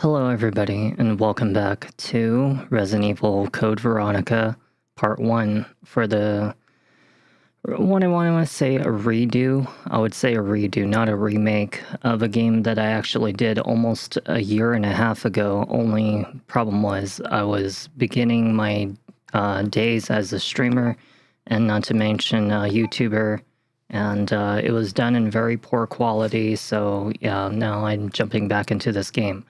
Hello everybody, and welcome back to Resident Evil Code Veronica Part 1 for what I want to say a redo. I would say a redo, not a remake, of a game that I actually did almost a year and a half ago. Only problem was I was beginning my days as a streamer, and not to mention a YouTuber, and it was done in very poor quality, so yeah, now I'm jumping back into this game.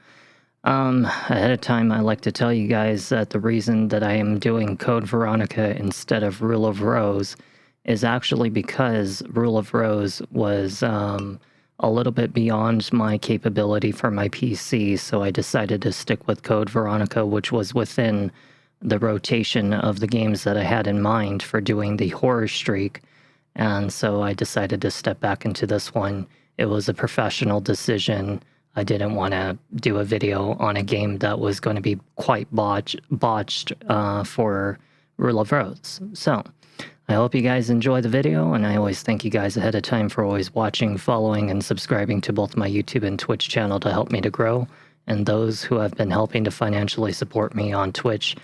Ahead of time, I like to tell you guys that the reason that I am doing Code Veronica instead of Rule of Rose is actually because Rule of Rose was a little bit beyond my capability for my PC, so I decided to stick with Code Veronica, which was within the rotation of the games that I had in mind for doing the horror streak, and so I decided to step back into this one. It was a professional decision. I didn't want to do a video on a game that was going to be quite botched for Rule of Rose. So, I hope you guys enjoy the video, and I always thank you guys ahead of time for always watching, following, and subscribing to both my YouTube and Twitch channel to help me to grow, and those who have been helping to financially support me on Twitch,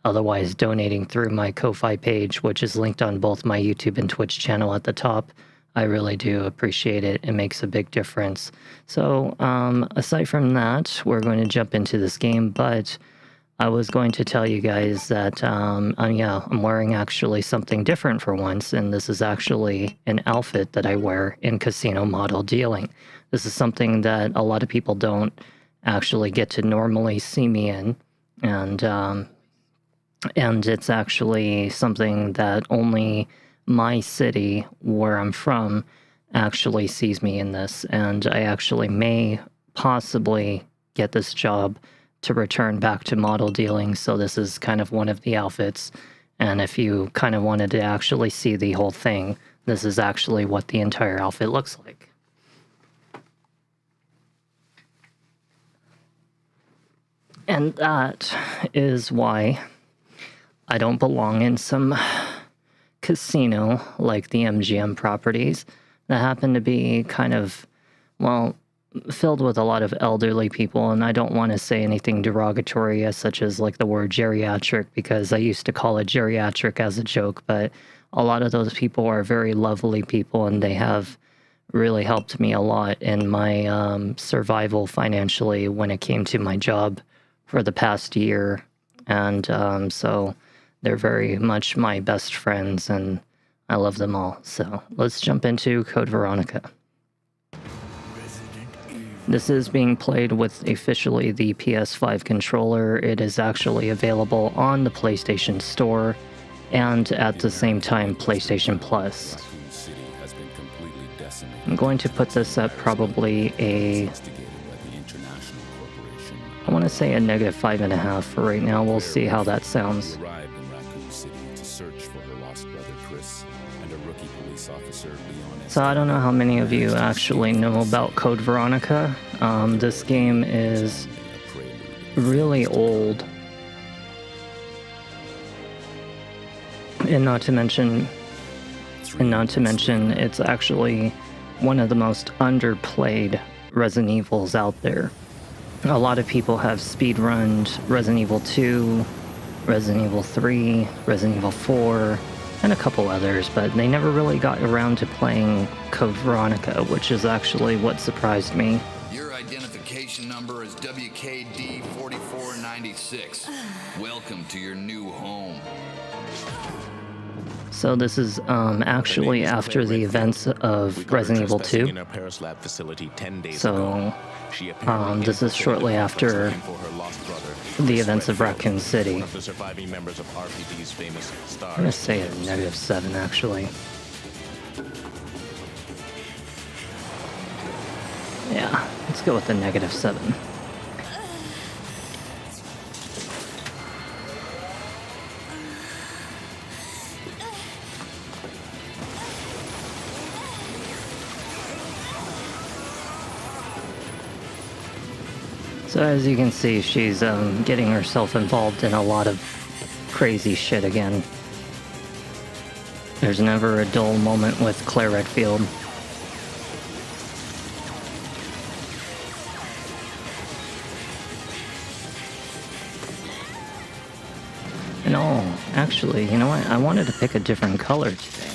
otherwise donating through my Ko-Fi page, which is linked on both my YouTube and Twitch channel at the top. I really do appreciate it. It makes a big difference. So, aside from that, we're going to jump into this game, but I was going to tell you guys that, I'm wearing actually something different for once, and this is actually an outfit that I wear in casino model dealing. This is something that a lot of people don't actually get to normally see me in, and it's actually something that only my city, where I'm from, actually sees me in this, and I actually may possibly get this job to return back to model dealing, so this is kind of one of the outfits, and if you kind of wanted to actually see the whole thing, this is actually what the entire outfit looks like. And that is why I don't belong in some casino like the MGM properties that happen to be kind of, well, filled with a lot of elderly people, and I don't want to say anything derogatory as such as like the word geriatric, because I used to call it geriatric as a joke, but a lot of those people are very lovely people, and they have really helped me a lot in my survival financially when it came to my job for the past year, and so they're very much my best friends, and I love them all. So let's jump into Code Veronica. This is being played with officially the PS5 controller. It is actually available on the PlayStation Store and at the same time PlayStation Plus. I'm going to put this at probably I want to say a -5.5 for right now. We'll see how that sounds. So I don't know how many of you actually know about Code Veronica. This game is really old, and not to mention it's actually one of the most underplayed Resident Evils out there. A lot of people have speedrunned Resident Evil 2, Resident Evil 3, Resident Evil 4, and a couple others, but they never really got around to playing Code Veronica, which is actually what surprised me. Your identification number is WKD4496. Welcome to your new home. So this is actually after the events of Resident Evil 2. So this is shortly after the events of Raccoon City. I'm gonna say a -7 actually. Yeah, let's go with the -7. So as you can see, she's getting herself involved in a lot of crazy shit again. There's never a dull moment with Claire Redfield. And oh, actually, you know what? I wanted to pick a different color today.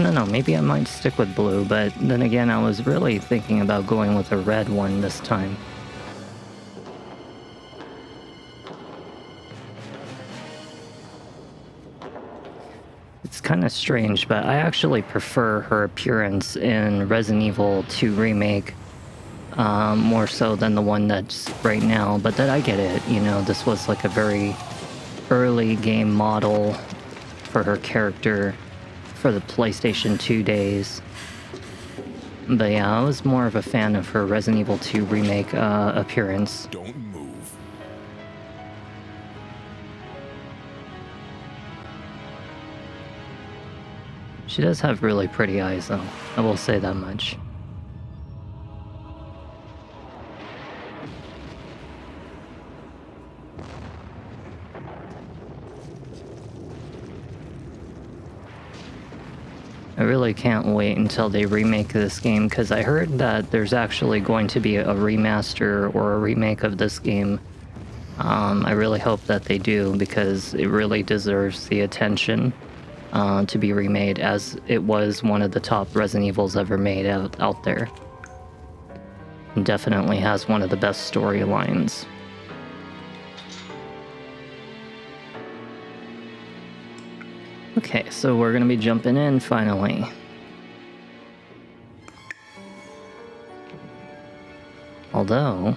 No, maybe I might stick with blue, but then again, I was really thinking about going with a red one this time. It's kind of strange, but I actually prefer her appearance in Resident Evil 2 Remake more so than the one that's right now, but that I get it, you know, this was like a very early game model for her character for the PlayStation 2 days. But yeah, I was more of a fan of her Resident Evil 2 Remake appearance. Don't move. She does have really pretty eyes though, I will say that much. I really can't wait until they remake this game, because I heard that there's actually going to be a remaster or a remake of this game. I really hope that they do, because it really deserves the attention to be remade, as it was one of the top Resident Evils ever made out there. And definitely has one of the best storylines. Okay, so we're gonna be jumping in finally. Although,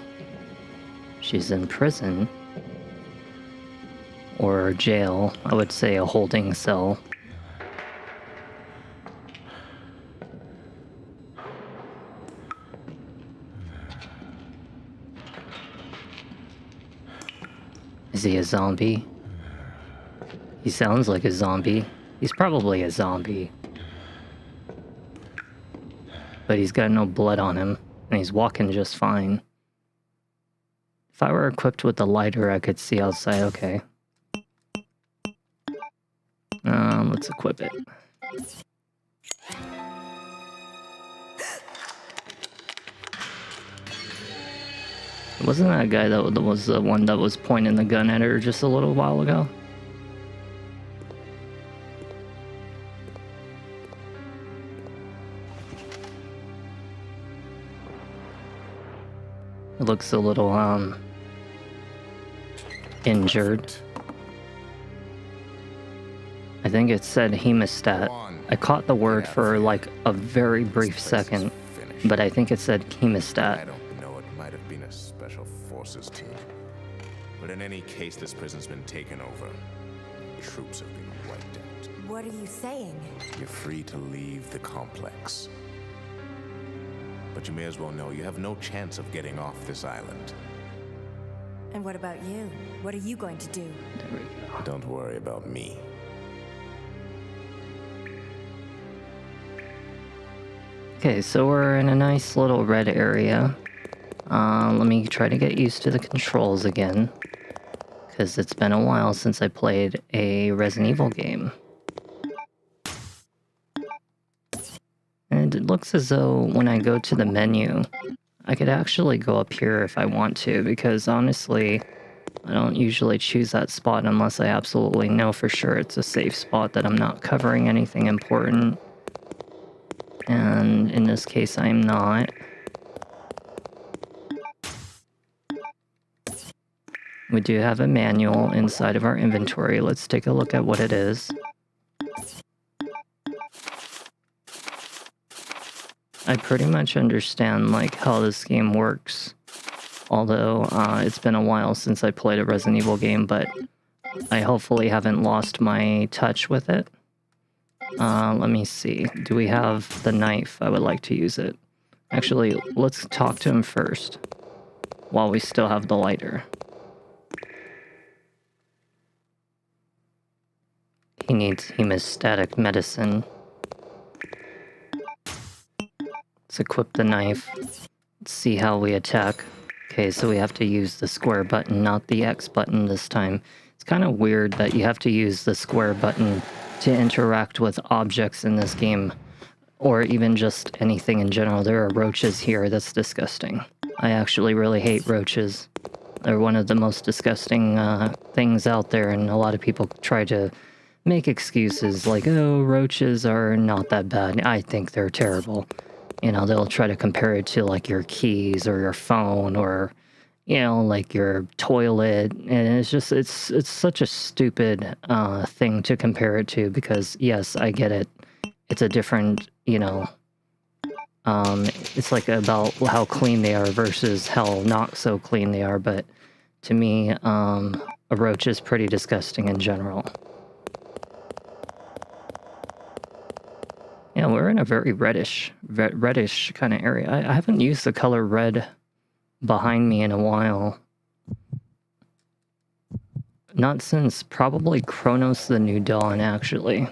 she's in prison. Or jail, I would say a holding cell. Is he a zombie? He sounds like a zombie. He's probably a zombie. But he's got no blood on him, and he's walking just fine. If I were equipped with the lighter, I could see outside. Okay. Let's equip it. Wasn't that guy that was the one that was pointing the gun at her just a little while ago? It looks a little, injured. I think it said hemostat. I caught the word for like a very brief second, but I think it said I hemostat. don't know, it might have been a special forces team. But in any case, this prison's been taken over. Troops have been wiped out. What are you saying? You're free to leave the complex. But you may as well know you have no chance of getting off this island. And what about you? What are you going to do? There we go. Don't worry about me. Okay, so we're in a nice little red area. Let me try to get used to the controls again, because it's been a while since I played a Resident Evil game. And it looks as though when I go to the menu, I could actually go up here if I want to, because honestly, I don't usually choose that spot unless I absolutely know for sure it's a safe spot, that I'm not covering anything important. And in this case, I'm not. We do have a manual inside of our inventory. Let's take a look at what it is. I pretty much understand like how this game works, although it's been a while since I played a Resident Evil game, but I hopefully haven't lost my touch with it. Let me see. Do we have the knife? I would like to use it. Actually, let's talk to him first, while we still have the lighter. He needs hemostatic medicine. Let's equip the knife. Let's see how we attack. Okay, so we have to use the square button, not the X button this time. It's kind of weird that you have to use the square button to interact with objects in this game, or even just anything in general. There are roaches here. That's disgusting. I actually really hate roaches. They're one of the most disgusting things out there, and a lot of people try to make excuses like, oh, roaches are not that bad. I think they're terrible. You know, they'll try to compare it to like your keys or your phone or, you know, like your toilet. And it's just, it's such a stupid thing to compare it to because, yes, I get it. It's a different, you know, it's like about how clean they are versus how not so clean they are. But to me, a roach is pretty disgusting in general. Yeah, we're in a very reddish kind of area. I haven't used the color red behind me in a while. Not since probably Chronos the New Dawn, actually.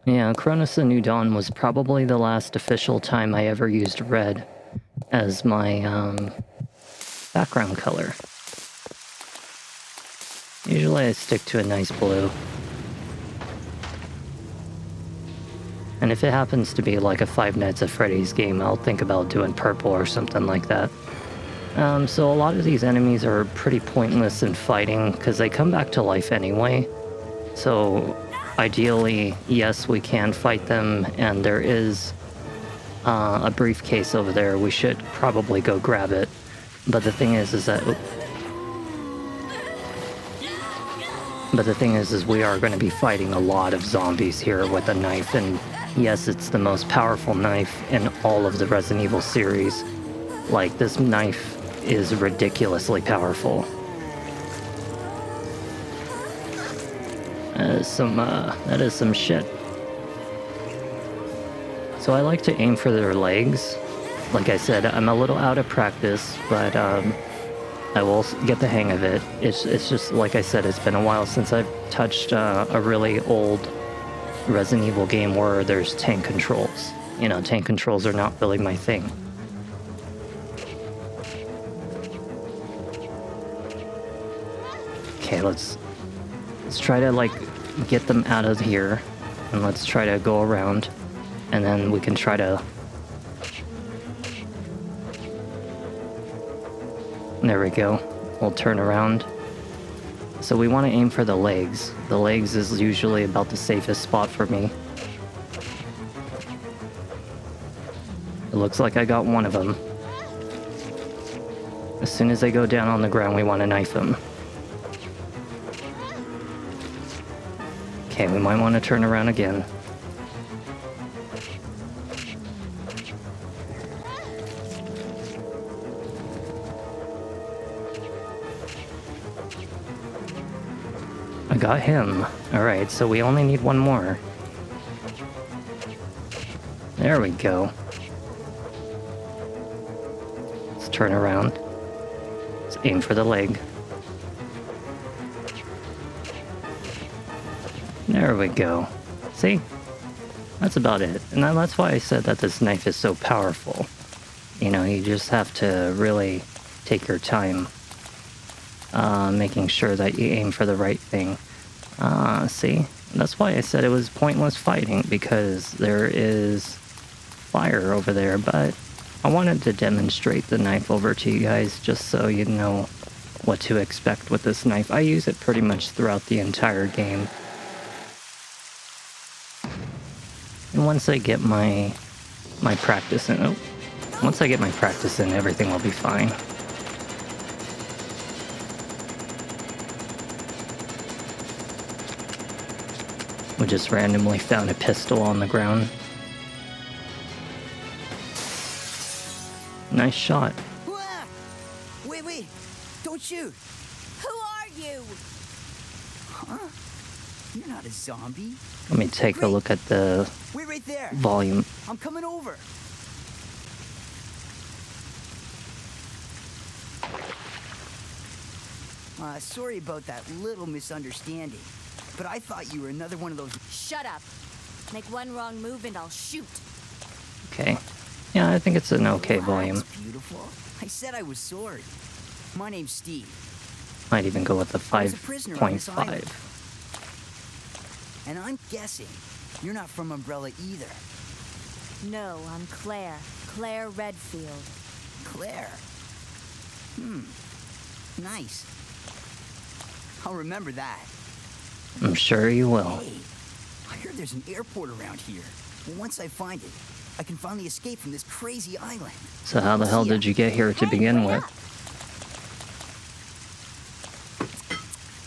Yeah, Chronos the New Dawn was probably the last official time I ever used red as my background color. Usually I stick to a nice blue. And if it happens to be like a Five Nights at Freddy's game, I'll think about doing purple or something like that. So a lot of these enemies are pretty pointless in fighting because they come back to life anyway. So ideally, yes, we can fight them, and there is a briefcase over there. We should probably go grab it. But the thing is that... But the thing is we are going to be fighting a lot of zombies here with a knife, and yes, it's the most powerful knife in all of the Resident Evil series. Like, this knife is ridiculously powerful. That is some shit. So I like to aim for their legs. Like I said, I'm a little out of practice, but I will get the hang of it. It's just, like I said, it's been a while since I've touched a really old Resident Evil game where there's tank controls. You know, tank controls are not really my thing. Okay, let's try to, like, get them out of here, and let's try to go around, and then we can try to... There we go. We'll turn around. So we want to aim for the legs. The legs is usually about the safest spot for me. It looks like I got one of them. As soon as they go down on the ground, we want to knife them. Okay, we might want to turn around again. I got him. Alright, so we only need one more. There we go. Let's turn around. Let's aim for the leg. There we go. See? That's about it. And that's why I said that this knife is so powerful. You know, you just have to really take your time making sure that you aim for the right thing. See? That's why I said it was pointless fighting, because there is fire over there, but I wanted to demonstrate the knife over to you guys just so you know what to expect with this knife. I use it pretty much throughout the entire game. And once I get my practice in, once I get my practice in, everything will be fine. We just randomly found a pistol on the ground. Nice shot. Wait, don't shoot. Who are you? Huh? You're not a zombie. Let me take a look at the Wait right there. volume. I'm coming over. Sorry about that little misunderstanding, but I thought you were another one of those... Shut up. Make one wrong move and I'll shoot. Okay. Yeah, I think it's an okay Wow, volume. that's beautiful. I said I was sorry. My name's Steve, Might even go with the I was a prisoner on this island. 5.5. and I'm guessing you're not from Umbrella either. No, I'm Claire. Claire Redfield. Claire. Nice. I'll remember that. I'm sure you will. Hey, I heard there's an airport around here. Once I find it, I can finally escape from this crazy island. So how the hell did you get here to begin with?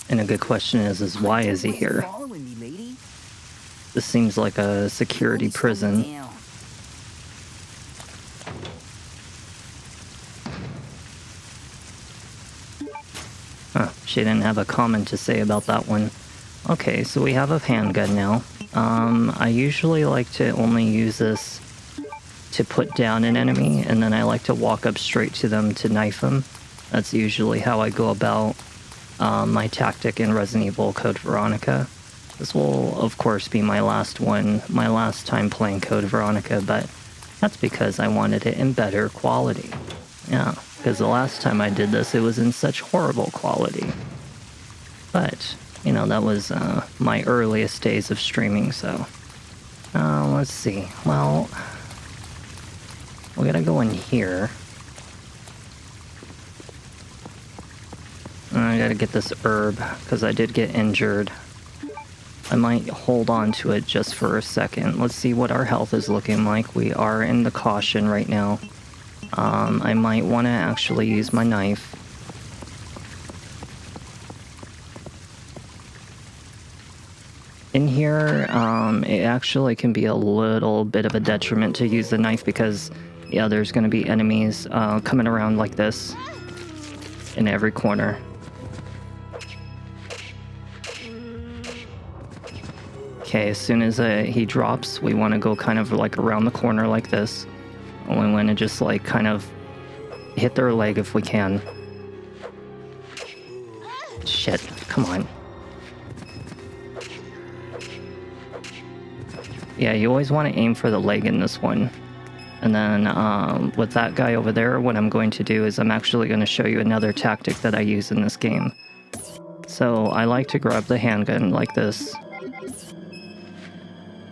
And a good question is why is he here? Following me, lady? This seems like a security prison. Down. Huh, she didn't have a comment to say about that one. Okay, so we have a handgun now. I usually like to only use this to put down an enemy, and then I like to walk up straight to them to knife them. That's usually how I go about my tactic in Resident Evil Code Veronica. This will, of course, be my last time playing Code Veronica, but that's because I wanted it in better quality. Yeah, because the last time I did this, it was in such horrible quality. But, you know, that was my earliest days of streaming, so... let's see. Well, we gotta go in here. I gotta get this herb, because I did get injured. I might hold on to it just for a second. Let's see what our health is looking like. We are in the caution right now. I might want to actually use my knife. In here, it actually can be a little bit of a detriment to use the knife because, yeah, there's going to be enemies coming around like this in every corner. Okay, as soon as he drops, we want to go kind of like around the corner like this. And we want to just like kind of hit their leg if we can. Shit, come on. Yeah, you always want to aim for the leg in this one. And then with that guy over there, what I'm going to do is I'm actually going to show you another tactic that I use in this game. So I like to grab the handgun like this.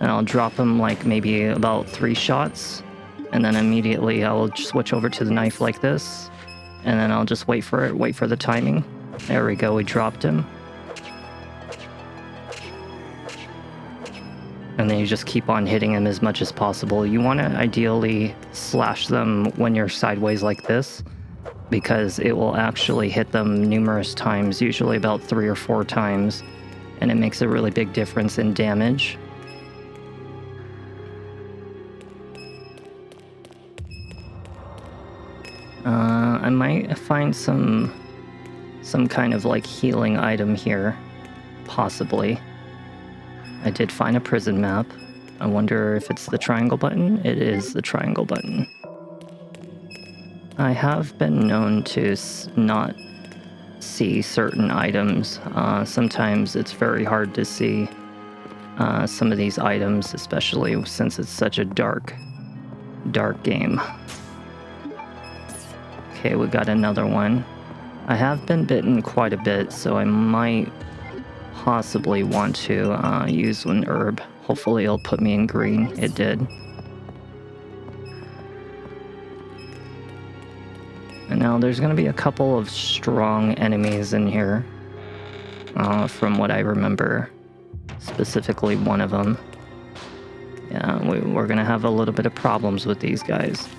And I'll drop him like maybe about 3 shots. And then immediately I'll switch over to the knife like this. And then I'll just wait for it, wait for the timing. There we go, we dropped him. And then you just keep on hitting him as much as possible. You want to ideally slash them when you're sideways like this, because it will actually hit them numerous times, usually about 3 or 4 times. And it makes a really big difference in damage. I might find some kind of like healing item here, possibly. I did find a prison map. I wonder if it's the triangle button. It is the triangle button. I have been known to not see certain items. Sometimes it's very hard to see some of these items, especially since it's such a dark game. Okay, we got another one. I have been bitten quite a bit, so I might possibly want to use an herb. Hopefully it'll put me in green. It did. And now there's going to be a couple of strong enemies in here. From what I remember. Specifically one of them. Yeah, we're going to have a little bit of problems with these guys.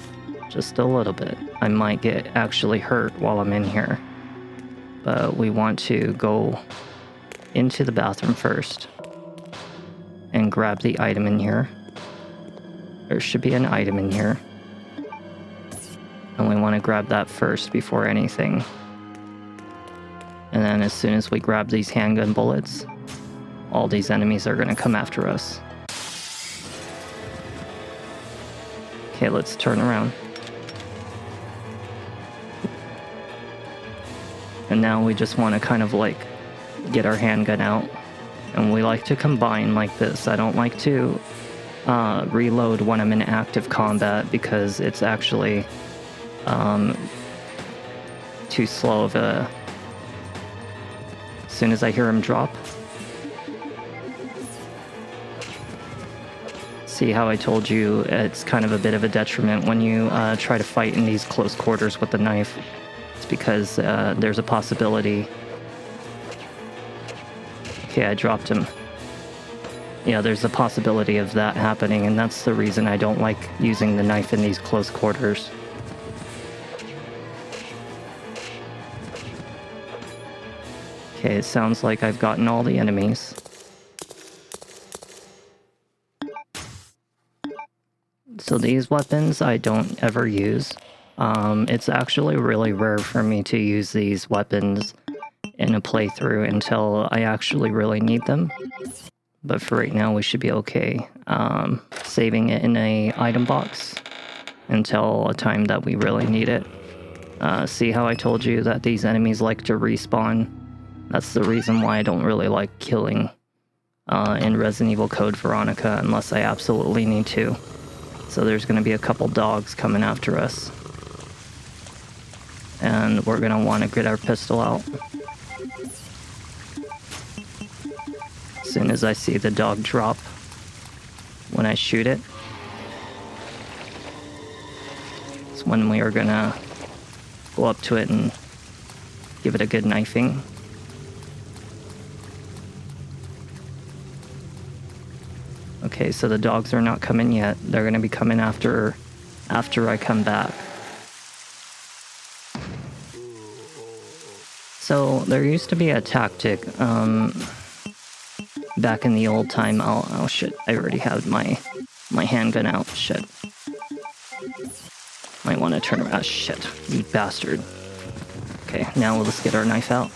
Just a little bit. I might get actually hurt while I'm in here. But we want to go into the bathroom first and grab the item in here. There should be an item in here. And we want to grab that first before anything. And then as soon as we grab these handgun bullets, all these enemies are going to come after us. Okay, let's turn around. And now we just want to kind of like get our handgun out. And we like to combine like this. I don't like to reload when I'm in active combat because it's actually too slow of a... As soon as I hear him drop. See how I told you it's kind of a bit of a detriment when you try to fight in these close quarters with the knife. It's because there's a possibility. Okay, I dropped him. Yeah, there's a possibility of that happening, and that's the reason I don't like using the knife in these close quarters. Okay, it sounds like I've gotten all the enemies. So these weapons I don't ever use. It's actually really rare for me to use these weapons in a playthrough until I actually really need them. But for right now, we should be okay. Saving it in a item box until a time that we really need it. See how I told you that these enemies like to respawn? That's the reason why I don't really like killing in Resident Evil Code Veronica unless I absolutely need to. So there's going to be a couple dogs coming after us. And we're going to want to get our pistol out. As soon as I see the dog drop when I shoot it, it's when we are going to go up to it and give it a good knifing. Okay, so the dogs are not coming yet. They're going to be coming after I come back. So there used to be a tactic back in the old time. Oh shit, I already have my handgun out. Shit. Might want to turn around. Shit, you bastard. Okay, now let's get our knife out.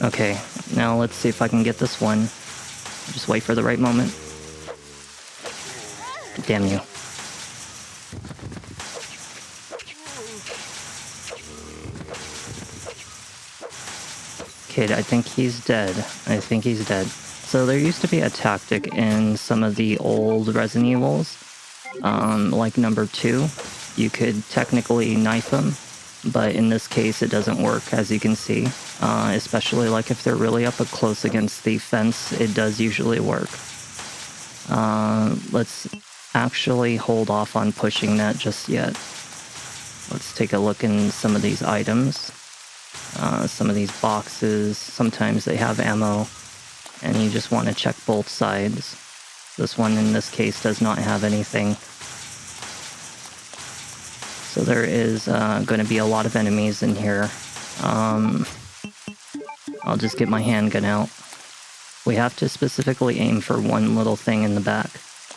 Okay, now let's see if I can get this one. Just wait for the right moment. Damn you. Okay, I think he's dead. So there used to be a tactic in some of the old Resident Evils, like number 2. You could technically knife them, but in this case it doesn't work, as you can see. Especially like if they're really up close against the fence, it does usually work. Let's actually hold off on pushing that just yet. Let's take a look in some of these items. Some of these boxes, sometimes they have ammo, and you just want to check both sides. This one in this case does not have anything. So there is going to be a lot of enemies in here. I'll just get my handgun out. We have to specifically aim for one little thing in the back.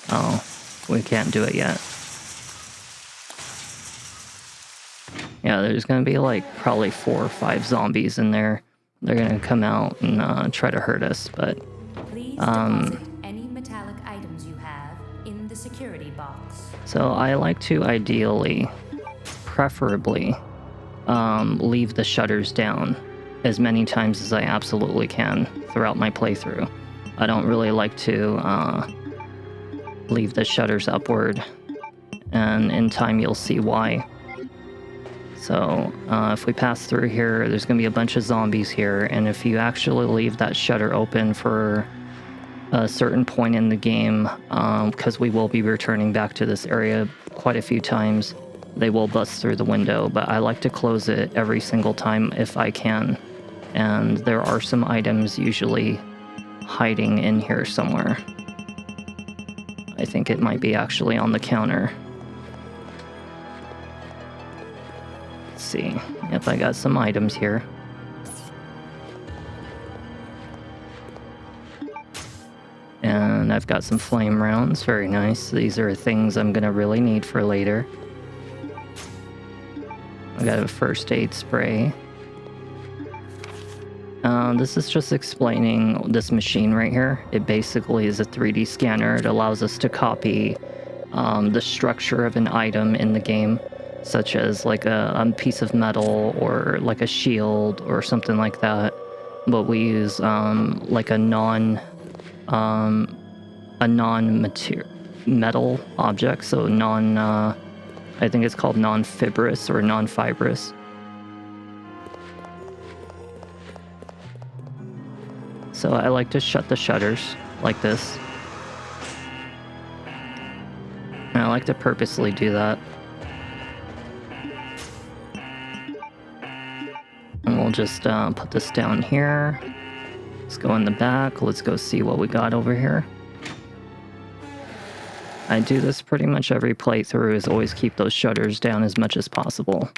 Oh, we can't do it yet. Yeah, there's going to be like probably 4 or 5 zombies in there. They're going to come out and try to hurt us, but... Please deposit any metallic items you have in the security box. So I like to ideally, preferably, leave the shutters down as many times as I absolutely can throughout my playthrough. I don't really like to leave the shutters upward, and in time you'll see why. So if we pass through here, there's going to be a bunch of zombies here, and if you actually leave that shutter open for a certain point in the game, because we will be returning back to this area quite a few times, they will bust through the window, but I like to close it every single time if I can. And there are some items usually hiding in here somewhere. I think it might be actually on the counter. Let's see. Yep, I got some items here. And I've got some flame rounds. Very nice. These are things I'm gonna really need for later. I got a first aid spray. This is just explaining this machine right here. It basically is a 3D scanner. It allows us to copy the structure of an item in the game, such as like a piece of metal or like a shield or something like that. But we use like a non-metal object, so I think it's called non-fibrous or non-fibrous. So I like to shut the shutters like this. And I like to purposely do that. And we'll just put this down here. Let's go in the back. Let's go see what we got over here. I do this pretty much every playthrough, is always keep those shutters down as much as possible.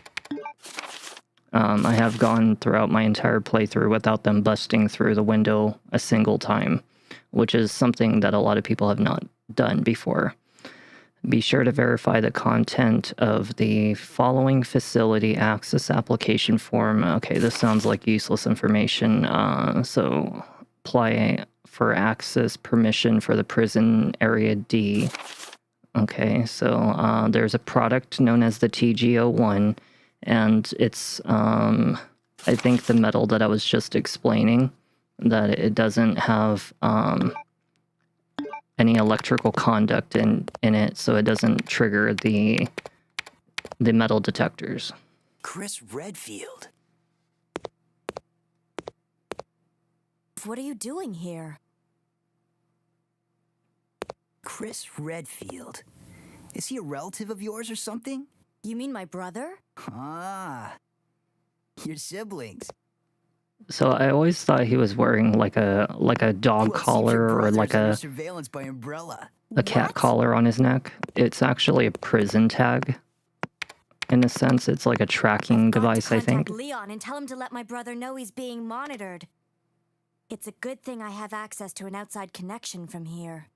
I have gone throughout my entire playthrough without them busting through the window a single time, which is something that a lot of people have not done before. Be sure to verify the content of the following facility access application form. Okay, this sounds like useless information. So apply for access permission for the prison area D. Okay, so there's a product known as the TG01, and it's, I think, the metal that I was just explaining, that it doesn't have any electrical conduct in it, so it doesn't trigger the metal detectors. Chris Redfield. What are you doing here? Chris Redfield. Is he a relative of yours or something? You mean my brother? Ah, your siblings. So I always thought he was wearing like a dog Well, it seems your collar or brother's like under a surveillance by Umbrella. cat What? collar on his neck. It's actually a prison tag. In a sense, it's like a tracking device, I think. Contact Leon and tell him to let my brother know he's being monitored. It's a good thing I have access to an outside connection from here.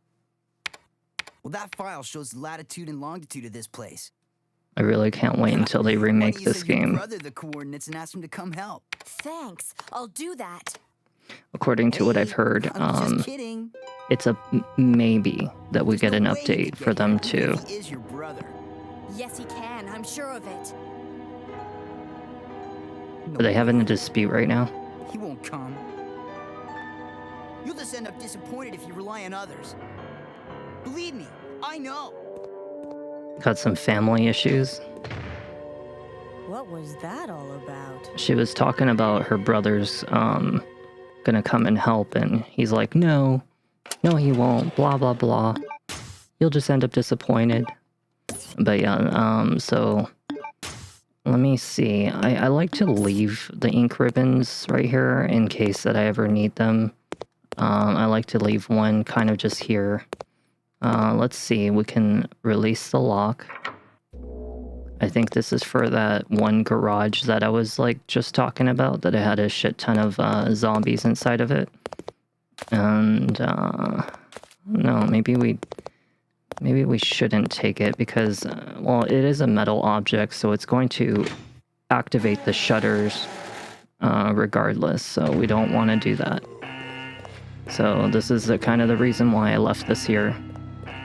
Well, that file shows the latitude and longitude of this place. I really can't wait until they Why remake don't you this send your game. brother the coordinates and ask him to come help? Thanks, I'll do that. According to what I've Hey, heard, I'm just kidding. it's a maybe that we There's get no an way he update could for get them here, to. even if he is your brother. Yes, he can, I'm sure of it. No Are they having way. a dispute right now? He won't come. You'll just end up disappointed if you rely on others. Believe me, I know. Got some family issues. What was that all about? She was talking about her brother's gonna come and help, and he's like, no, he won't, blah blah blah. You'll just end up disappointed. But yeah, so let me see. I like to leave the ink ribbons right here in case that I ever need them. I like to leave one kind of just here. Let's see, we can release the lock. I think this is for that one garage that I was like just talking about, that it had a shit ton of zombies inside of it. And no, maybe we shouldn't take it because well, it is a metal object, so it's going to activate the shutters regardless, so we don't want to do that. So this is kind of the reason why I left this here.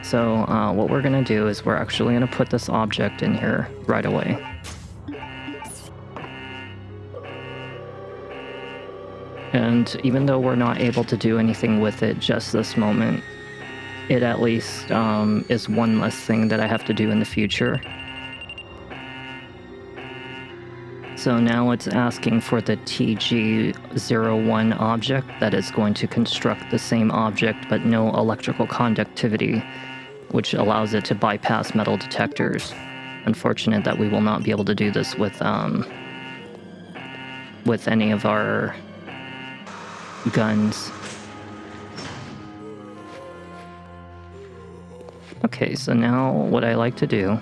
So what we're going to do is we're actually going to put this object in here right away. And even though we're not able to do anything with it just this moment, it at least is one less thing that I have to do in the future. So now it's asking for the TG01 object that is going to construct the same object but no electrical conductivity, which allows it to bypass metal detectors. Unfortunate that we will not be able to do this with any of our guns. Okay, so now what I like to do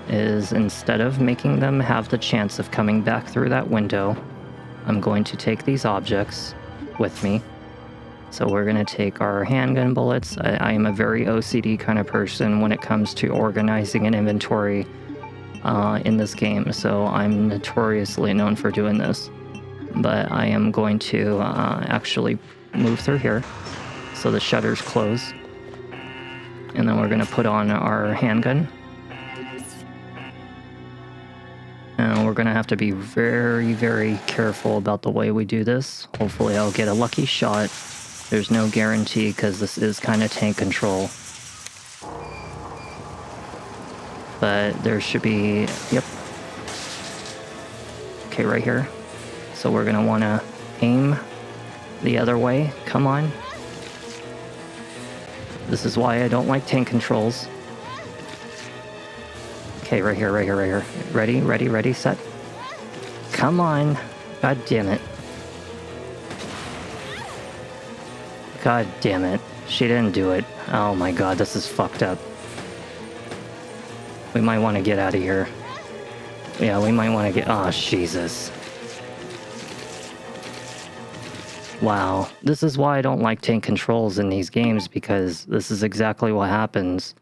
is, instead of making them have the chance of coming back through that window, I'm going to take these objects with me. So we're going to take our handgun bullets. I am a very OCD kind of person when it comes to organizing an inventory in this game, so I'm notoriously known for doing this. But I am going to actually move through here so the shutters close. And then we're going to put on our handgun. And we're going to have to be very, very careful about the way we do this. Hopefully I'll get a lucky shot. There's no guarantee because this is kind of tank control. But there should be, yep. Okay, right here. So we're going to want to aim The other way. Come on. This is why I don't like tank controls. Okay, right here, right here, right here. Ready, ready, ready, set. Come on. God damn it. God damn it. She didn't do it. Oh my god, this is fucked up. We might want to get out of here. Yeah, we might want to get... Oh, Jesus. Wow. This is why I don't like tank controls in these games, because this is exactly what happens.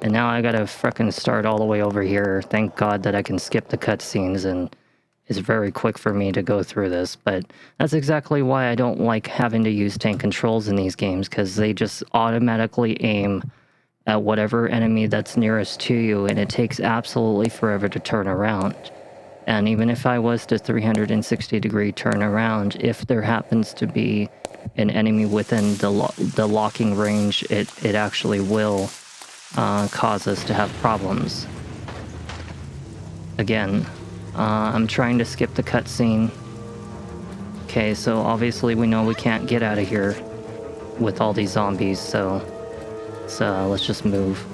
And now I gotta frickin' start all the way over here. Thank God that I can skip the cutscenes, and it's very quick for me to go through this. But that's exactly why I don't like having to use tank controls in these games, because they just automatically aim at whatever enemy that's nearest to you, and it takes absolutely forever to turn around. And even if I was to 360-degree turn around, if there happens to be an enemy within the locking range, it actually will cause us to have problems. Again, I'm trying to skip the cutscene. Okay, so obviously we know we can't get out of here with all these zombies, so let's just move.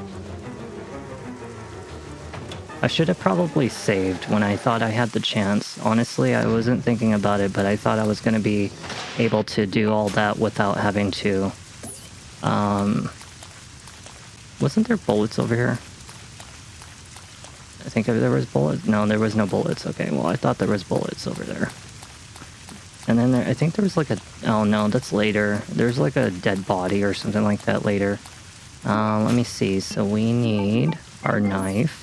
I should have probably saved when I thought I had the chance. Honestly, I wasn't thinking about it, but I thought I was going to be able to do all that without having to... Wasn't there bullets over here? I think there was bullets. No, there was no bullets. Okay, well, I thought there was bullets over there. And then I think there was like a... Oh, no, that's later. There's like a dead body or something like that later. Let me see. So we need our knife.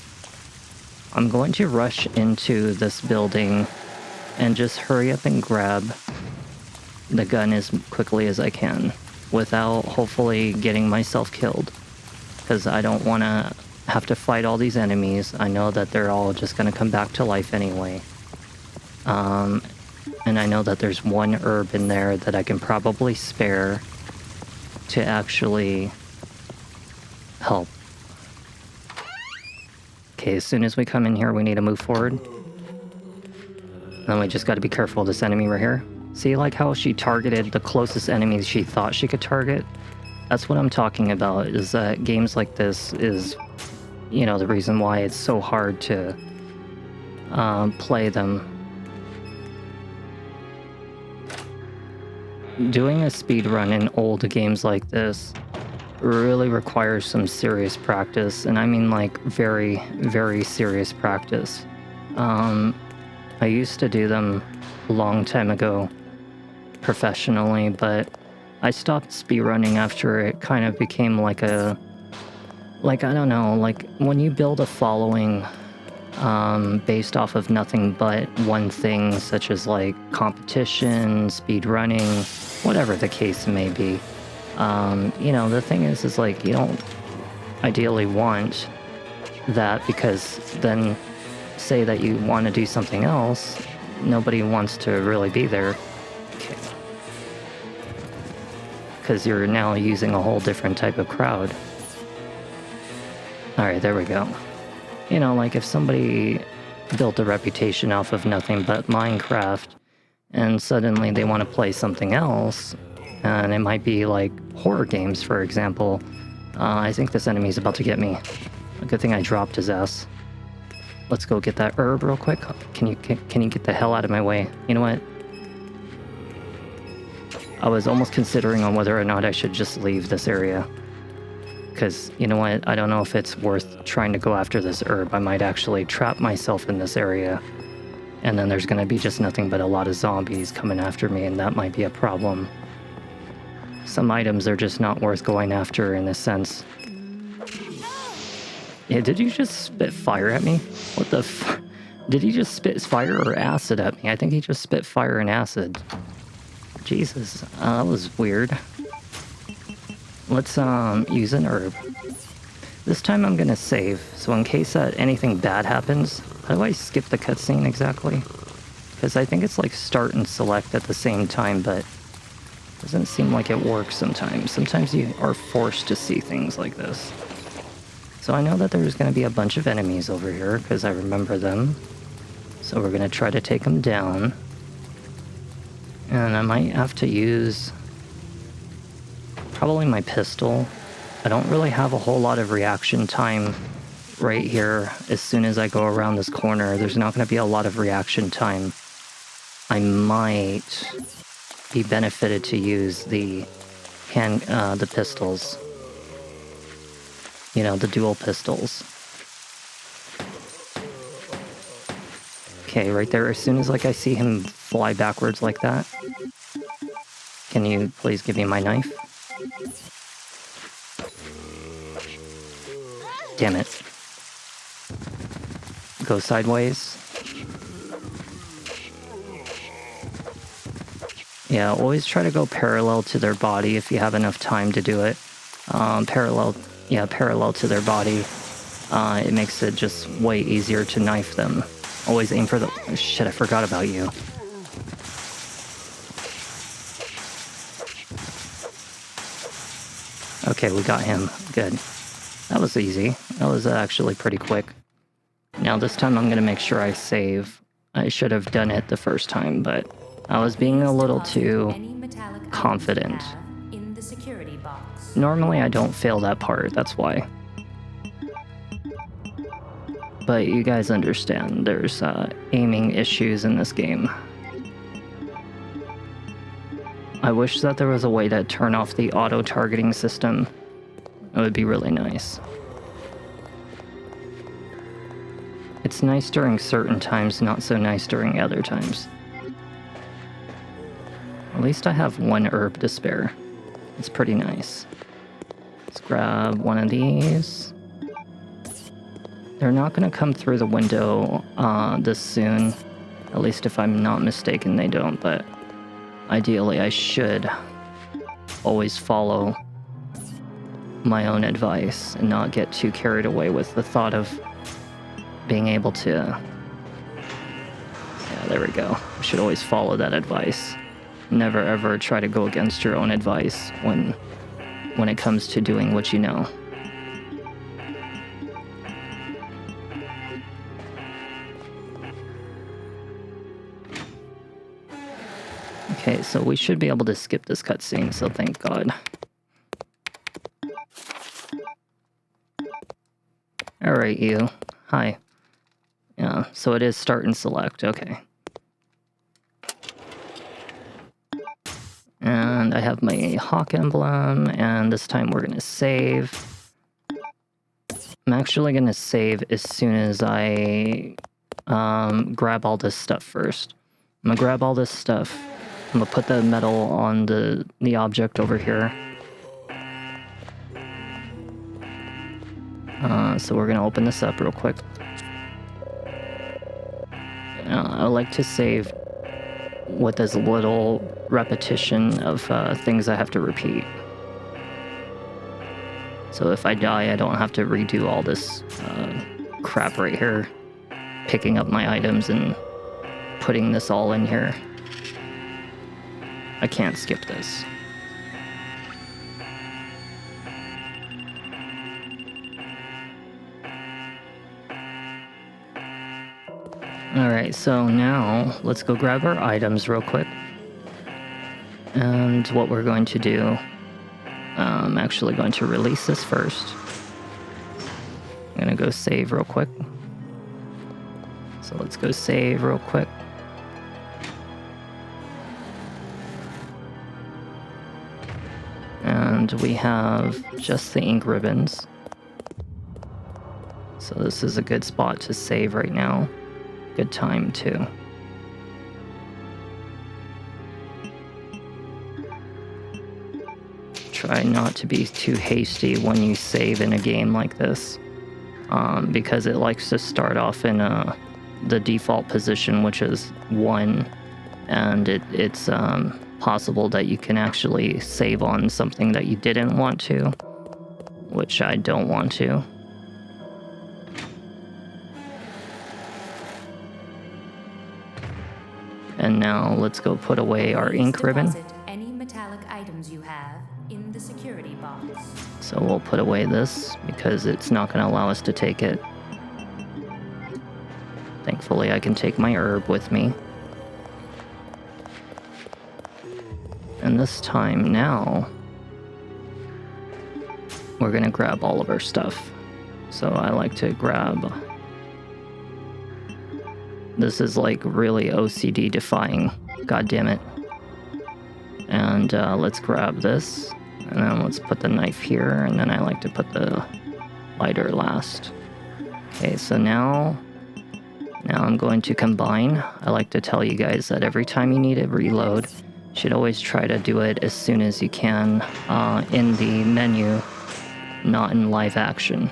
I'm going to rush into this building and just hurry up and grab the gun as quickly as I can without hopefully getting myself killed, because I don't want to have to fight all these enemies. I know that they're all just going to come back to life anyway. And I know that there's one herb in there that I can probably spare to actually help. Okay, as soon as we come in here, we need to move forward. And then we just got to be careful of this enemy right here. See, like how she targeted the closest enemies she thought she could target? That's what I'm talking about, is that games like this is, you know, the reason why it's so hard to play them. Doing a speed run in old games like this really requires some serious practice, and I mean like very, very serious practice. I used to do them a long time ago professionally, but I stopped speedrunning after it kind of became like a, like, I don't know, like when you build a following based off of nothing but one thing, such as like competition, speedrunning, whatever the case may be. You know, the thing is like, you don't ideally want that, because then say that you want to do something else, nobody wants to really be there. Okay. Because you're now using a whole different type of crowd. Alright, there we go. You know, like if somebody built a reputation off of nothing but Minecraft, and suddenly they want to play something else, and it might be like horror games, for example. I think this enemy's about to get me. A good thing I dropped his ass. Let's go get that herb real quick. Can you get the hell out of my way? You know what? I was almost considering on whether or not I should just leave this area. Because, you know what? I don't know if it's worth trying to go after this herb. I might actually trap myself in this area. And then there's going to be just nothing but a lot of zombies coming after me, and that might be a problem. Some items are just not worth going after in a sense. Yeah, did you just spit fire at me? What the f... Did he just spit fire or acid at me? I think he just spit fire and acid. Jesus, that was weird. Let's use an herb. This time I'm gonna save, so in case that anything bad happens... How do I skip the cutscene exactly? Because I think it's like start and select at the same time, but... doesn't seem like it works sometimes. Sometimes you are forced to see things like this. So I know that there's going to be a bunch of enemies over here, because I remember them. So we're going to try to take them down. And I might have to use probably my pistol. I don't really have a whole lot of reaction time right here. As soon as I go around this corner, there's not going to be a lot of reaction time. I might be benefited to use the pistols. You know, the dual pistols. Okay, right there, as soon as like I see him fly backwards like that. Can you please give me my knife? Damn it. Go sideways. Yeah, always try to go parallel to their body if you have enough time to do it. Parallel to their body. It makes it just way easier to knife them. Always aim for the... Oh, shit, I forgot about you. Okay, we got him. Good. That was easy. That was actually pretty quick. Now this time I'm going to make sure I save. I should have done it the first time, but I was being a little too confident. In the security box. Normally I don't fail that part, that's why. But you guys understand, there's aiming issues in this game. I wish that there was a way to turn off the auto-targeting system. It would be really nice. It's nice during certain times, not so nice during other times. At least I have one herb to spare. It's pretty nice. Let's grab one of these. They're not going to come through the window this soon. At least if I'm not mistaken, they don't. But ideally, I should always follow my own advice and not get too carried away with the thought of being able to... Yeah, there we go. We should always follow that advice. Never ever try to go against your own advice when it comes to doing what you know. Okay, so we should be able to skip this cutscene, so thank God. Alright, you. Hi. Yeah, so it is start and select, okay. And I have my hawk emblem, and this time we're gonna save. I'm actually gonna save as soon as I grab all this stuff first. I'm gonna grab all this stuff. I'm gonna put the metal on the object over here. So we're gonna open this up real quick. I like to save with as little repetition of things I have to repeat. So if I die, I don't have to redo all this crap right here. Picking up my items and putting this all in here. I can't skip this. Alright, so now let's go grab our items real quick. And what we're going to do, I'm actually going to release this first. I'm gonna go save real quick. So let's go save real quick. And we have just the ink ribbons. So this is a good spot to save right now. Good time too. Try not to be too hasty when you save in a game like this, because it likes to start off in the default position, which is 1, and it's possible that you can actually save on something that you didn't want to, which I don't want to. And now let's go put away our ink ribbon. Deposit any metallic items you have in the security box. So we'll put away this because it's not going to allow us to take it. Thankfully, I can take my herb with me. And this time now, we're gonna grab all of our stuff. So I like to grab... This is like really OCD defying. God damn it. And let's grab this. And then let's put the knife here. And then I like to put the lighter last. Okay, so now I'm going to combine. I like to tell you guys that every time you need to reload, you should always try to do it as soon as you can in the menu, not in live action.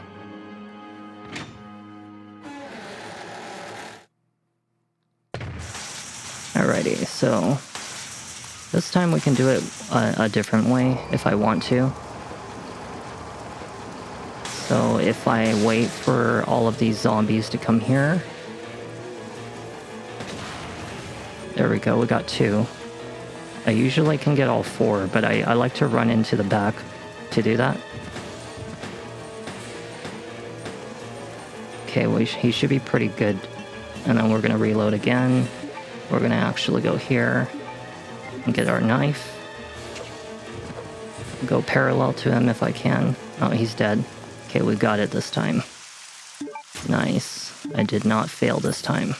Alrighty, so this time we can do it a different way if I want to. So if I wait for all of these zombies to come here. There we go, we got 2. I usually can get all 4, but I like to run into the back to do that. Okay, well, he should be pretty good. And then we're gonna reload again. We're gonna actually go here and get our knife. Go parallel to him if I can. Oh, he's dead. Okay, we got it this time. Nice. I did not fail this time.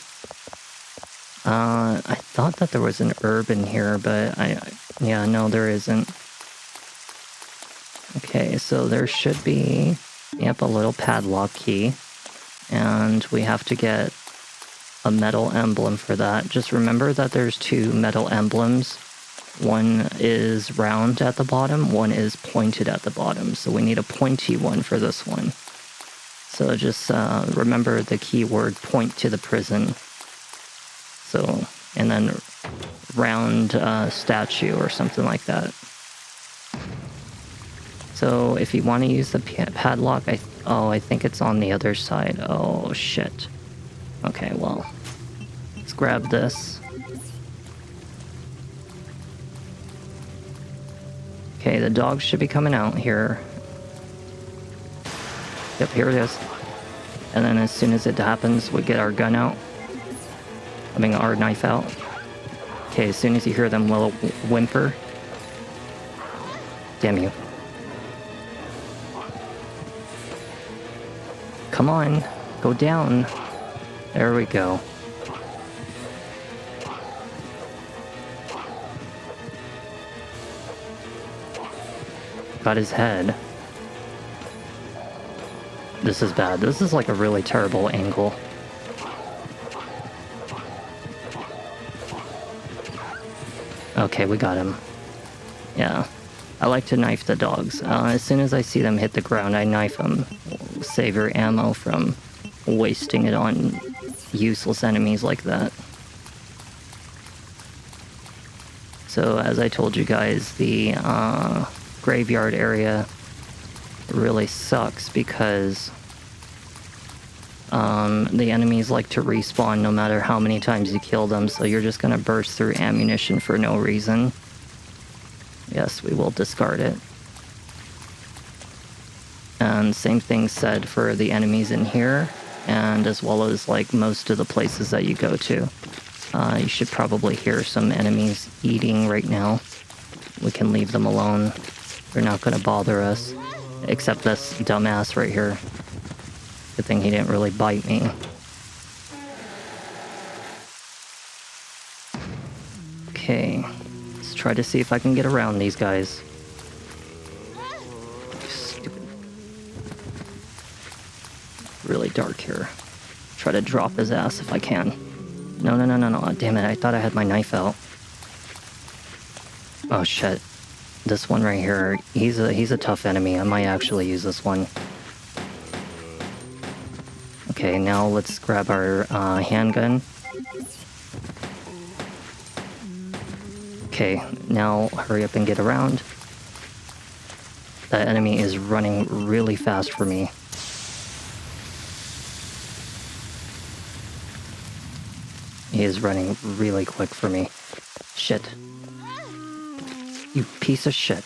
I thought that there was an herb in here, but yeah, no, there isn't. Okay, so there should be, yep, a little padlock key. And we have to get a metal emblem for that. Just remember that there's 2 metal emblems. One is round at the bottom, one is pointed at the bottom. So we need a pointy one for this one. So just remember the keyword point to the prison. So, and then round statue or something like that. So if you want to use the padlock, I think it's on the other side. Oh, shit. Okay, well, let's grab this. Okay, the dog should be coming out here. Yep, here it is. And then as soon as it happens, we get our gun out. I mean, our knife out. Okay, as soon as you hear them little whimper. Damn you. Come on, go down. There we go. Got his head. This is bad. This is like a really terrible angle. Okay, we got him. Yeah. I like to knife the dogs. As soon as I see them hit the ground, I knife them. Save your ammo from wasting it on useless enemies like that. So, as I told you guys, the graveyard area really sucks because the enemies like to respawn no matter how many times you kill them, so you're just gonna burst through ammunition for no reason. Yes, we will discard it. And same thing said for the enemies in here, and as well as like most of the places that you go to. You should probably hear some enemies eating right now. We can leave them alone. They're not gonna bother us. Except this dumbass right here. Good thing he didn't really bite me. Okay. Let's try to see if I can get around these guys. Stupid. Really dark here. Try to drop his ass if I can. No. Damn it, I thought I had my knife out. Oh shit. This one right here, he's a tough enemy. I might actually use this one. Okay, now let's grab our handgun. Okay, now hurry up and get around. That enemy is running really fast for me. He is running really quick for me. Shit. You piece of shit.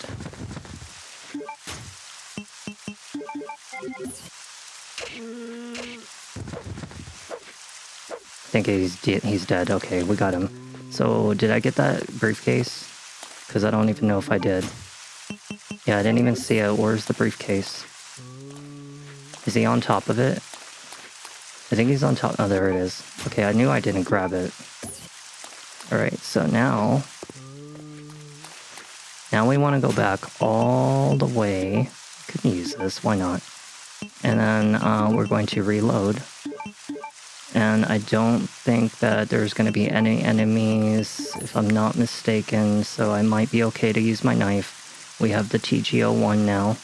I think he's dead. Okay, we got him. So, did I get that briefcase? Because I don't even know if I did. Yeah, I didn't even see it. Where's the briefcase? Is he on top of it? I think he's on top. Oh, there it is. Okay, I knew I didn't grab it. Alright, so now we want to go back all the way. Could use this, why not? And then we're going to reload. And I don't think that there's going to be any enemies, if I'm not mistaken, so I might be okay to use my knife. We have the TG01 now.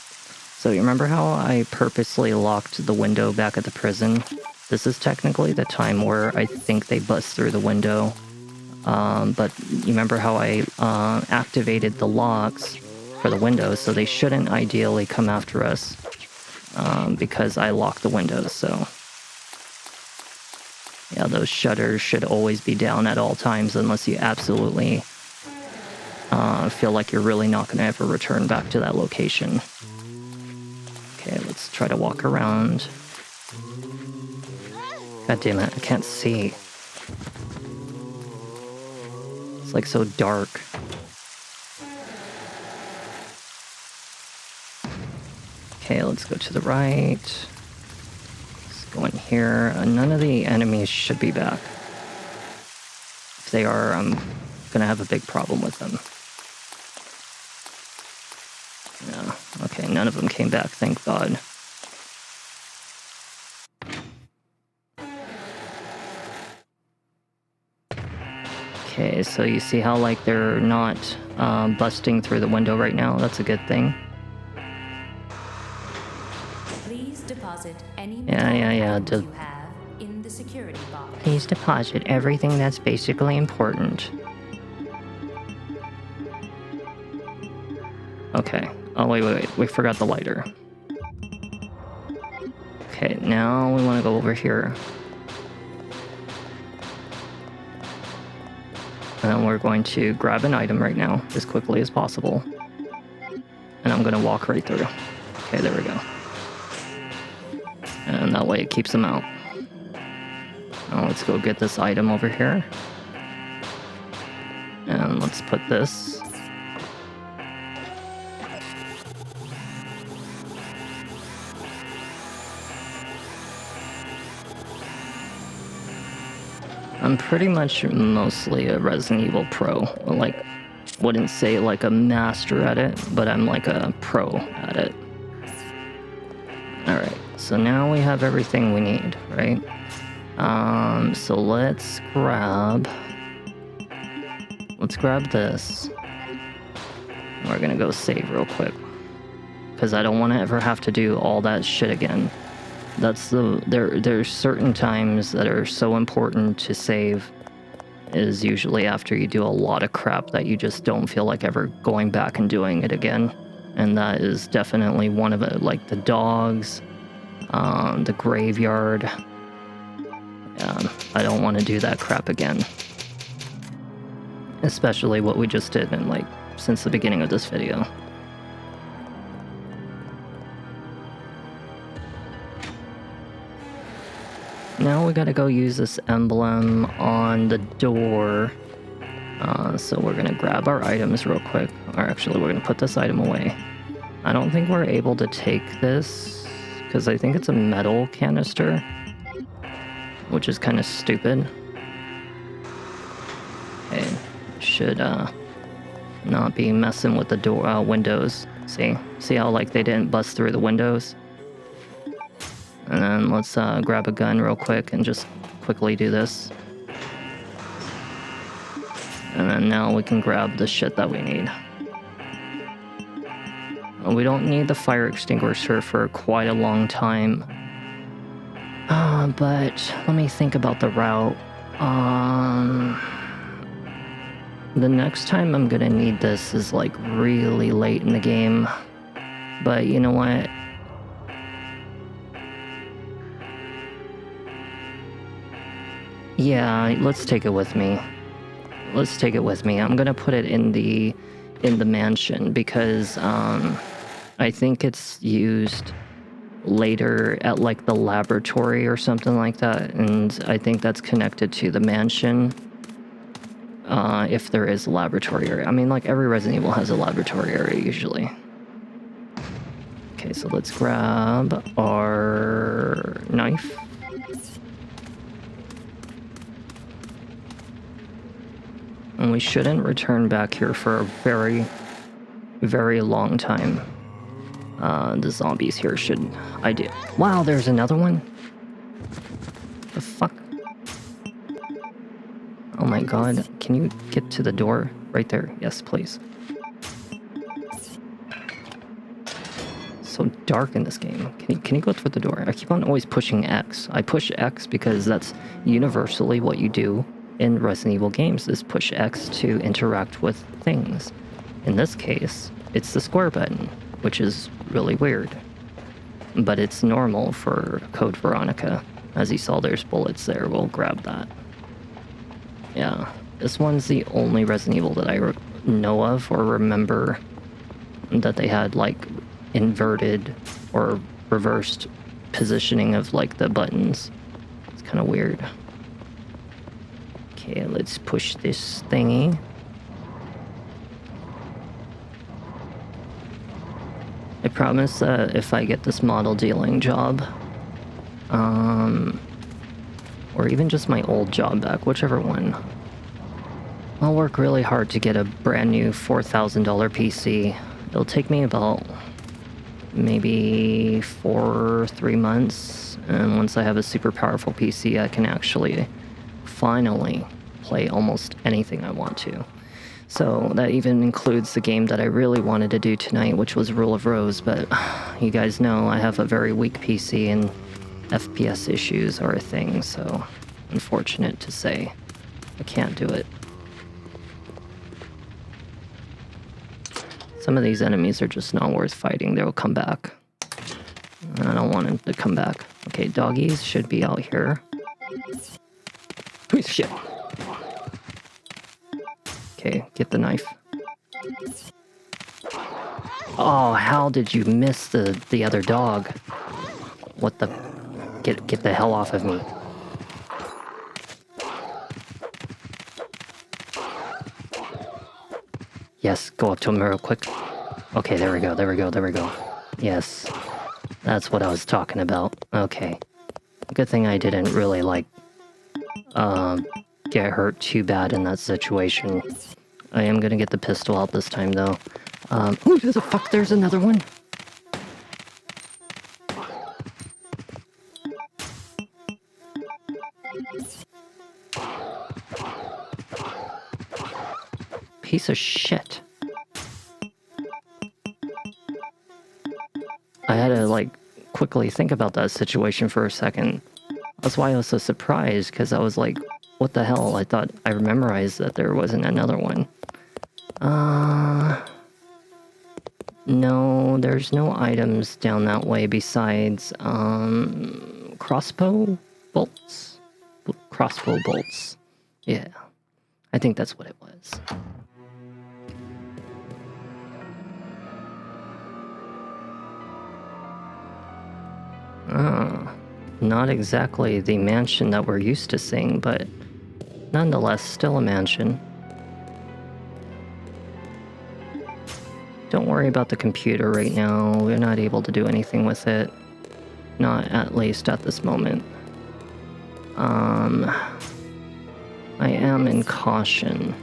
So you remember how I purposely locked the window back at the prison? This is technically the time where I think they bust through the window. But you remember how I activated the locks for the windows, so they shouldn't ideally come after us because I locked the windows, so... Yeah, those shutters should always be down at all times unless you absolutely feel like you're really not going to ever return back to that location. Okay, let's try to walk around. God damn it, I can't see. It's like so dark. Okay, let's go to the right. Go in here. None of the enemies should be back. If they are, I'm gonna have a big problem with them. Yeah, okay, none of them came back, thank God. Okay, so you see how, like, they're not busting through the window right now? That's a good thing. Please deposit any Yeah. items you have in the security box. Please deposit everything that's basically important. Okay. Oh, wait. We forgot the lighter. Okay, now we want to go over here. And we're going to grab an item right now, as quickly as possible. And I'm going to walk right through. Okay, there we go. And that way it keeps them out. Now let's go get this item over here. And let's put this. I'm pretty much mostly a Resident Evil pro. Like, wouldn't say like a master at it, but I'm like a pro at it. Alright, so now we have everything we need, right? So let's grab this. We're gonna go save real quick. Because I don't want to ever have to do all that shit again. There's certain times that are so important to save is usually after you do a lot of crap that you just don't feel like ever going back and doing it again. And that is definitely one of it, like the dogs, the graveyard. I don't want to do that crap again. Especially what we just did in, like, since the beginning of this video. Now we gotta go use this emblem on the door. So we're gonna grab our items real quick. Or actually, we're gonna put this item away. I don't think we're able to take this, because I think it's a metal canister. Which is kind of stupid. Okay, should not be messing with the door windows. See how, like, they didn't bust through the windows? And then let's grab a gun real quick and just quickly do this. And then now we can grab the shit that we need. We don't need the fire extinguisher for quite a long time. But let me think about the route. The next time I'm gonna need this is, like, really late in the game. But you know what? Yeah, let's take it with me. I'm gonna put it in the mansion because I think it's used later at, like, the laboratory or something like that, and I think that's connected to the mansion. if there is a laboratory area. I mean, like every Resident Evil has a laboratory area usually. Okay, so let's grab our knife. And we shouldn't return back here for a very, very long time. The zombies here should... Wow, there's another one? The fuck? Oh my god, can you get to the door? Right there, yes please. So dark in this game. Can you go through the door? I keep on always pushing X. I push X because that's universally what you do in Resident Evil games, is push X to interact with things. In this case, it's the square button, which is really weird. But it's normal for Code Veronica. As you saw, there's bullets there. We'll grab that. Yeah, this one's the only Resident Evil that I know of or remember that they had, like, inverted or reversed positioning of, like, the buttons. It's kind of weird. Okay, let's push this thingy. I promise that if I get this model dealing job, or even just my old job back, whichever one, I'll work really hard to get a brand new $4,000 PC. It'll take me about maybe 3 months, and once I have a super powerful PC, I can actually finally play almost anything I want to. So that even includes the game that I really wanted to do tonight, which was Rule of Rose, but you guys know I have a very weak PC and FPS issues are a thing, so unfortunate to say I can't do it. Some of these enemies are just not worth fighting. They'll come back. I don't want them to come back. Okay, doggies should be out here. Shit. Okay, get the knife. Oh, how did you miss the other dog? What the... Get the hell off of me. Yes, go up to him real quick. Okay, there we go. Yes. That's what I was talking about. Okay. Good thing I didn't really, like, get hurt too bad in that situation. I am gonna get the pistol out this time, though. Who the fuck? There's another one. Piece of shit. I had to, like, quickly think about that situation for a second. That's why I was so surprised, because I was like, what the hell? I thought I memorized that there wasn't another one. No, there's no items down that way besides, crossbow bolts? Crossbow bolts. Yeah. I think that's what it was. Not exactly the mansion that we're used to seeing, but nonetheless, still a mansion. Don't worry about the computer right now. We're not able to do anything with it. Not at least at this moment. I am in caution,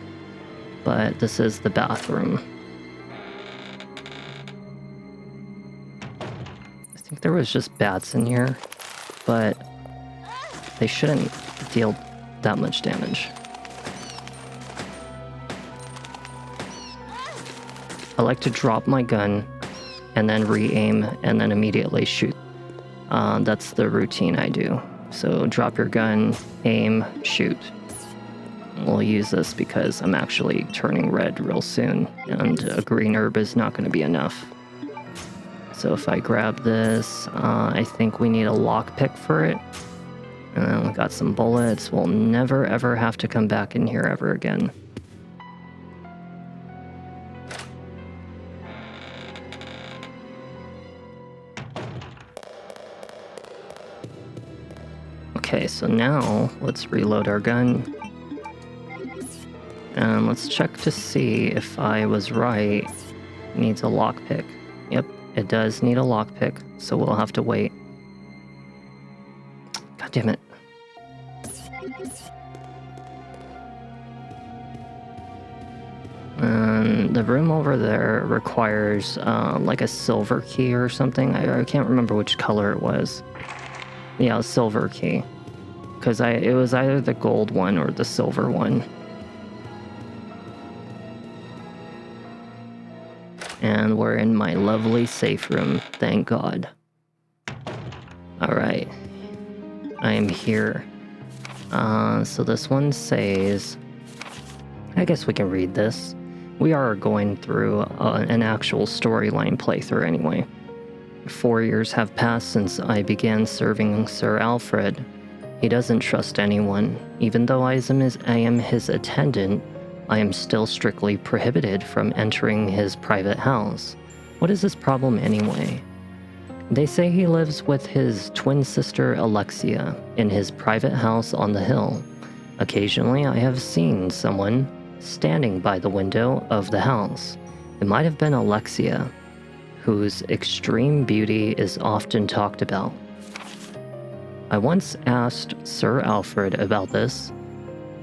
but this is the bathroom. I think there was just bats in here, but they shouldn't deal that much damage. I like to drop my gun and then re-aim and then immediately shoot. That's the routine I do. So drop your gun, aim, shoot. We'll use this because I'm actually turning red real soon, and a green herb is not going to be enough. So if I grab this, I think we need a lockpick for it. And then we got some bullets. We'll never ever have to come back in here ever again. Okay, so now let's reload our gun. And let's check to see if I was right. It needs a lockpick. Yep, it does need a lockpick, so we'll have to wait. God damn it. And the room over there requires like a silver key or something. I can't remember which color it was. Yeah, a silver key. Because it was either the gold one or the silver one. And we're in my lovely safe room, thank God. Alright. I am here. So this one says... I guess we can read this. We are going through an actual storyline playthrough anyway. 4 years have passed since I began serving Sir Alfred. He doesn't trust anyone. Even though I am his attendant, I am still strictly prohibited from entering his private house. What is this problem anyway? They say he lives with his twin sister Alexia in his private house on the hill. Occasionally I have seen someone standing by the window of the house. It might have been Alexia, whose extreme beauty is often talked about. I once asked Sir Alfred about this,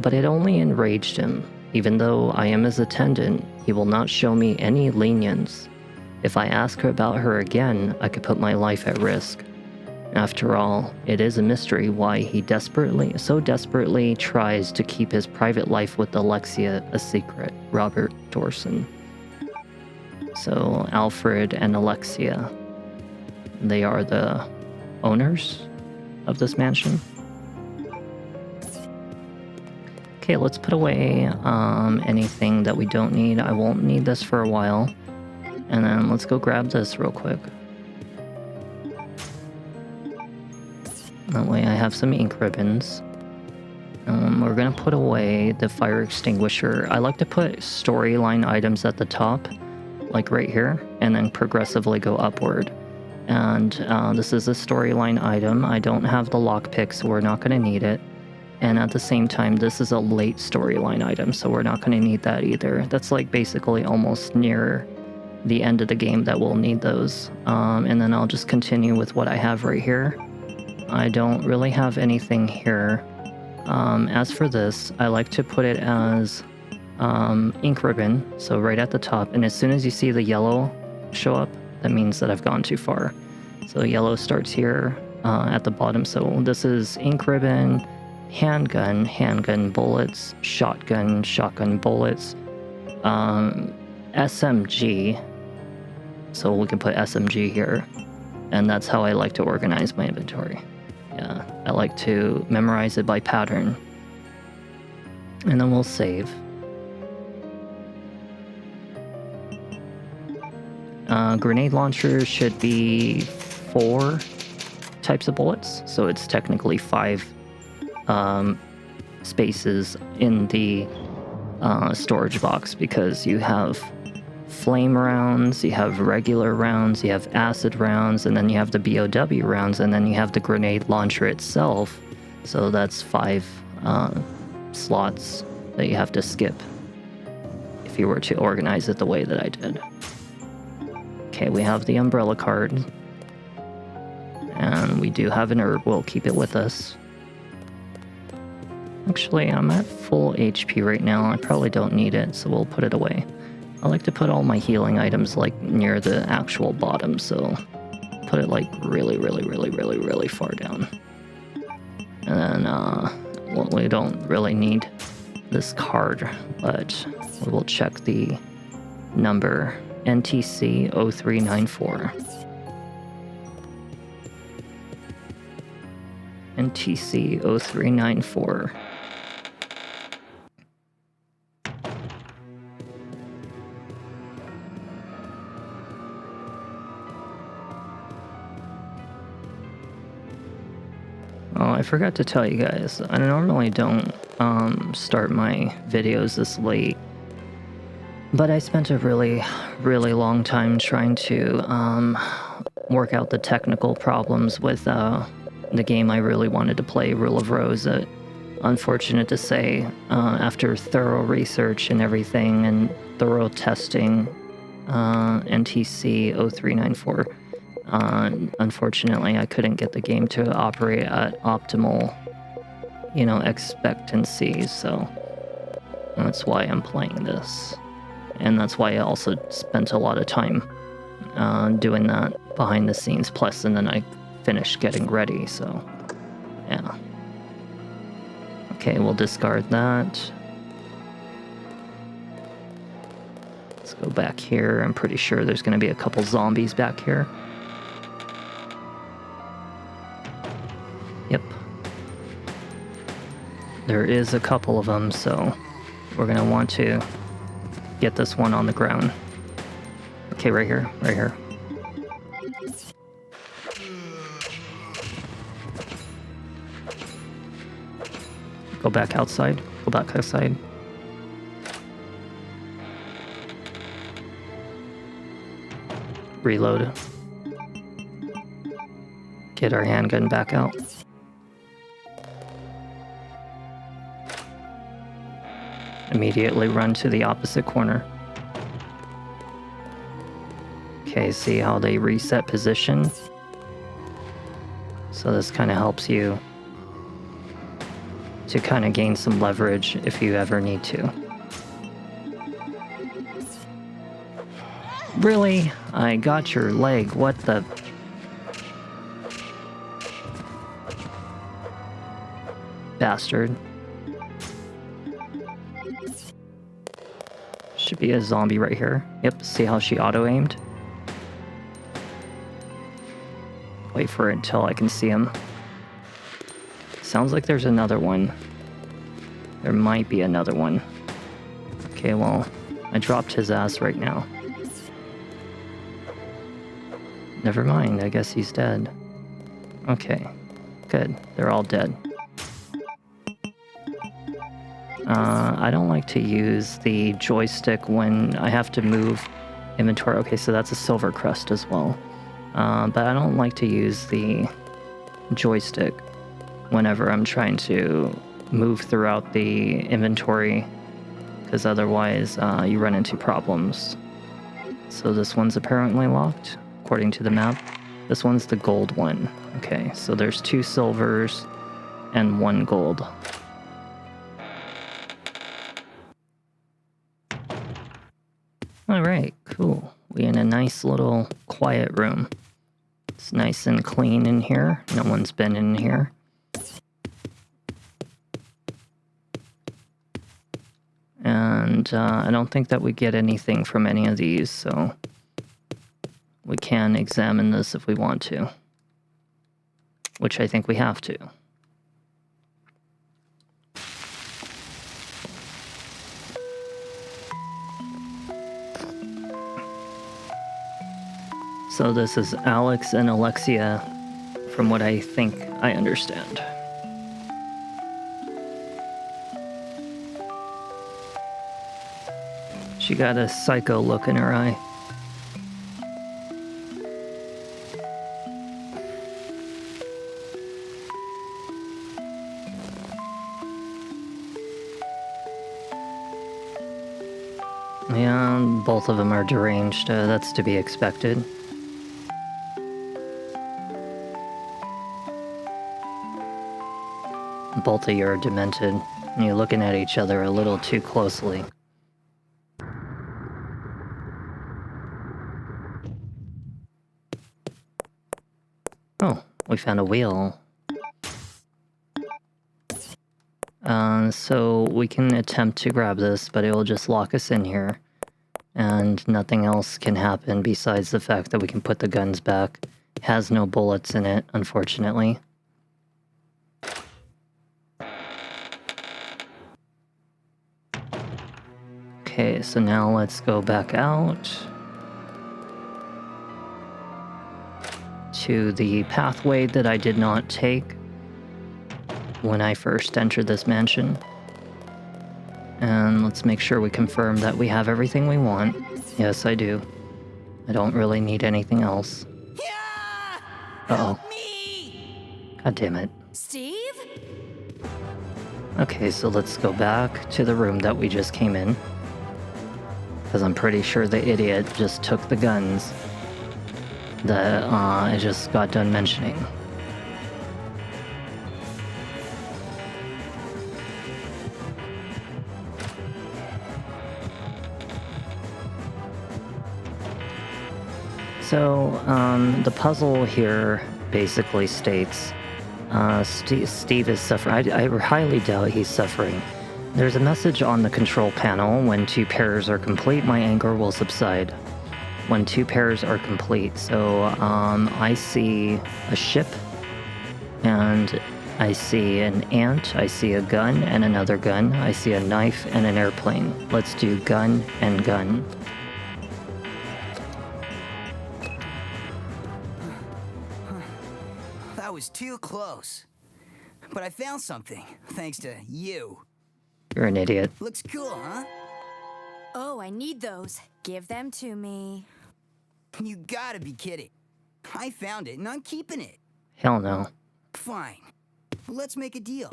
but it only enraged him. Even though I am his attendant, he will not show me any lenience. If I ask her about her again, I could put my life at risk. After all, it is a mystery why he so desperately tries to keep his private life with Alexia a secret. Robert Dorson. So, Alfred and Alexia, they are the owners of this mansion. Okay, let's put away anything that we don't need. I won't need this for a while. And then let's go grab this real quick. That way I have some ink ribbons. We're gonna put away the fire extinguisher. I like to put storyline items at the top, like right here, and then progressively go upward. And this is a storyline item. I don't have the lockpick, so we're not gonna need it. And at the same time, this is a late storyline item, so we're not gonna need that either. That's like basically almost near the end of the game that we'll need those. And then I'll just continue with what I have right here. I don't really have anything here. As for this, I like to put it as ink ribbon, so right at the top. And as soon as you see the yellow show up, that means that I've gone too far. So yellow starts here at the bottom. So this is ink ribbon, handgun bullets, shotgun bullets, SMG. So we can put SMG here. And that's how I like to organize my inventory. Yeah, I like to memorize it by pattern. And then we'll save. Grenade launchers should be 4 types of bullets, so it's technically 5 spaces in the storage box, because you have flame rounds, you have regular rounds, you have acid rounds, and then you have the BOW rounds, and then you have the grenade launcher itself. So that's 5 slots that you have to skip if you were to organize it the way that I did. Okay, we have the umbrella card. And we do have an herb, we'll keep it with us. Actually, I'm at full HP right now, I probably don't need it, so we'll put it away. I like to put all my healing items like near the actual bottom, so put it like really far down. And then, well, we don't really need this card, but we will check the number NTC 0394. NTC 0394. Oh, I forgot to tell you guys, I normally don't start my videos this late, but I spent a really long time trying to work out the technical problems with the game I really wanted to play, Rule of Rose, that unfortunate to say, after thorough research and everything and thorough testing, NTC 0394, unfortunately I couldn't get the game to operate at optimal, expectancy, so that's why I'm playing this. And that's why I also spent a lot of time doing that behind the scenes, plus, and then I finished getting ready, so yeah. Okay, we'll discard that. Let's go back here. I'm pretty sure there's going to be a couple zombies back here. Yep. There is a couple of them, so we're going to want to get this one on the ground. Okay, right here, right here. Go back outside. Go back outside. Reload. Get our handgun back out. Immediately run to the opposite corner. Okay, see how they reset position? So this kind of helps you to kind of gain some leverage if you ever need to. Really? I got your leg. What the... Bastard. Should be a zombie right here. Yep, see how she auto-aimed? Wait for it until I can see him. Sounds like there's another one. There might be another one. Okay, well, I dropped his ass right now. Never mind, I guess he's dead. Okay, good. They're all dead. I don't like to use the joystick when I have to move inventory. Okay, so that's a silver crest as well. But I don't like to use the joystick whenever I'm trying to move throughout the inventory, because otherwise you run into problems. So this one's apparently locked, according to the map. This one's the gold one. Okay, so there's 2 silvers and 1 gold. Alright, cool. We're in a nice little quiet room. It's nice and clean in here. No one's been in here. And I don't think that we get anything from any of these, so we can examine this if we want to. Which I think we have to. So this is Alex and Alexia, from what I think I understand. She got a psycho look in her eye. Yeah, both of them are deranged. That's to be expected. Both of you are demented, and you're looking at each other a little too closely. Oh, we found a wheel. So we can attempt to grab this, but it will just lock us in here. And nothing else can happen besides the fact that we can put the guns back. It has no bullets in it, unfortunately. Okay, so now let's go back out to the pathway that I did not take when I first entered this mansion. And let's make sure we confirm that we have everything we want. Yes, I do. I don't really need anything else. Uh-oh. Me! God damn it. Steve? Okay, so let's go back to the room that we just came in. Because I'm pretty sure the idiot just took the guns that I just got done mentioning. So, the puzzle here basically states Steve is suffering. I highly doubt he's suffering. There's a message on the control panel. When 2 pairs are complete, my anger will subside. When 2 pairs are complete. So, I see a ship, and I see an ant, I see a gun and another gun, I see a knife and an airplane. Let's do gun and gun. That was too close. But I found something, thanks to you. You're an idiot. Looks cool, huh? Oh, I need those. Give them to me. You gotta be kidding. I found it and I'm keeping it. Hell no. Fine. Let's make a deal.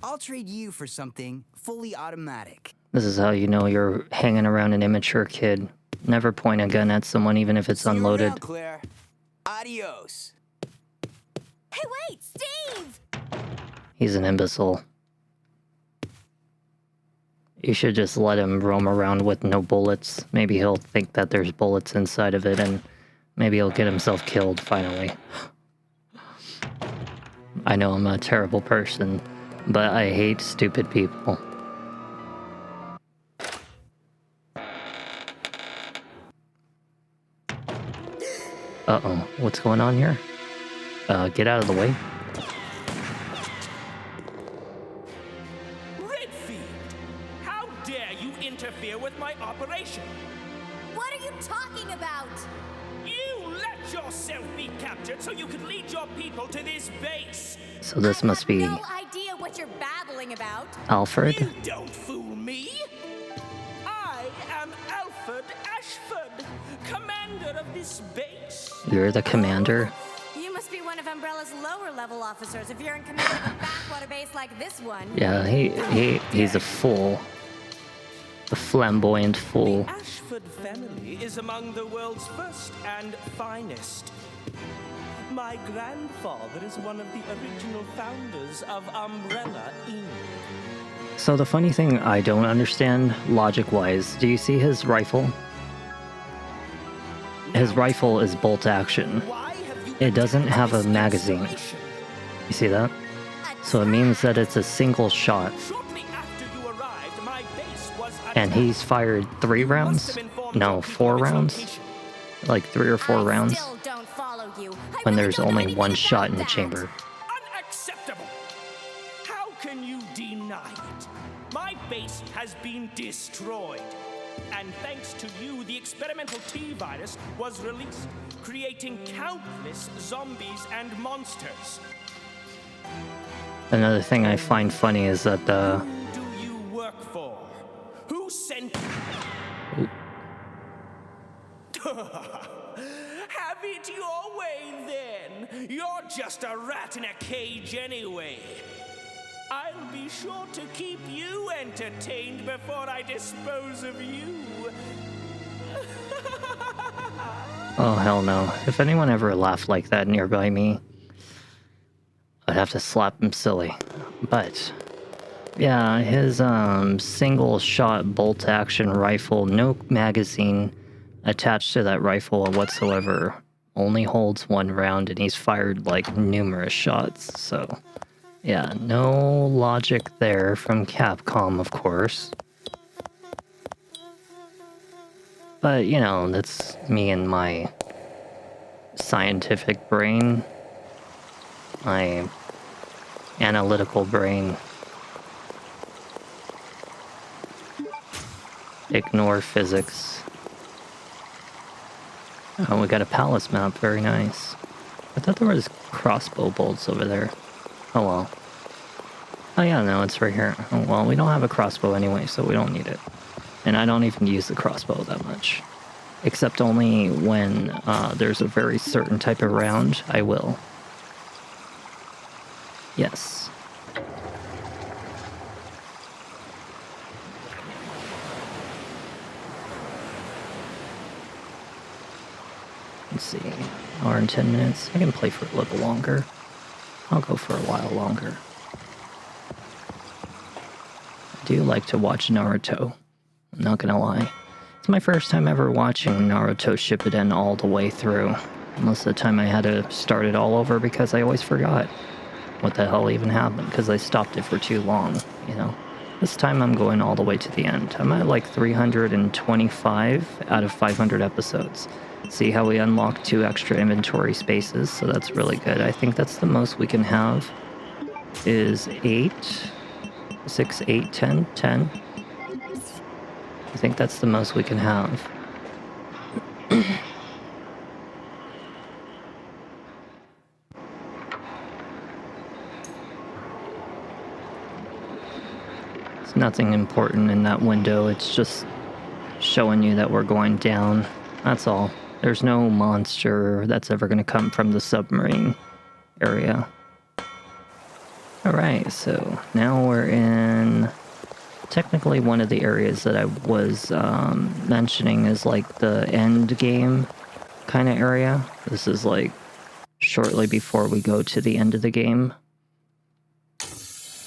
I'll trade you for something fully automatic. This is how you know you're hanging around an immature kid. Never point a gun at someone even if it's See you unloaded. around, Claire. Adios. Hey, wait, Steve! He's an imbecile. You should just let him roam around with no bullets. Maybe he'll think that there's bullets inside of it and maybe he'll get himself killed finally. I know I'm a terrible person, but I hate stupid people. Uh-oh, what's going on here? Get out of the way. Redfield! How dare you interfere with my operation? What are you talking about? You let yourself be captured so you could lead your people to this base! So this must be No idea what you're babbling about. Alfred? You don't fool me! I am Alfred Ashford, commander of this base. You're the commander? You must be one of Umbrella's lower level officers if you're in command of a backwater base like this one. Yeah, he's a fool. A flamboyant fool. The Ashford family is among the world's first and finest. My grandfather is one of the original founders of Umbrella Inc. So the funny thing I don't understand, logic-wise, do you see his rifle? His rifle is bolt action. Why have you It doesn't attacked have a this magazine. installation? You see that? So it means that it's a single shot. Shortly after you arrived, my base was And attacked. he's fired 3 You must rounds? have informed No, your people 4 of its rounds? location. Like 3 or 4 I rounds? still don't follow you. I When really there's don't know only anything 1 about shot in the that. chamber. Unacceptable! How can you deny it? My base has been destroyed. And thanks to you, the experimental T-virus was released, creating countless zombies and monsters. Another thing I find funny is that the... Who do you work for? Who sent you? Have it your way, then. You're just a rat in a cage anyway. I'll be sure to keep you entertained before I dispose of you. Oh, hell no. If anyone ever laughed like that nearby me, I'd have to slap him silly. But, yeah, his single-shot bolt-action rifle, no magazine attached to that rifle whatsoever, only holds 1 round, and he's fired, like, numerous shots, so... Yeah, no logic there from Capcom, of course. But, you know, that's me and my scientific brain. My analytical brain. Ignore physics. Oh, we got a palace map, very nice. I thought there was crossbow bolts over there. Oh well. Oh yeah, no, it's right here. Oh well, we don't have a crossbow anyway, so we don't need it. And I don't even use the crossbow that much. Except only when there's a very certain type of round, I will. Yes. Let's see, hour and 10 minutes. I can play for a little longer. I'll go for a while longer. I do like to watch Naruto. I'm not gonna lie. It's my first time ever watching Naruto Shippuden all the way through. Most of the time I had to start it all over because I always forgot what the hell even happened because I stopped it for too long, you know. This time I'm going all the way to the end. I'm at like 325 out of 500 episodes. See how we unlocked 2 extra inventory spaces, so that's really good. I think that's the most we can have is 8, 6, 8, 10, 10. I think that's the most we can have. It's nothing important in that window, it's just showing you that we're going down. That's all. There's no monster that's ever going to come from the submarine area. Alright, so now we're in technically one of the areas that I was mentioning is like the end game kind of area. This is like shortly before we go to the end of the game.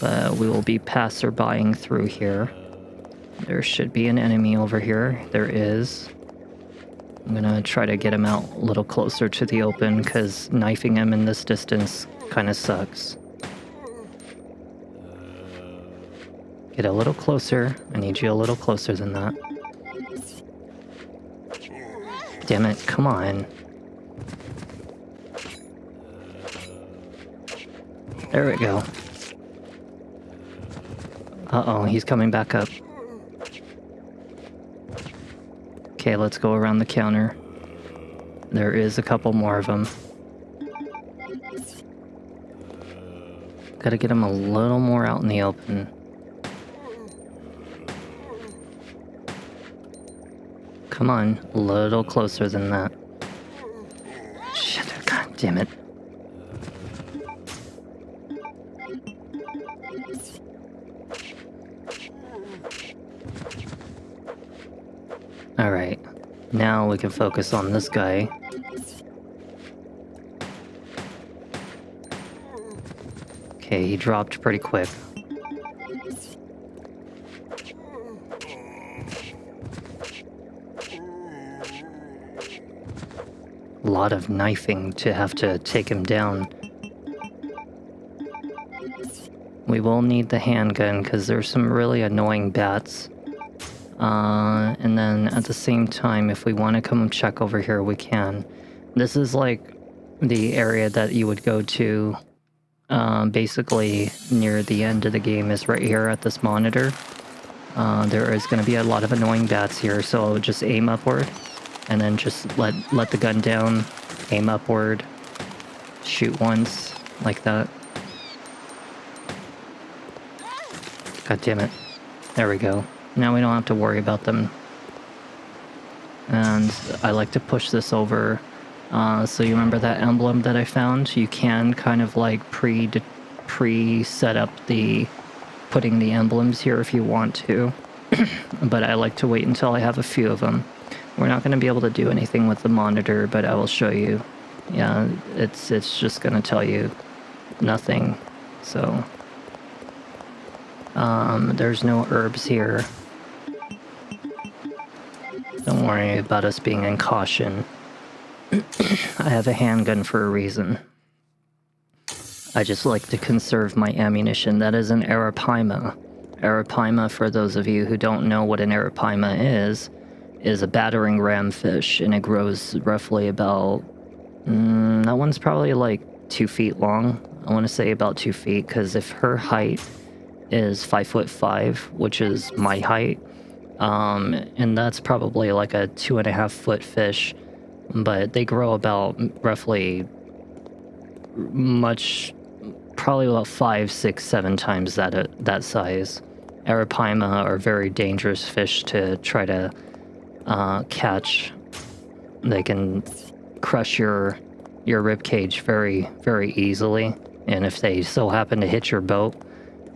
But we will be passerbying through here. There should be an enemy over here. There is. I'm gonna try to get him out a little closer to the open because knifing him in this distance kind of sucks. Get a little closer. I need you a little closer than that. Damn it, come on. There we go. Uh-oh, he's coming back up. Okay, let's go around the counter. There is a couple more of them. Gotta get him a little more out in the open. Come on, a little closer than that. Shit, god damn it. Alright, now we can focus on this guy. Okay, he dropped pretty quick. A lot of knifing to have to take him down. We will need the handgun because there's some really annoying bats. And then at the same time, if we want to come check over here, we can. This is like the area that you would go to basically near the end of the game is right here at this monitor. There is going to be a lot of annoying bats here, so just aim upward and then just let the gun down, aim upward, shoot once, like that. God damn it. There we go. Now we don't have to worry about them. And I like to push this over. So you remember that emblem that I found? You can kind of like pre-set up the putting the emblems here if you want to. But I like to wait until I have a few of them. We're not going to be able to do anything with the monitor, but I will show you. Yeah, it's just going to tell you nothing. So there's no herbs here. Don't worry about us being in caution. I have a handgun for a reason. I just like to conserve my ammunition. That is an arapaima. Arapaima, for those of you who don't know what an arapaima is a battering ram fish, and it grows roughly about... that one's probably like 2 feet long. I want to say about 2 feet, because if her height is 5'5", which is my height, and that's probably like a 2.5 foot fish, but they grow about roughly probably about 5, 6, 7 times that size. Arapaima are very dangerous fish to try to catch. They can crush your rib cage very, very easily, and if they so happen to hit your boat,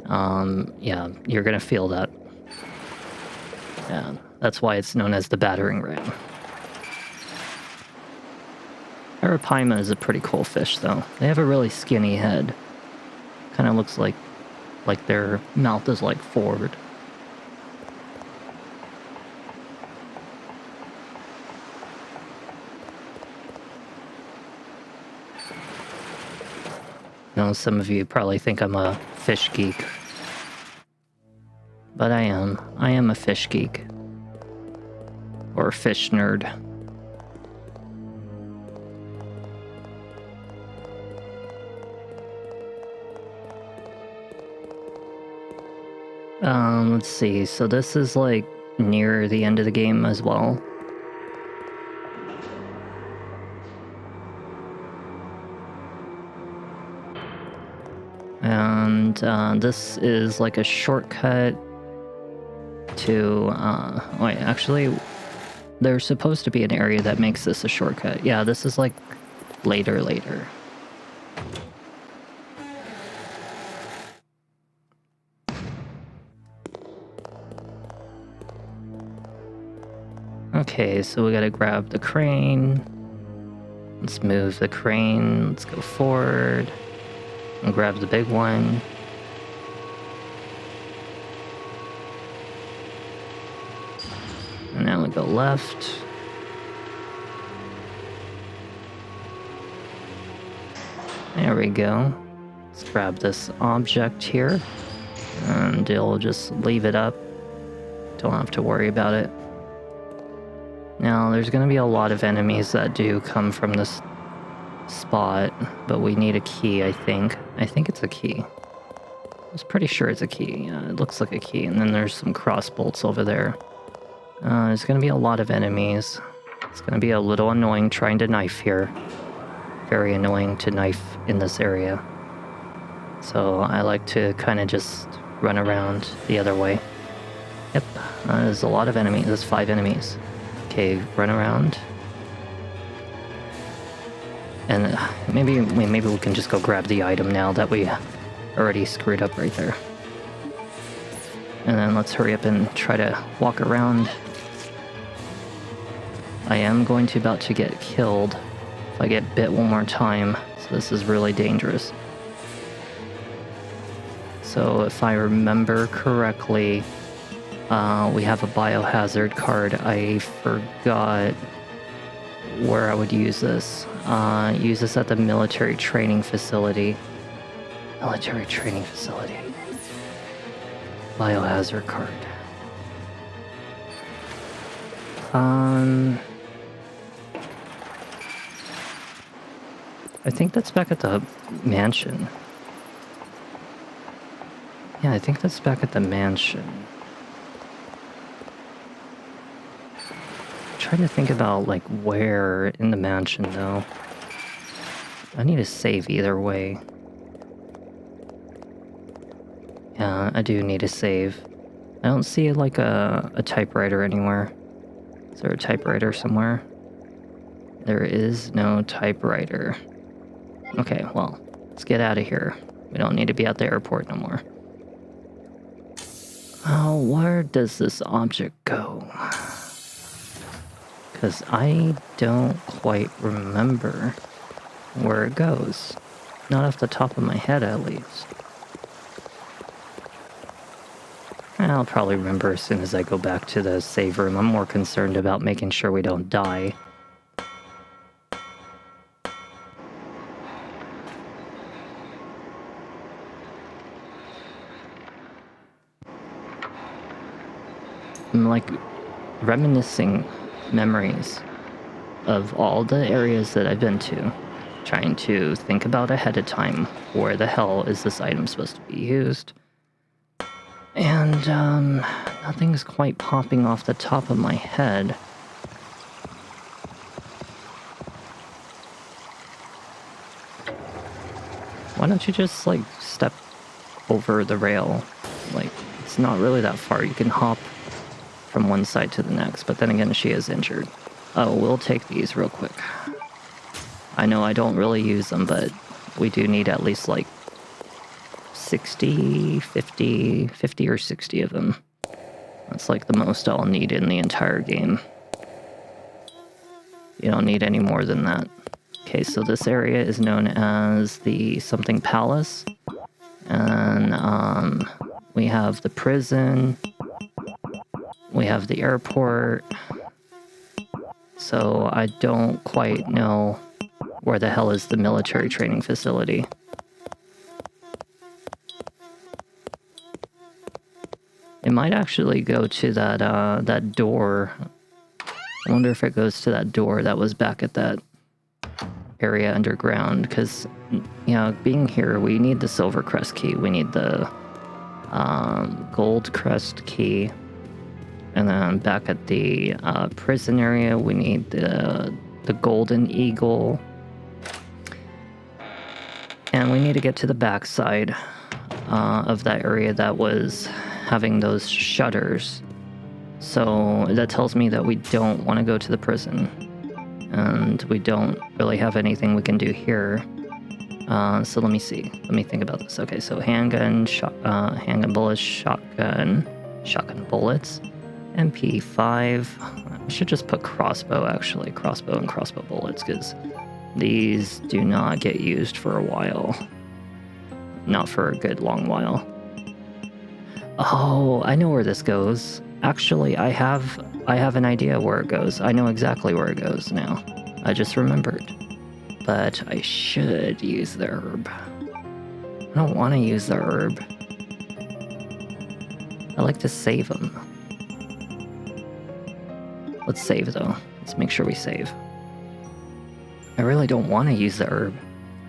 yeah, you're gonna feel that. Yeah, that's why it's known as the battering ram. Arapaima is a pretty cool fish, though. They have a really skinny head. Kind of looks like their mouth is like forward. Now, some of you probably think I'm a fish geek. But I am. I am a fish geek. Or a fish nerd. Let's see. So this is like near the end of the game as well. And this is like a shortcut to, wait, actually, there's supposed to be an area that makes this a shortcut. Yeah, this is like later. Okay, so we gotta grab the crane. Let's move the crane. Let's go forward. And grab the big one. And now we go left. There we go. Let's grab this object here. And it'll just leave it up. Don't have to worry about it. Now, there's going to be a lot of enemies that do come from this spot, but we need a key, I think. I think it's a key. I was pretty sure it's a key. Yeah, it looks like a key. And then there's some cross bolts over there. There's going to be a lot of enemies. It's going to be a little annoying trying to knife here. Very annoying to knife in this area. So I like to kind of just run around the other way. Yep, there's a lot of enemies. There's 5 enemies. Okay, run around. And maybe we can just go grab the item now that we already screwed up right there. And then let's hurry up and try to walk around. I am about to get killed if I get bit one more time, so this is really dangerous. So if I remember correctly, we have a biohazard card. I forgot where I would use this. Use this at the military training facility. Military training facility. Biohazard card. I think that's back at the mansion. Yeah, I think that's back at the mansion. I'm trying to think about, like, where in the mansion, though. I need to save either way. Yeah, I do need to save. I don't see, like, a typewriter anywhere. Is there a typewriter somewhere? There is no typewriter. Okay, well, let's get out of here. We don't need to be at the airport no more. Oh, where does this object go? Because I don't quite remember where it goes. Not off the top of my head, at least. I'll probably remember as soon as I go back to the save room. I'm more concerned about making sure we don't die. I'm like reminiscing memories of all the areas that I've been to, trying to think about ahead of time where the hell is this item supposed to be used. And nothing's quite popping off the top of my head. Why don't you just, like, step over the rail? Like, it's not really that far. You can hop from one side to the next, but then again, she is injured. Oh, we'll take these real quick. I know I don't really use them, but we do need at least, like, 50 or 60 of them. That's like the most I'll need in the entire game. You don't need any more than that. Okay, so this area is known as the something palace. And we have the prison. We have the airport. So I don't quite know where the hell is the military training facility. It might actually go to that that door. I wonder if it goes to that door that was back at that area underground, because, you know, being here, we need the Silver Crest key. We need the Gold Crest key. And then back at the prison area, we need the Golden Eagle. And we need to get to the backside of that area that was having those shutters. So that tells me that we don't want to go to the prison. And we don't really have anything we can do here. So let me see. Let me think about this. Okay, so handgun bullets, shotgun bullets, MP5. I should just put crossbow, actually. Crossbow and crossbow bullets, because these do not get used for a while. Not for a good long while. Oh, I know where this goes. Actually, I have an idea where it goes. I know exactly where it goes now. I just remembered. But I should use the herb. I don't want to use the herb. I like to save them. Let's save, though. Let's make sure we save. I really don't want to use the herb,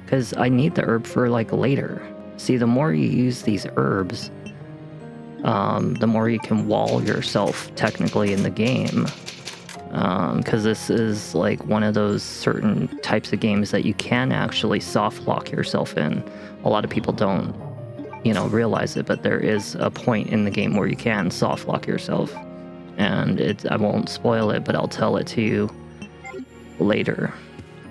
because I need the herb for, like, later. See, the more you use these herbs, the more you can wall yourself technically in the game. Because this is like one of those certain types of games that you can actually soft lock yourself in. A lot of people don't, you know, realize it, but there is a point in the game where you can soft lock yourself. And I won't spoil it, but I'll tell it to you later.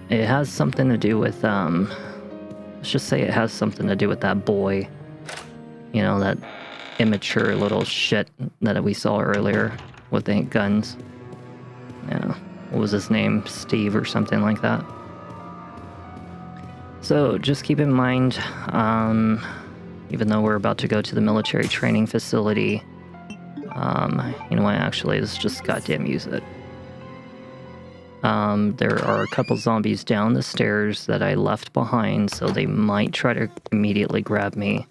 It has something to do with, let's just say it has something to do with that boy. You know, that immature little shit that we saw earlier with the guns. Yeah, what was his name? Steve or something like that. So just keep in mind, even though we're about to go to the military training facility, you know what, actually, let's just goddamn use it. There are a couple zombies down the stairs that I left behind, so they might try to immediately grab me.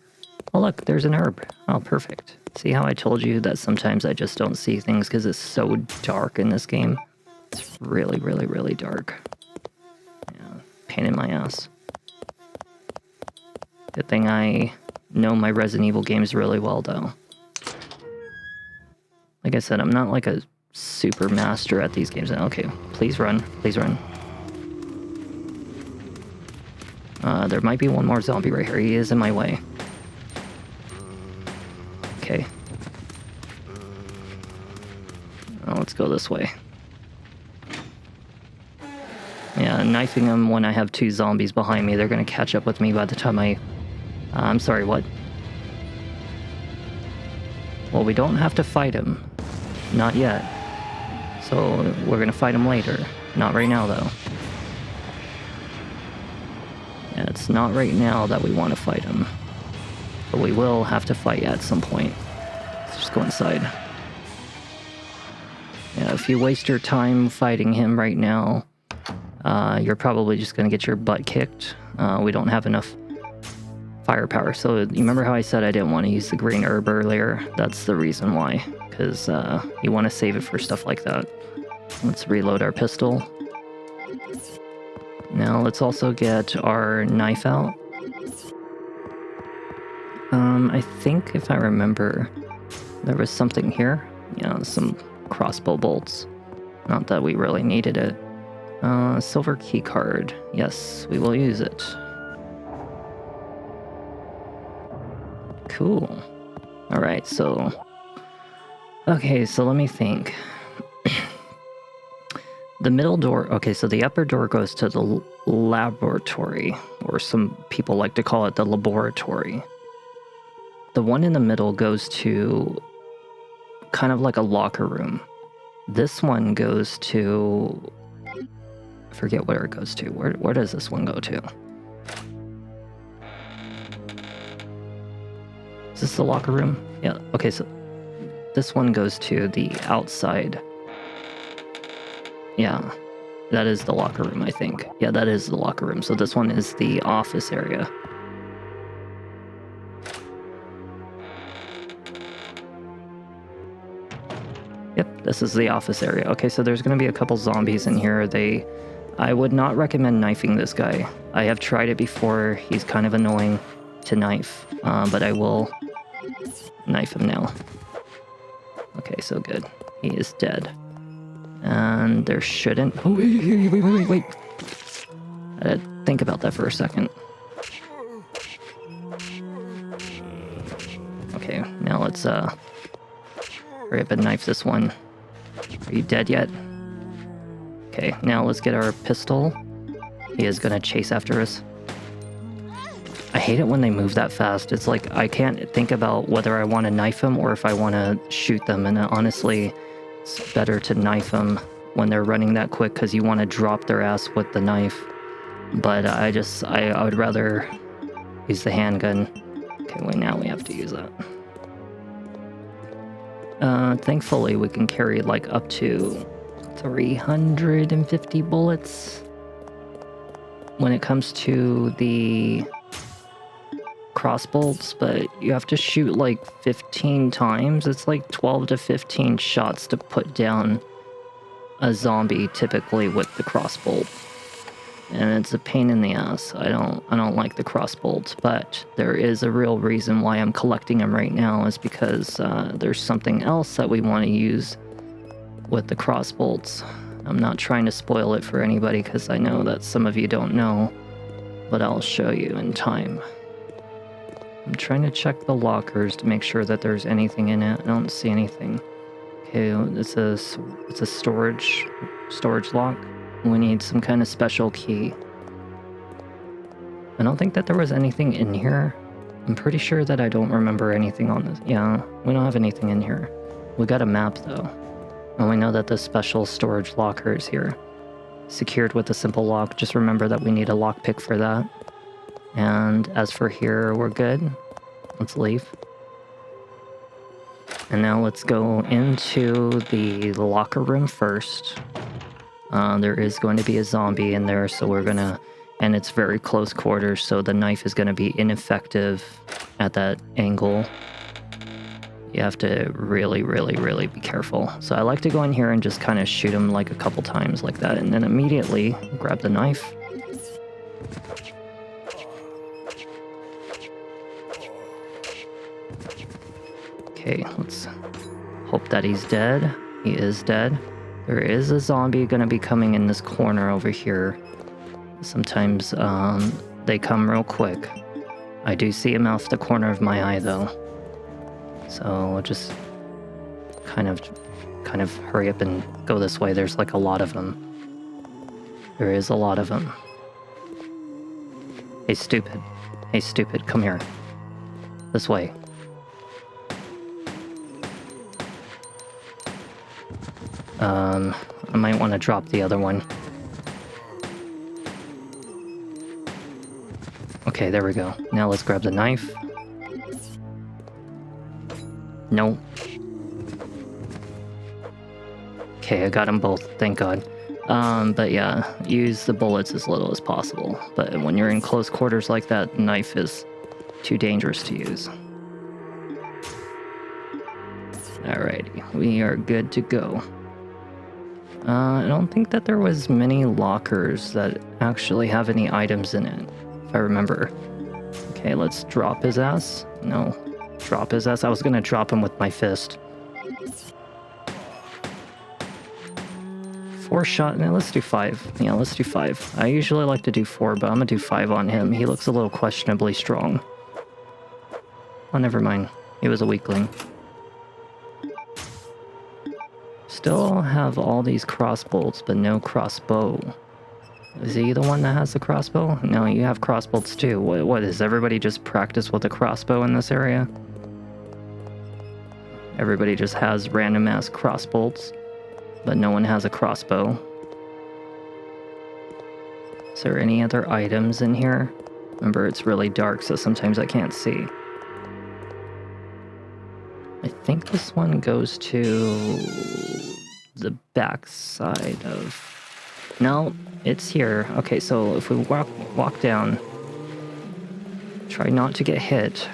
Oh look, there's an herb. Oh, perfect. See how I told you that sometimes I just don't see things because it's so dark in this game? It's really, really, really dark. Yeah, pain in my ass. Good thing I know my Resident Evil games really well, though. Like I said, I'm not like a super master at these games. Okay, please run. Please run. There might be one more zombie right here. He is in my way. Okay. Let's go this way. Yeah, knifing them when I have two zombies behind me. They're going to catch up with me by the time I'm sorry, what? Well, we don't have to fight him. Not yet. So, we're going to fight him later. Not right now, though. Yeah, it's not right now that we want to fight him. But we will have to fight at some point. Let's just go inside. Yeah, if you waste your time fighting him right now, you're probably just going to get your butt kicked. We don't have enough firepower. So you remember how I said I didn't want to use the green herb earlier? That's the reason why. Because you want to save it for stuff like that. Let's reload our pistol. Now let's also get our knife out. I think if I remember, there was something here. Yeah, some crossbow bolts. Not that we really needed it. Silver key card. Yes, we will use it. Cool. Alright, so... Okay, so let me think. The middle door... Okay, so the upper door goes to the laboratory, or some people like to call it the laboratory. The one in the middle goes to kind of like a locker room. This one goes to forget where it goes to. Where does this one go to? Is this the locker room? Yeah, okay, so this one goes to the outside. Yeah, that is the locker room, I think. Yeah, that is the locker room. So this one is the office area. Yep, this is the office area. Okay, so there's going to be a couple zombies in here. I would not recommend knifing this guy. I have tried it before. He's kind of annoying to knife, but I will knife him now. Okay, so good. He is dead. And there shouldn't... Oh, wait. I had to think about that for a second. Okay, now let's hurry up and knife this one. Are you dead yet? Okay, now let's get our pistol. He is gonna chase after us. I hate it when they move that fast. It's like I can't think about whether I want to knife them or if I want to shoot them. And honestly, it's better to knife them when they're running that quick because you want to drop their ass with the knife. But I would rather use the handgun. Okay, wait, now we have to use that. Thankfully, we can carry like up to 350 bullets. When it comes to the crossbolts, but you have to shoot like 15 times. It's like 12 to 15 shots to put down a zombie typically with the crossbolt. And it's a pain in the ass. I don't like the crossbolts, but there is a real reason why I'm collecting them right now is because there's something else that we want to use with the crossbolts. I'm not trying to spoil it for anybody because I know that some of you don't know, but I'll show you in time. I'm trying to check the lockers to make sure that there's anything in it. I don't see anything. Okay, it's a storage lock. We need some kind of special key. I don't think that there was anything in here. I'm pretty sure that I don't remember anything on this. Yeah, we don't have anything in here. We got a map though. And we know that the special storage locker is here. Secured with a simple lock. Just remember that we need a lockpick for that. And as for here, we're good. Let's leave. And now let's go into the locker room first. There is going to be a zombie in there, so we're gonna... And it's very close quarters, so the knife is going to be ineffective at that angle. You have to really, really, really be careful. So I like to go in here and just kind of shoot him like a couple times like that, and then immediately grab the knife. Okay, let's hope that he's dead. He is dead. There is a zombie gonna be coming in this corner over here. Sometimes they come real quick. I do see him off the corner of my eye though. So we'll just kind of hurry up and go this way. There's like a lot of them. There is a lot of them. Hey stupid. Hey stupid, come here. This way. I might want to drop the other one. Okay, there we go. Now let's grab the knife. No. Okay, I got them both, thank God. But yeah, use the bullets as little as possible. But when you're in close quarters like that, knife is too dangerous to use. Alrighty, we are good to go. I don't think that there was many lockers that actually have any items in it, if I remember. Okay, let's drop his ass. No, drop his ass. I was gonna drop him with my fist. 4 shot. No, let's do 5. Yeah, let's do 5. I usually like to do 4, but I'm gonna do 5 on him. He looks a little questionably strong. Oh, never mind. He was a weakling. Still have all these crossbolts, but no crossbow. Is he the one that has the crossbow? No, you have crossbolts too. What is everybody just practice with a crossbow in this area? Everybody just has random ass crossbolts, but no one has a crossbow. Is there any other items in here? Remember, it's really dark, so sometimes I can't see. I think this one goes to the back side of... No, it's here. Okay, so if we walk down, try not to get hit.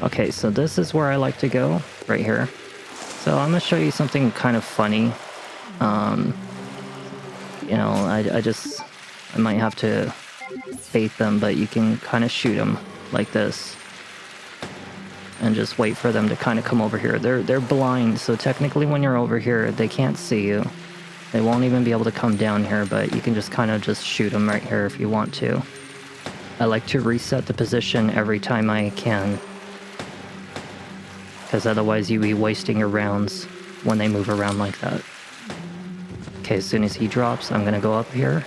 Okay, so this is where I like to go, right here. So I'm gonna show you something kind of funny. You know, I might have to bait them, but you can kind of shoot them like this. And just wait for them to kind of come over here. They're blind, so technically when you're over here, they can't see you. They won't even be able to come down here, but you can just kind of just shoot them right here if you want to. I like to reset the position every time I can, because otherwise you'd be wasting your rounds when they move around like that. Okay, as soon as he drops, I'm gonna go up here.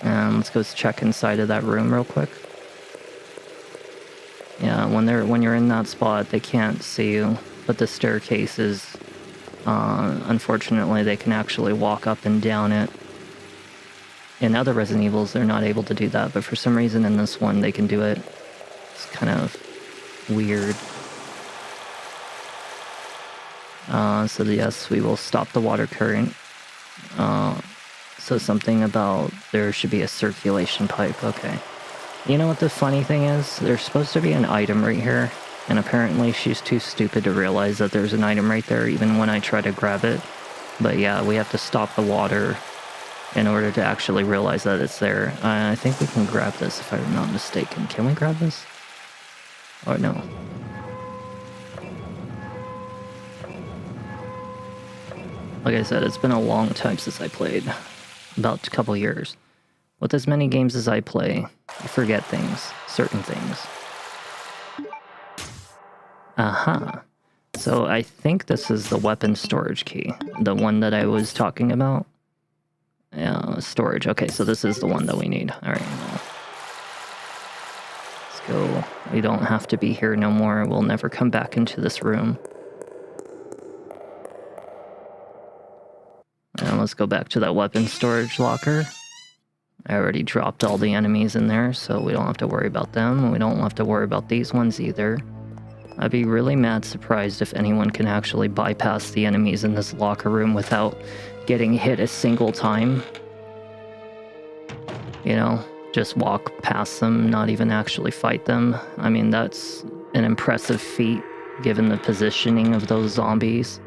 And let's go check inside of that room real quick. Yeah, when you're in that spot, they can't see you, but the staircase is, unfortunately, they can actually walk up and down it. In other Resident Evils, they're not able to do that, but for some reason in this one, they can do it. It's kind of weird. So yes, we will stop the water current. So something about there should be a circulation pipe, okay. You know what the funny thing is? There's supposed to be an item right here, and apparently she's too stupid to realize that there's an item right there even when I try to grab it. But yeah, we have to stop the water in order to actually realize that it's there. I think we can grab this if I'm not mistaken. Can we grab this? Or no? Like I said, it's been a long time since I played. About a couple years. With as many games as I play, you forget things, certain things. Aha. So I think this is the weapon storage key. The one that I was talking about. Yeah, storage. Okay, so this is the one that we need. Alright, let's go. We don't have to be here no more. We'll never come back into this room. And let's go back to that weapon storage locker. I already dropped all the enemies in there, so we don't have to worry about them. We don't have to worry about these ones either. I'd be really mad surprised if anyone can actually bypass the enemies in this locker room without getting hit a single time. You know, just walk past them, not even actually fight them. I mean, that's an impressive feat given the positioning of those zombies.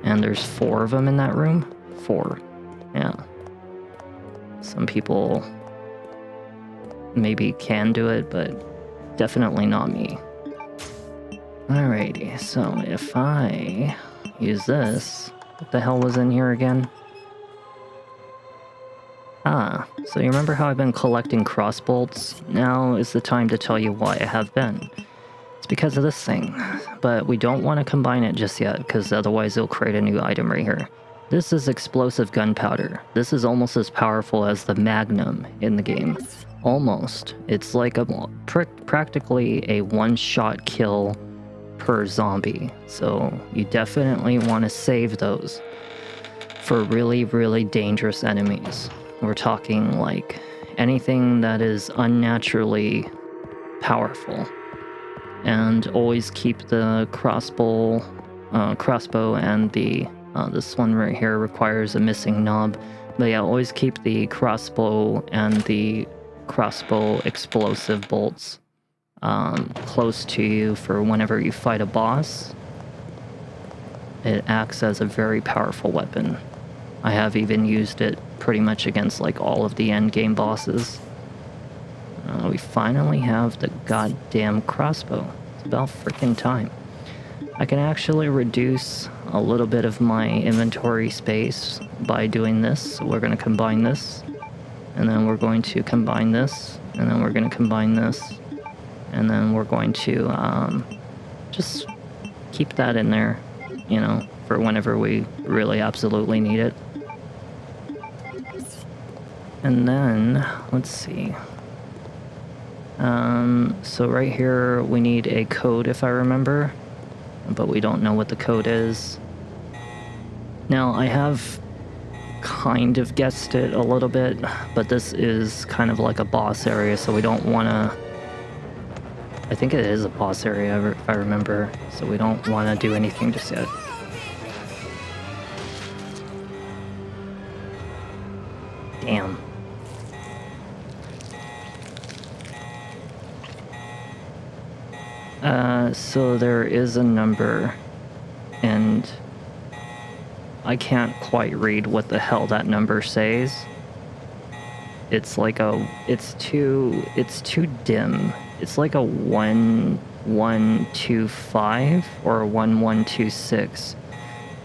And there's 4 of them in that room. 4. Yeah. Some people maybe can do it, but definitely not me. Alrighty, so if I use this, what the hell was in here again? Ah, so you remember how I've been collecting crossbolts? Now is the time to tell you why I have been. It's because of this thing, but we don't want to combine it just yet, because otherwise it'll create a new item right here. This is explosive gunpowder. This is almost as powerful as the Magnum in the game. Almost. It's like practically a one-shot kill per zombie. So you definitely want to save those for really, really dangerous enemies. We're talking like anything that is unnaturally powerful. And always keep the crossbow and the this one right here requires a missing knob. But yeah, always keep the crossbow and the crossbow explosive bolts close to you for whenever you fight a boss. It acts as a very powerful weapon. I have even used it pretty much against like all of the end game bosses. We finally have the goddamn crossbow. It's about freaking time. I can actually reduce a little bit of my inventory space by doing this. So we're going to combine this, and then we're going to combine this, and then we're going to combine this, and then we're going to just keep that in there, you know, for whenever we really absolutely need it. And then, let's see. So right here we need a code if I remember, but we don't know what the code is. Now I have kind of guessed it a little bit, but this is kind of like a boss area, so we don't want to... I think it is a boss area, if I remember, so we don't want to do anything just yet. Damn. So there is a number, and I can't quite read what the hell that number says. It's like it's too dim. It's like a 1125 or a 1126.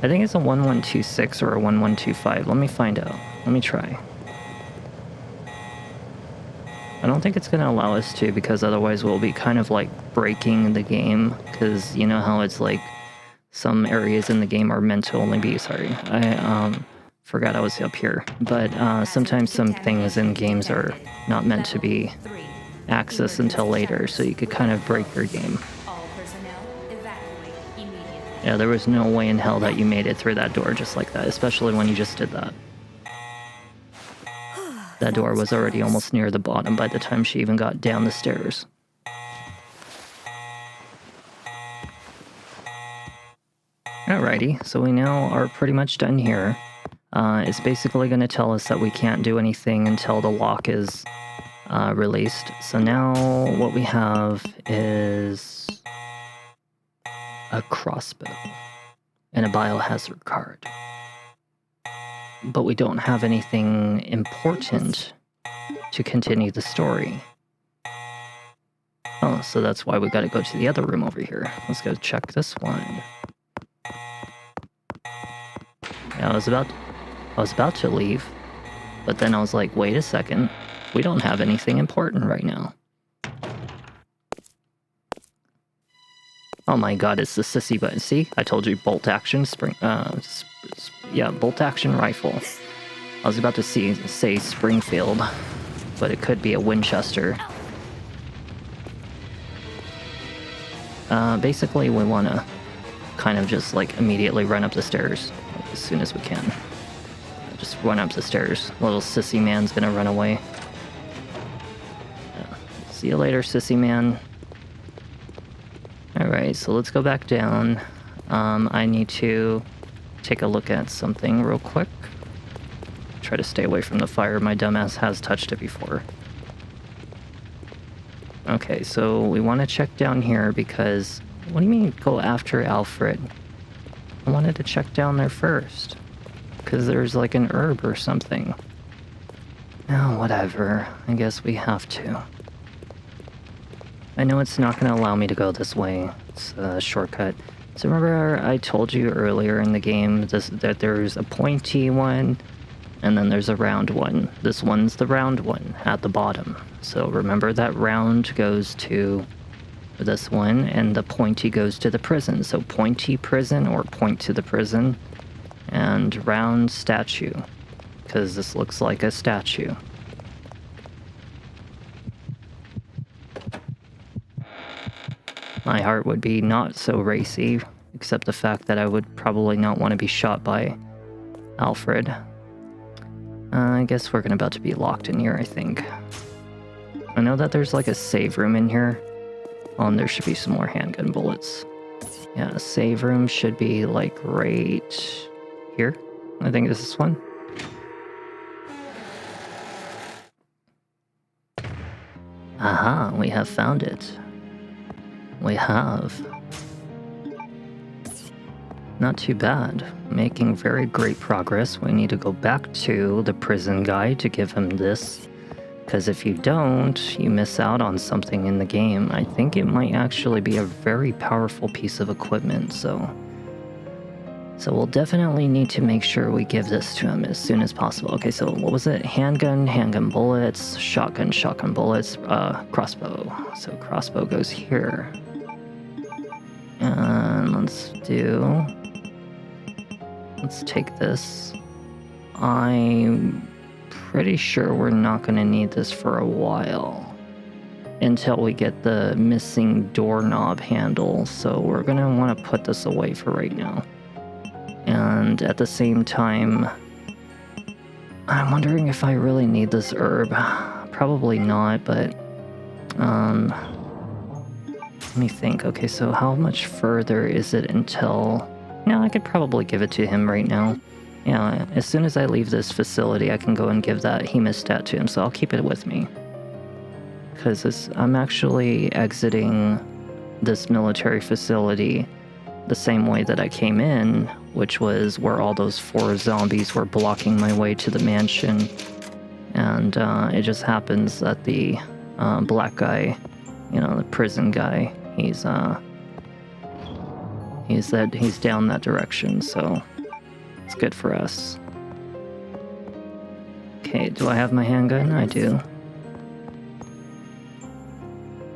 I think it's a 1126 or a 1125. Let me find out. Let me try. I don't think it's going to allow us to, because otherwise we'll be kind of like breaking the game, because you know how it's like some areas in the game are meant to only be, sorry, I forgot I was up here, but sometimes some things in games are not meant to be accessed until later, so you could kind of break your game. Yeah, there was no way in hell that you made it through that door just like that, especially when you just did that. That door was already almost near the bottom by the time she even got down the stairs. Alrighty, so we now are pretty much done here. It's basically going to tell us that we can't do anything until the lock is released. So now what we have is a crossbow and a biohazard card. But we don't have anything important to continue the story. Oh, so that's why we gotta go to the other room over here. Let's go check this one. Yeah, I was about to leave, but then I was like, wait a second, we don't have anything important right now. Oh my god, it's the sissy button. See? I told you, bolt action bolt action rifle. I was about to say Springfield, but it could be a Winchester. Basically, we want to kind of just like immediately run up the stairs as soon as we can. Just run up the stairs. Little sissy man's gonna run away. See you later, sissy man. Alright, so let's go back down. I need to take a look at something real quick. Try to stay away from the fire. My dumbass has touched it before. Okay, so we want to check down here because... What do you mean go after Alfred? I wanted to check down there first. Because there's like an herb or something. Oh, whatever. I guess we have to. I know it's not going to allow me to go this way. It's a shortcut. So remember I told you earlier in the game that there's a pointy one, and then there's a round one. This one's the round one at the bottom. So remember that round goes to this one, and the pointy goes to the prison. So pointy prison, or point to the prison, and round statue, because this looks like a statue. My heart would be not so racy, except the fact that I would probably not want to be shot by Alfred. I guess we're about to be locked in here, I think. I know that there's like a save room in here. Oh, and there should be some more handgun bullets. Yeah, a save room should be like right here. I think it's this one. Aha, we have found it. We have. Not too bad. Making very great progress. We need to go back to the prison guy to give him this. Because if you don't, you miss out on something in the game. I think it might actually be a very powerful piece of equipment, so we'll definitely need to make sure we give this to him as soon as possible. Okay, so what was it? Handgun bullets, shotgun bullets, crossbow. So crossbow goes here. And let's take this. I'm pretty sure we're not going to need this for a while until we get the missing doorknob handle, so we're going to want to put this away for right now. And at the same time, I'm wondering if I really need this herb. Probably not, but let me think. Okay, so how much further is it until... No, I could probably give it to him right now. Yeah, as soon as I leave this facility, I can go and give that hemostat to him, so I'll keep it with me. Because I'm actually exiting this military facility the same way that I came in, which was where all those 4 zombies were blocking my way to the mansion. And it just happens that the black guy, you know, the prison guy, he's down that direction, so it's good for us. Okay, do I have my handgun? I do.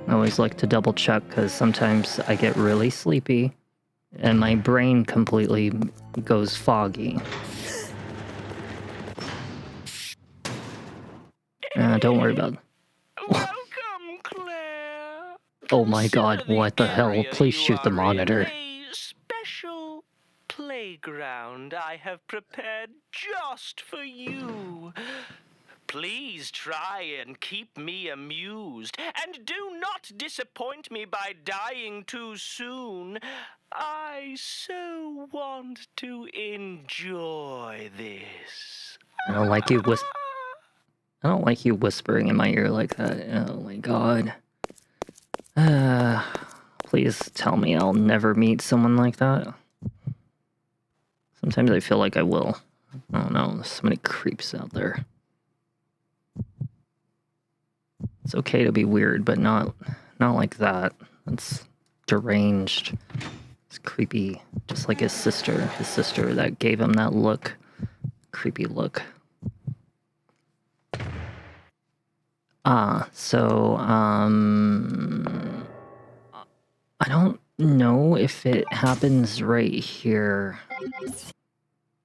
I always like to double check because sometimes I get really sleepy and my brain completely goes foggy. Don't worry about it. Welcome, Claire. Oh my god, Consider what the hell? area Please you shoot the are in monitor. a special playground I have prepared just for you. Please try and keep me amused, and do not disappoint me by dying too soon. I so want to enjoy this. I don't like you whispering in my ear like that. Oh my god. Please tell me I'll never meet someone like that. Sometimes I feel like I will. I don't know, there's so many creeps out there. It's okay to be weird, but not like that. That's deranged. It's creepy. Just like his sister that gave him that look. Creepy look. I don't know if it happens right here.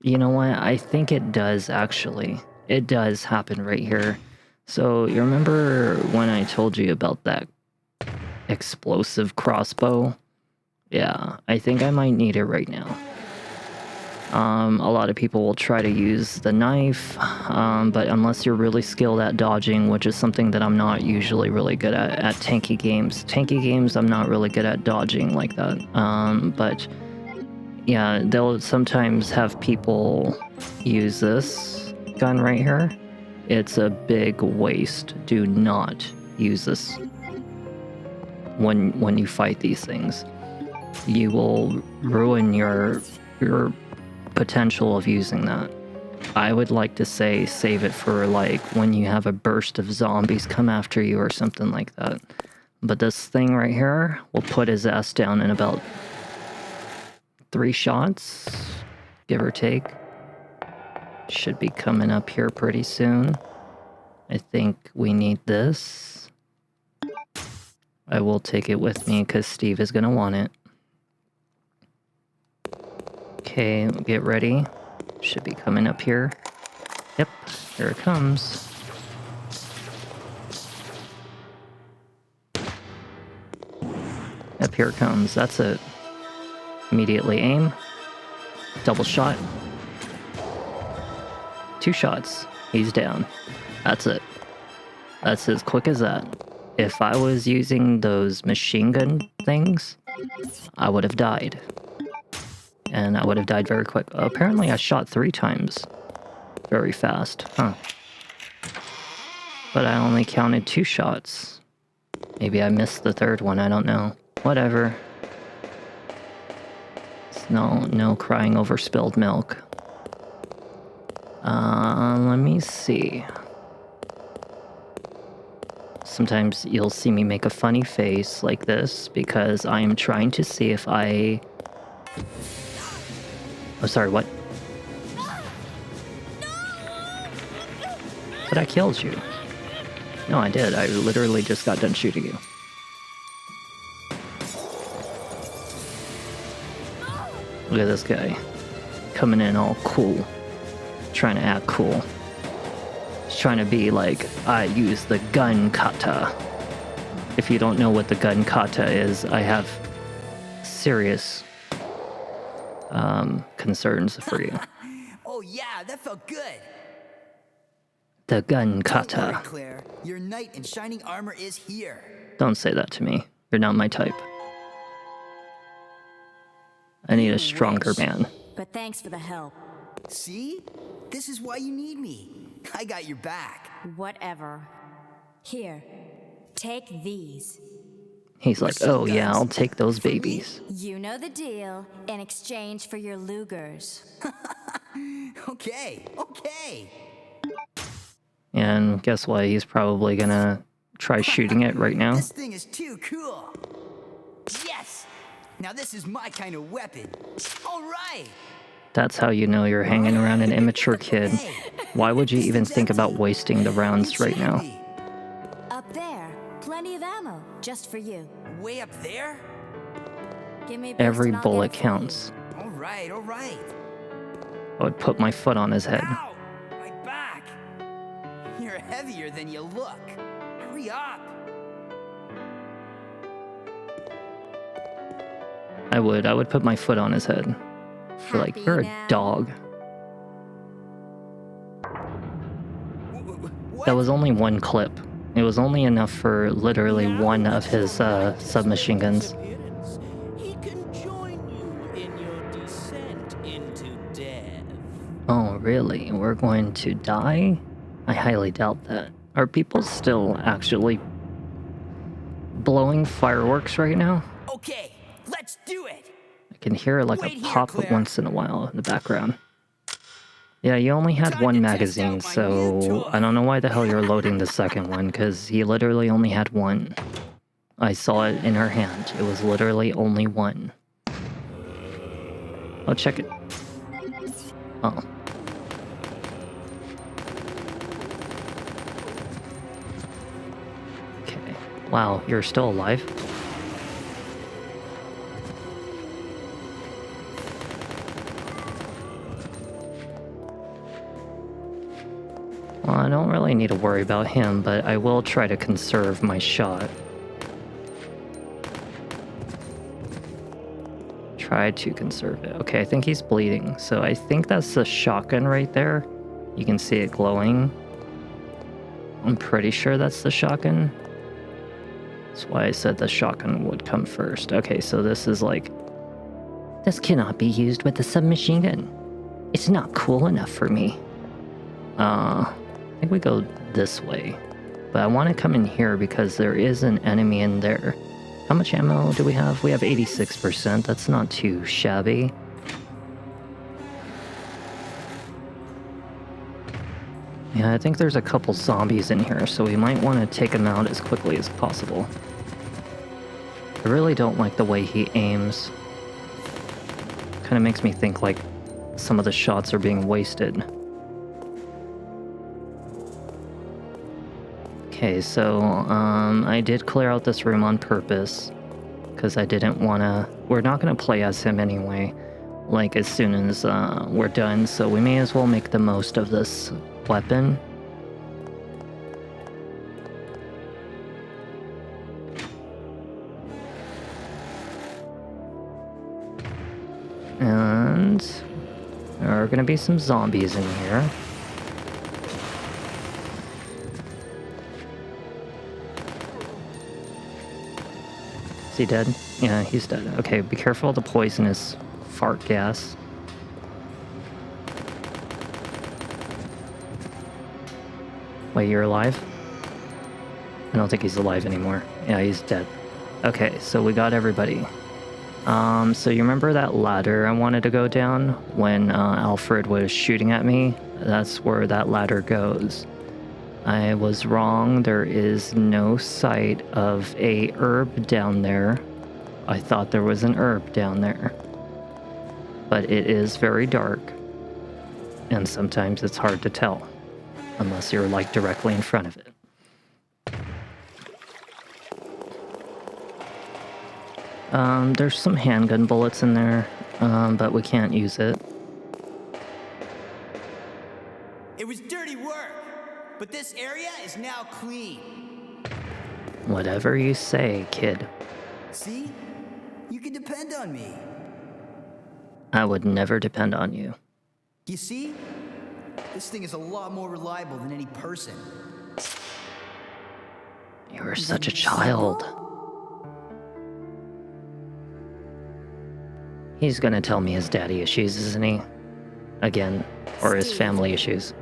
You know what? I think it does, actually. It does happen right here. So, you remember when I told you about that explosive crossbow? Yeah, I think I might need it right now. A lot of people will try to use the knife, but unless you're really skilled at dodging, which is something that I'm not usually really good at tanky games. Tanky games, I'm not really good at dodging like that. But yeah, they'll sometimes have people use this gun right here. It's a big waste. Do not use this when you fight these things. You will ruin your potential of using that. I would like to say save it for like when you have a burst of zombies come after you or something like that. But this thing right here will put his ass down in about 3 shots, give or take. Should be coming up here pretty soon. I think we need this. I will take it with me because Steve is gonna want it. Okay, get ready. Should be coming up here. Yep, here it comes. Yep, here it comes. That's it. Immediately aim. Double shot. 2 shots. He's down. That's it. That's as quick as that. If I was using those machine gun things, I would have died. And I would have died very quick. Apparently I shot 3 times. Very fast. Huh. But I only counted 2 shots. Maybe I missed the 3rd one, I don't know. Whatever. It's no crying over spilled milk. Let me see. Sometimes you'll see me make a funny face like this because I am trying to see if I... Oh, sorry, what? But I killed you. No, I did. I literally just got done shooting you. Look at this guy. Coming in all cool. Trying to act cool. He's trying to be like, I use the gun kata. If you don't know what the gun kata is, I have serious concerns for you. Oh yeah, that felt good. The gun Don't worry, kata. Claire. Your knight in shining armor is here. Don't say that to me. You're not my type. I need a stronger wish. man. But thanks for the help. See? This is why you need me. I got your back. Whatever. Here, take these. He's like, oh yeah, I'll take those babies. You know the deal, in exchange for your Lugers. Okay. And guess what? He's probably gonna try shooting it right now. This thing is too cool. Yes! Now this is my kind of weapon. All right. That's how you know you're hanging around an immature kid. Why would you even think about wasting the rounds right now? Up there, plenty of ammo, just for you. Way up there? Give me a boost Every and I'll get bullet it for you. counts. All right. I would put my foot on his head. Ow! My back! You're heavier than you look. Hurry up! I would put my foot on his head. Be like, Happy you're now? a dog. What? That was only one clip. It was only enough for literally one of his submachine guns. Appearance. He can join you in your descent into death. Oh, really? We're going to die? I highly doubt that. Are people still actually blowing fireworks right now? Okay, let's do it! I can hear like Wait a here, pop Claire. once in a while in the background. Yeah, you only had Time one to test magazine, out my new so toy. I don't know why the hell you're loading the second one, because he literally only had one. I saw it in her hand. It was literally only one. Oh, check it. Oh. Okay. Wow, you're still alive? Well, I don't really need to worry about him, but I will try to conserve my shot. Try to conserve it. Okay, I think he's bleeding, so I think that's the shotgun right there. You can see it glowing. I'm pretty sure that's the shotgun. That's why I said the shotgun would come first. Okay, so this is like... This cannot be used with the submachine gun. It's not cool enough for me. I think we go this way. But I want to come in here because there is an enemy in there. How much ammo do we have? We have 86%. That's not too shabby. Yeah, I think there's a couple zombies in here, so we might want to take them out as quickly as possible. I really don't like the way he aims. Kind of makes me think like some of the shots are being wasted. Okay, so I did clear out this room on purpose because I didn't want to... We're not going to play as him anyway, like as soon as we're done, so we may as well make the most of this weapon. And there are going to be some zombies in here. Is he dead? Yeah, he's dead. Okay, be careful of the poisonous fart gas. Wait, you're alive? I don't think he's alive anymore. Yeah, he's dead. Okay, so we got everybody. So you remember that ladder I wanted to go down when Alfred was shooting at me? That's where that ladder goes. I was wrong. There is no sight of a herb down there. I thought there was an herb down there. But it is very dark. And sometimes it's hard to tell. Unless you're like directly in front of it. There's some handgun bullets in there, but we can't use it. It was dirty work, but this area is now clean. Whatever you say, kid. See? You can depend on me. I would never depend on you. You see? This thing is a lot more reliable than any person. You were such a child. He's gonna tell me his daddy issues, isn't he? Again. Or his Steve. family issues.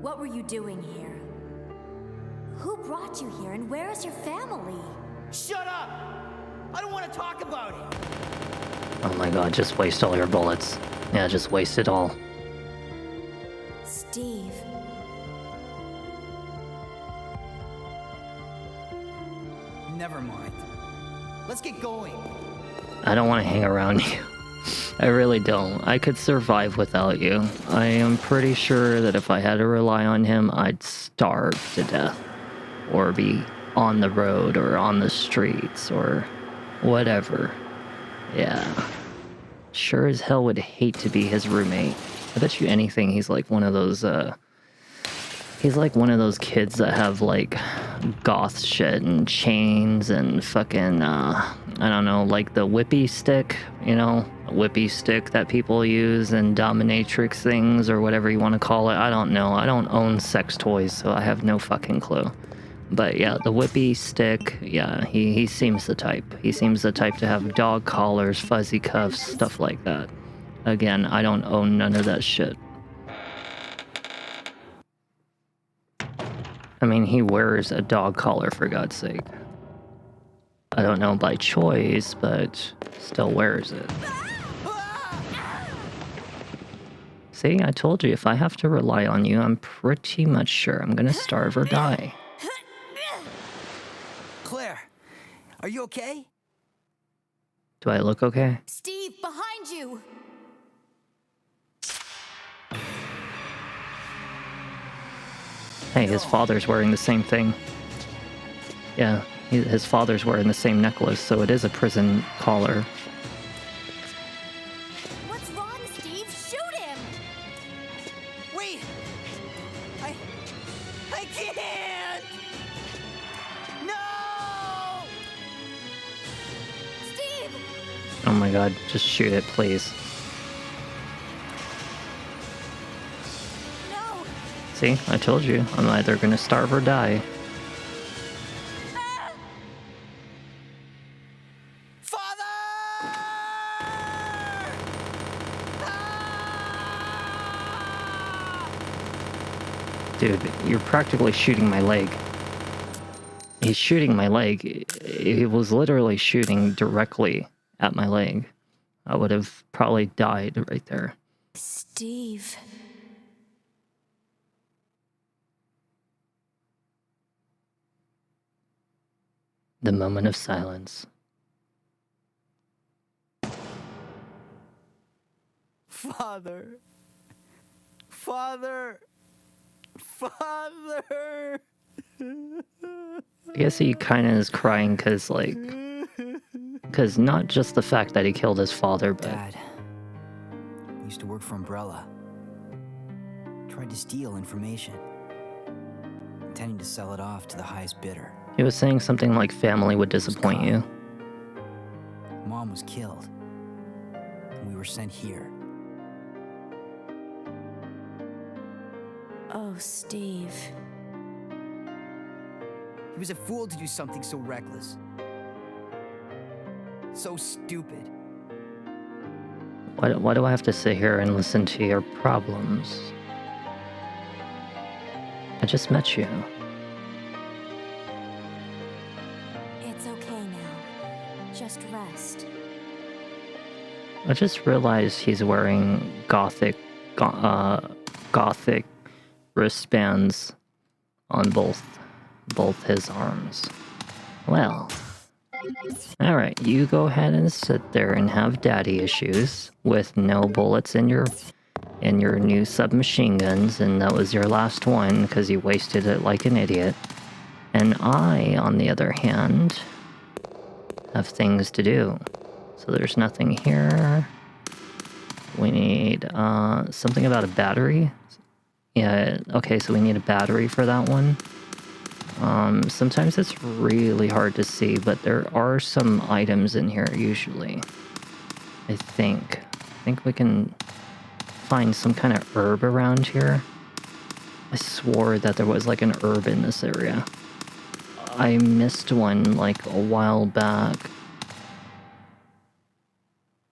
What were you doing here? Who brought you here, and where is your family? Shut up! I don't want to talk about it! Oh my god, just waste all your bullets. Yeah, just waste it all. Steve. Never mind. Let's get going. I don't want to hang around you. I really don't. I could survive without you. I am pretty sure that if I had to rely on him, I'd starve to death. Or be on the road, or on the streets, or whatever. Yeah. Sure as hell would hate to be his roommate. I bet you anything he's like one of those, he's like one of those kids that have like goth shit and chains and fucking, I don't know, like the whippy stick, you know? A whippy stick that people use in dominatrix things or whatever you want to call it. I don't know. I don't own sex toys, so I have no fucking clue. But yeah, the whippy stick, yeah, he seems the type. He seems the type to have dog collars, fuzzy cuffs, stuff like that. Again, I don't own none of that shit. I mean, he wears a dog collar, for God's sake. I don't know by choice, but still wears it. See, I told you, if I have to rely on you, I'm pretty much sure I'm gonna starve or die. Claire, are you okay? Do I look okay? Steve, behind you! Hey, his father's wearing the same thing. Yeah, his father's wearing the same necklace, so it is a prison collar. What's wrong, Steve? Shoot him! Wait! I can't! No! Steve! Oh my god, just shoot it, please. No! See, I told you, I'm either gonna starve or die. Father! Dude, you're practically shooting my leg. He's shooting my leg. He was literally shooting directly at my leg. I would have probably died right there. Steve. The moment of silence. Father! Father! Father! I guess he kind of is crying because, like, because not just the fact that he killed his father, but Dad used to work for Umbrella. Tried to steal information, intending to sell it off to the highest bidder. he was saying something like family would disappoint you. Mom was killed, and we were sent here. Oh, Steve. He was a fool to do something so reckless. So stupid. Why do I have to sit here and listen to your problems? I just met you. It's okay now. Just rest. I just realized he's wearing gothic wristbands on both his arms. Well, alright, you go ahead and sit there and have daddy issues with no bullets in your new submachine guns, and that was your last one because you wasted it like an idiot. And I, on the other hand, have things to do. So there's nothing here. We need something about a battery. Yeah, okay, so we need a battery for that one. Sometimes it's really hard to see, but there are some items in here usually. I think we can find some kind of herb around here. I swore that there was like an herb in this area. I missed one like a while back.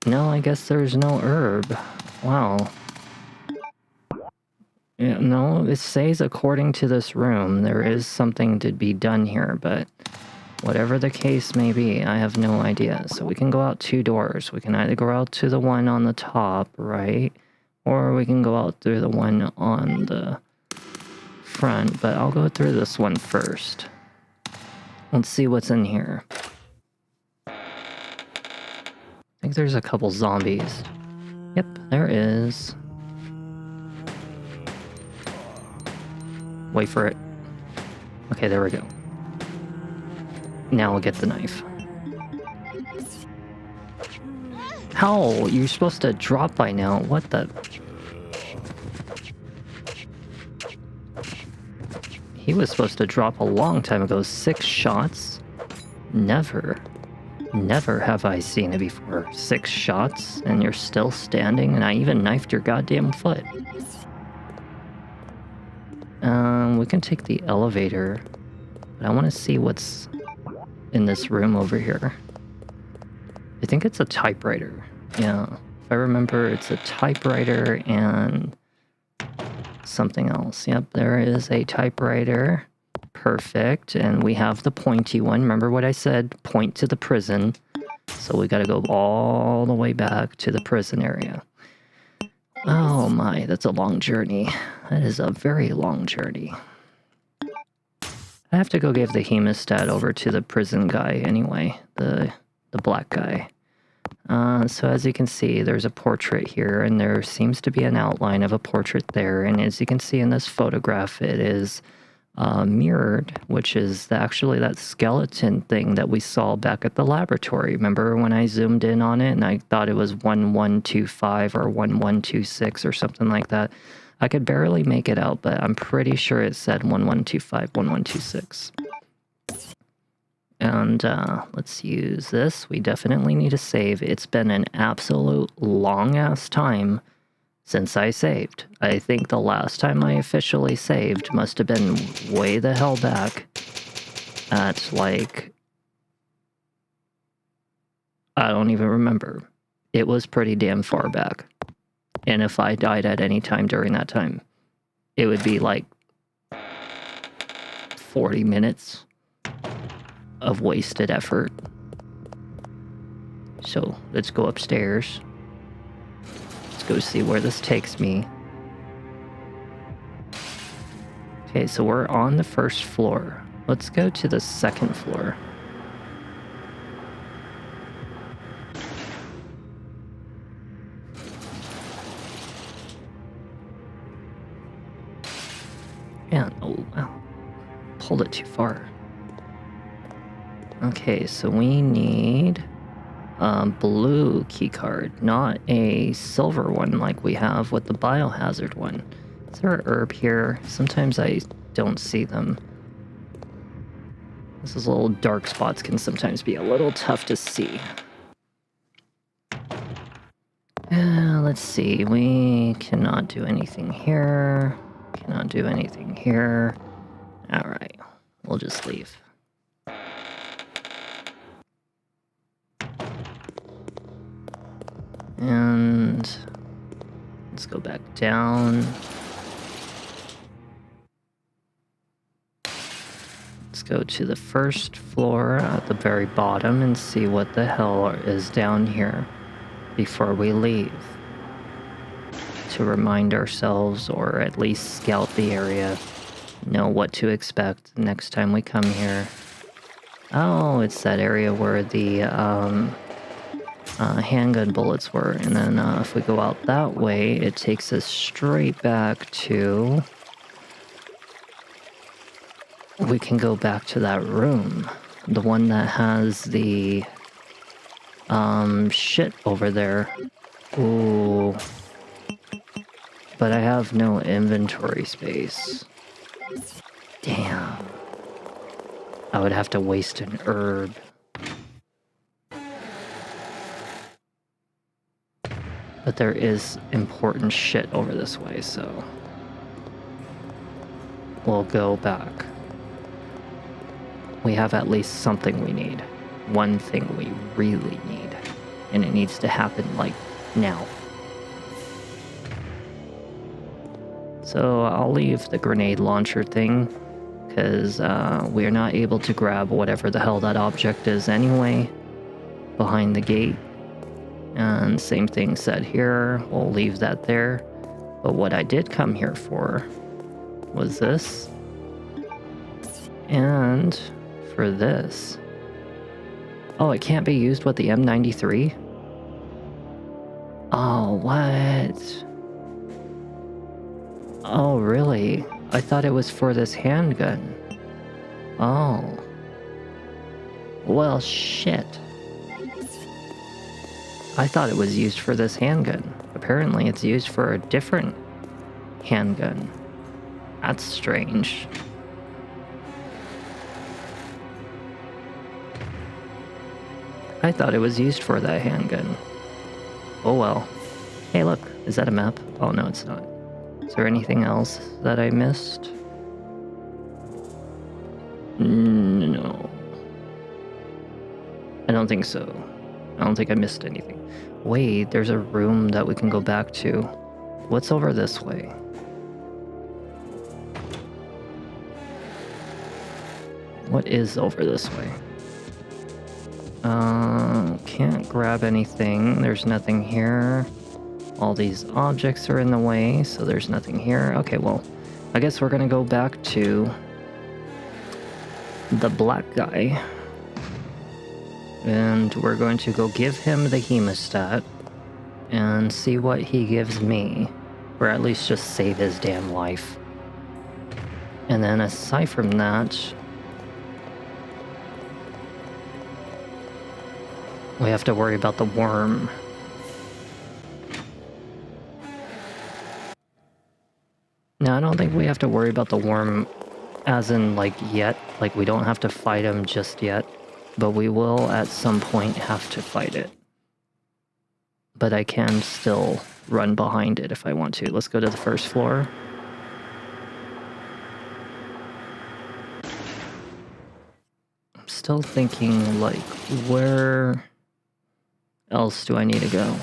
No, I guess there's no herb. Wow. Yeah, no, it says according to this room, there is something to be done here, but whatever the case may be, I have no idea. So we can go out 2 doors. We can either go out to the one on the top, right? Or we can go out through the one on the front, but I'll go through this one first. Let's see what's in here. I think there's a couple zombies. Yep, there is. Wait for it. Okay, there we go. Now we'll get the knife. How? You're supposed to drop by now. What the? He was supposed to drop a long time ago. 6 shots? Never. Never have I seen it before. 6 shots and you're still standing, and I even knifed your goddamn foot. We can take the elevator, but I want to see what's in this room over here. I think it's a typewriter. Yeah, if I remember, it's a typewriter and something else. Yep, there is a typewriter. Perfect. And we have the pointy one. Remember what I said? Point to the prison. So we gotta go all the way back to the prison area. Oh my, that's a long journey. That is a very long journey. I have to go give the hemostat over to the prison guy anyway, the black guy. So as you can see, there's a portrait here, and there seems to be an outline of a portrait there. And as you can see in this photograph, it is mirrored, which is actually that skeleton thing that we saw back at the laboratory. Remember when I zoomed in on it and I thought it was 1125 or 1126 or something like that? I could barely make it out, but I'm pretty sure it said 1125, 1126. And let's use this. We definitely need to save. It's been an absolute long-ass time since I saved. I think the last time I officially saved must have been way the hell back at, like, I don't even remember. It was pretty damn far back. And if I died at any time during that time, it would be like 40 minutes of wasted effort. So let's go upstairs. Let's go see where this takes me. Okay, so we're on the 1st floor. Let's go to the 2nd floor. And, oh, wow. Pulled it too far. Okay, so we need a blue keycard, not a silver one like we have with the biohazard one. Is there a herb here? Sometimes I don't see them. These little dark spots can sometimes be a little tough to see. Let's see, we cannot do anything here. Cannot do anything here. Alright, we'll just leave. And let's go back down. Let's go to the 1st floor at the very bottom and see what the hell is down here before we leave. To remind ourselves, or at least scout the area, know what to expect next time we come here. Oh, it's that area where the handgun bullets were. And then if we go out that way, it takes us straight back to... We can go back to that room. The one that has the... shit over there. Ooh... But I have no inventory space. Damn. I would have to waste an herb. But there is important shit over this way, so we'll go back. We have at least something we need. One thing we really need. And it needs to happen, like, now. So I'll leave the grenade launcher thing, because we're not able to grab whatever the hell that object is anyway, behind the gate. And same thing said here, we'll leave that there. But what I did come here for was this. And for this. Oh, it can't be used with the M93? Oh, what? Oh, really? I thought it was for this handgun. Oh. Well, shit. I thought it was used for this handgun. Apparently it's used for a different handgun. That's strange. I thought it was used for that handgun. Oh well. Hey look, is that a map? Oh no, it's not. Is there anything else that I missed? No. I don't think so. I don't think I missed anything. Wait, there's a room that we can go back to. What's over this way? What is over this way? Can't grab anything. There's nothing here. All these objects are in the way, so there's nothing here. Okay, well, I guess we're gonna go back to the black guy. And we're going to go give him the hemostat and see what he gives me. Or at least just save his damn life. And then aside from that, we have to worry about the worm. No, I don't think we have to worry about the worm as in, like, yet. Like, we don't have to fight him just yet. But we will, at some point, have to fight it. But I can still run behind it if I want to. Let's go to the first floor. I'm still thinking, like, where else do I need to go?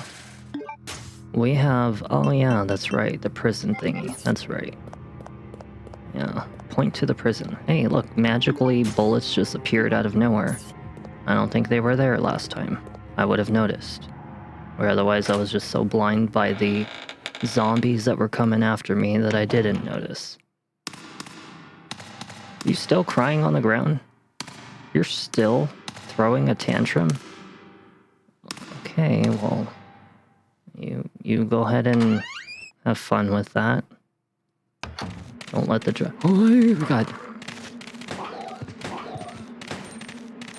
We have... Oh yeah, that's right. The prison thingy. That's right. Yeah. Point to the prison. Hey, look. Magically, bullets just appeared out of nowhere. I don't think they were there last time. I would have noticed. Or otherwise I was just so blind by the zombies that were coming after me that I didn't notice. You still crying on the ground? You're still throwing a tantrum? Okay, well... You go ahead and have fun with that. Don't let the Oh, God.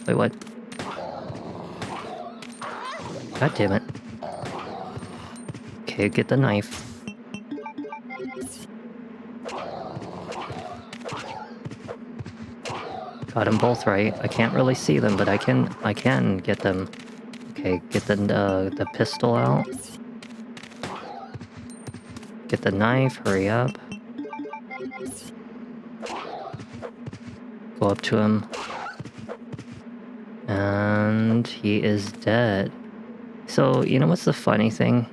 Wait, what? God damn it. Okay, get the knife. Got them both right. I can't really see them, but I can get them. Okay, get the pistol out. Get the knife, hurry up. Go up to him. And he is dead. So, you know what's the funny thing?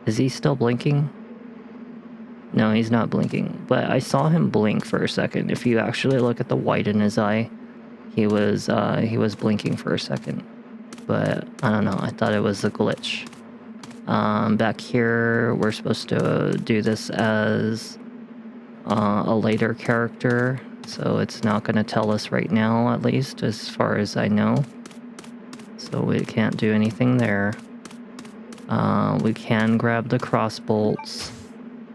Is he still blinking? No, he's not blinking. But I saw him blink for a second. If you actually look at the white in his eye, he was blinking for a second. But, I don't know, I thought it was a glitch. Back here, we're supposed to do this as a later character. So it's not going to tell us right now, at least, as far as I know. So we can't do anything there. We can grab the cross bolts.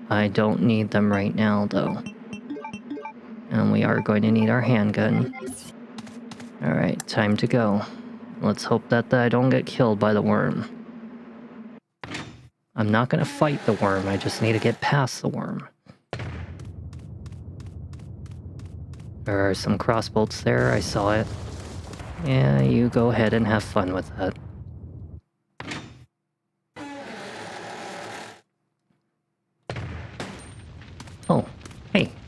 I don't need them right now, though. And we are going to need our handgun. Alright, time to go. Let's hope that I don't get killed by the worm. I'm not going to fight the worm, I just need to get past the worm. There are some crossbolts there, I saw it. Yeah, you go ahead and have fun with that.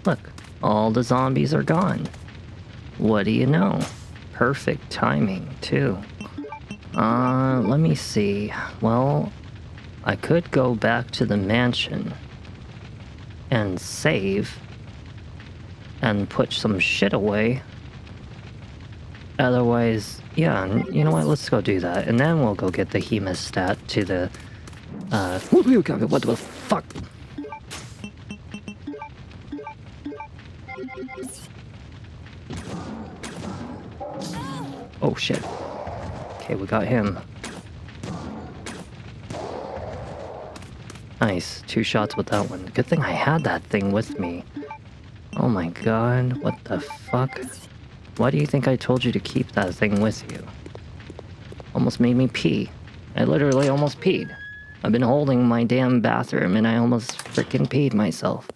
Look, all the zombies are gone. What do you know? Perfect timing, too. Let me see. Well, I could go back to the mansion and save and put some shit away. Otherwise, yeah, you know what? Let's go do that. And then we'll go get the hemostat to the, what the fuck? Oh, shit. Okay, we got him. Nice. 2 shots with that one. Good thing I had that thing with me. Oh my god, what the fuck? Why do you think I told you to keep that thing with you? Almost made me pee. I literally almost peed. I've been holding my damn bathroom and I almost freaking peed myself.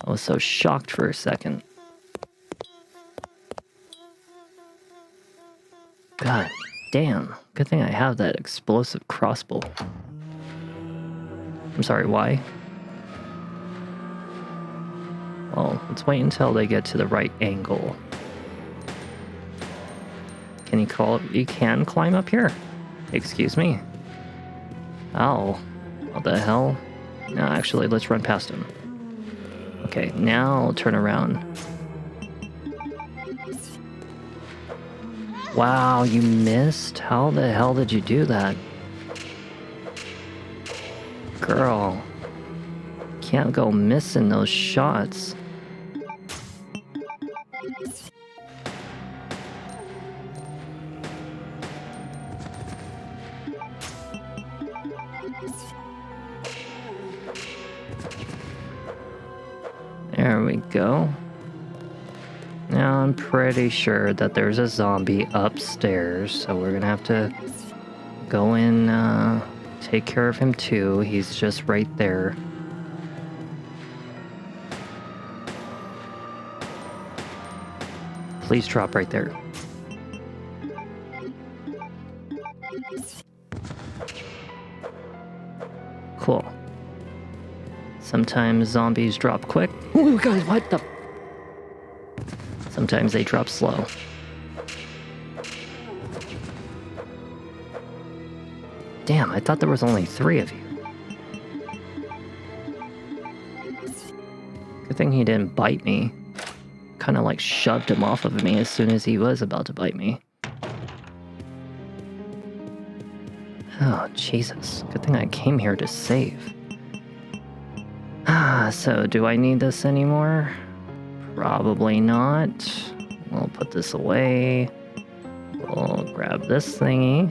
I was so shocked for a second. God damn. Good thing I have that explosive crossbow. I'm sorry, why? Well, let's wait until they get to the right angle. Can you call? You can climb up here? Excuse me? Ow. What the hell? No, actually, let's run past him. Okay, now turn around. Wow, you missed? How the hell did you do that? Girl. Can't go missing those shots. There we go. Now I'm pretty sure that there's a zombie upstairs, so we're gonna have to go in, take care of him too. He's just right there. Please drop right there. Cool. Sometimes zombies drop quick. Oh god, what the? Sometimes they drop slow. Damn, I thought there was only 3 of you. Good thing he didn't bite me. Kind of like shoved him off of me as soon as he was about to bite me. Oh, Jesus. Good thing I came here to save. So do I need this anymore? Probably not. We'll put this away. We'll grab this thingy.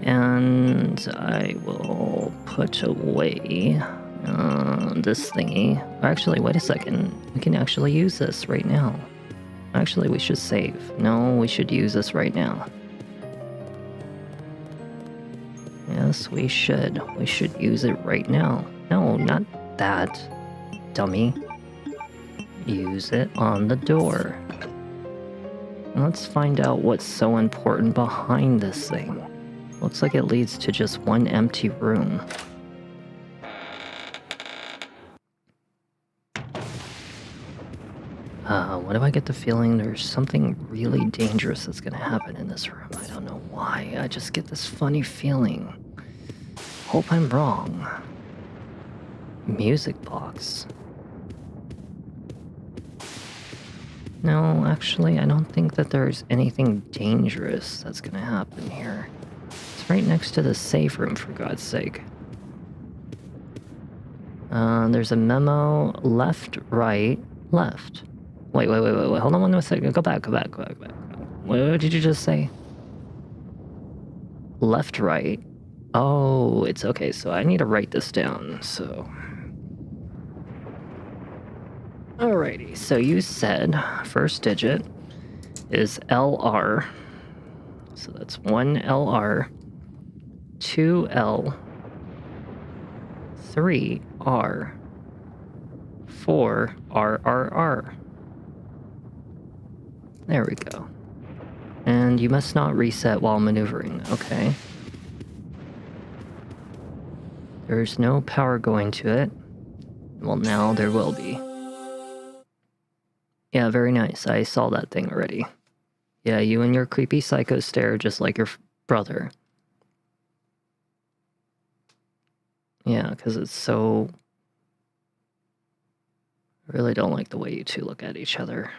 And I will put away this thingy. Actually, wait a second. We can actually use this right now. Actually, we should save. No, we should use this right now. Yes, we should. We should use it right now. No, not that, dummy. Use it on the door. Let's find out what's so important behind this thing. Looks like it leads to just one empty room. Why do I get the feeling there's something really dangerous that's gonna happen in this room? I don't know why. I just get this funny feeling. Hope I'm wrong. Music box. No, actually, I don't think that there's anything dangerous that's gonna happen here. It's right next to the safe room, for God's sake. There's a memo. Left, right, left. Wait. Hold on 1 second. Go back. What did you just say? Left, right. Oh, it's okay. So I need to write this down, so... Alrighty, so you said first digit is LR. So that's 1 LR, 2 L, 3 R, 4 RRR. There we go. And you must not reset while maneuvering, okay? There's no power going to it. Well, now there will be. Yeah, very nice. I saw that thing already. Yeah, you and your creepy psycho stare just like your brother. Yeah, because it's so... I really don't like the way you two look at each other.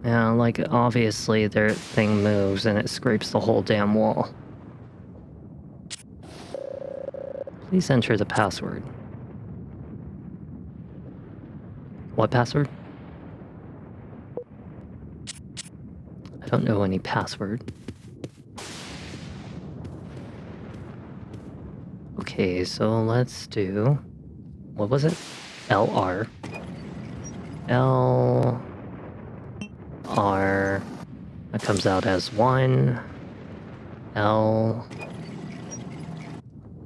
Yeah, like, obviously their thing moves and it scrapes the whole damn wall. Please enter the password. What password? I don't know any password. Okay, so let's do... What was it? LR. LR. That comes out as 1. L.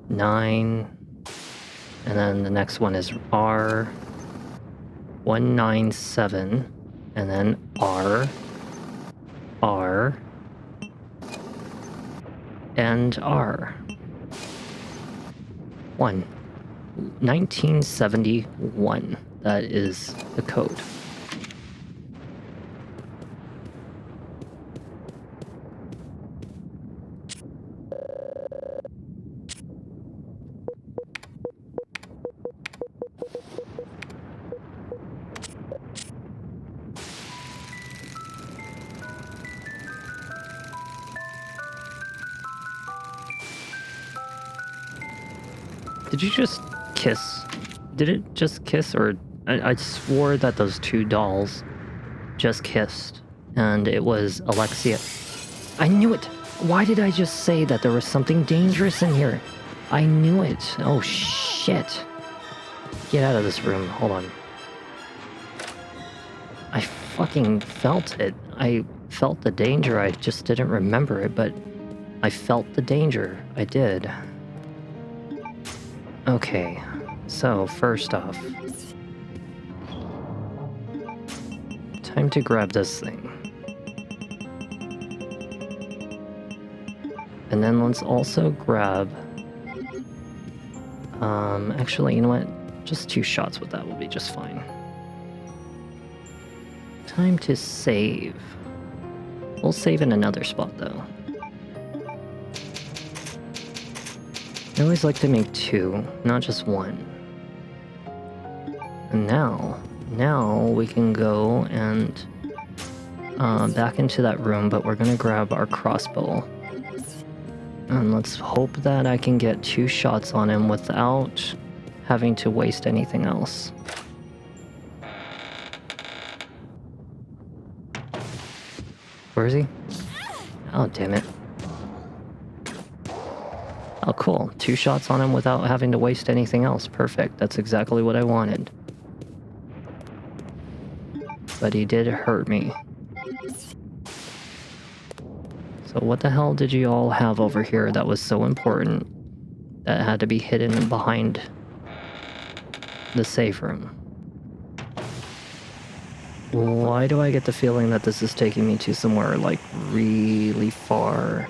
9. And then the next one is R. 197. And then R. R. And R. 1. 1971. That is the code. Did you just kiss? Did it just kiss, or I swore that those two dolls just kissed, and it was Alexia. I knew it! Why did I just say that there was something dangerous in here? I knew it. Oh shit. Get out of this room. Hold on. I fucking felt it. I felt the danger. I just didn't remember it, but I felt the danger. I did. Okay, so first off, time to grab this thing. And then let's also grab, actually, you know what? Just 2 shots with that will be just fine. Time to save. We'll save in another spot though. I always like to make 2, not just 1. And now we can go and back into that room, but we're gonna grab our crossbow. And let's hope that I can get 2 shots on him without having to waste anything else. Where is he? Oh, damn it. Oh, cool. 2 shots on him without having to waste anything else. Perfect. That's exactly what I wanted. But he did hurt me. So what the hell did you all have over here that was so important that had to be hidden behind the safe room? Why do I get the feeling that this is taking me to somewhere like really far?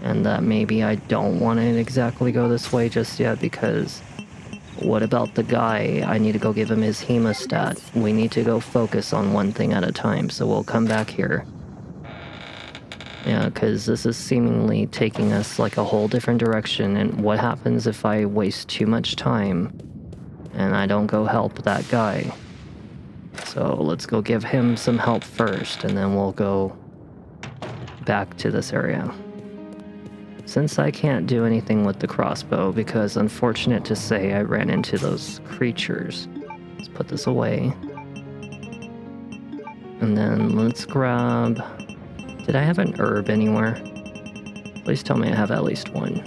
And that maybe I don't want to exactly go this way just yet, because what about the guy? I need to go give him his hemostat. We need to go focus on one thing at a time, so we'll come back here. Yeah, because this is seemingly taking us like a whole different direction, and what happens if I waste too much time and I don't go help that guy? So let's go give him some help first, and then we'll go back to this area. Since I can't do anything with the crossbow, because unfortunate to say I ran into those creatures, let's put this away. And then let's grab... Did I have an herb anywhere? Please tell me I have at least 1.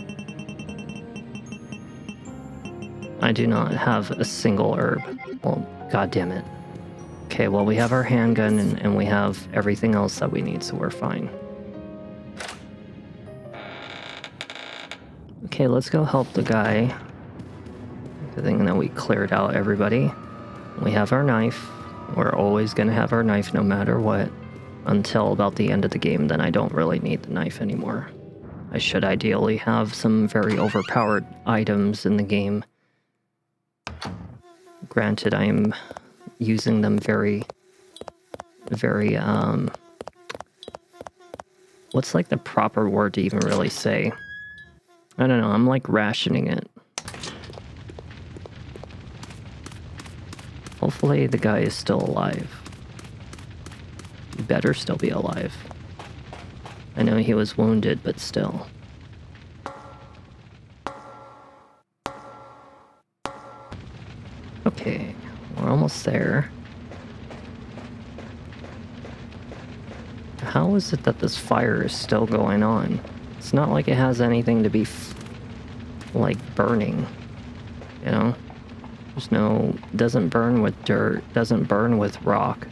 I do not have a single herb. Well, god damn it. Okay, well we have our handgun and we have everything else that we need, so we're fine. Okay, let's go help the guy. Good thing that we cleared out everybody. We have our knife. We're always gonna have our knife no matter what. Until about the end of the game, then I don't really need the knife anymore. I should ideally have some very overpowered items in the game. Granted, I'm using them very, what's like the proper word to even really say? I don't know, I'm like rationing it. Hopefully the guy is still alive. He better still be alive. I know he was wounded, but still. Okay, we're almost there. How is it that this fire is still going on? It's not like it has anything to be like burning, you know? There's no, doesn't burn with dirt, doesn't burn with rock,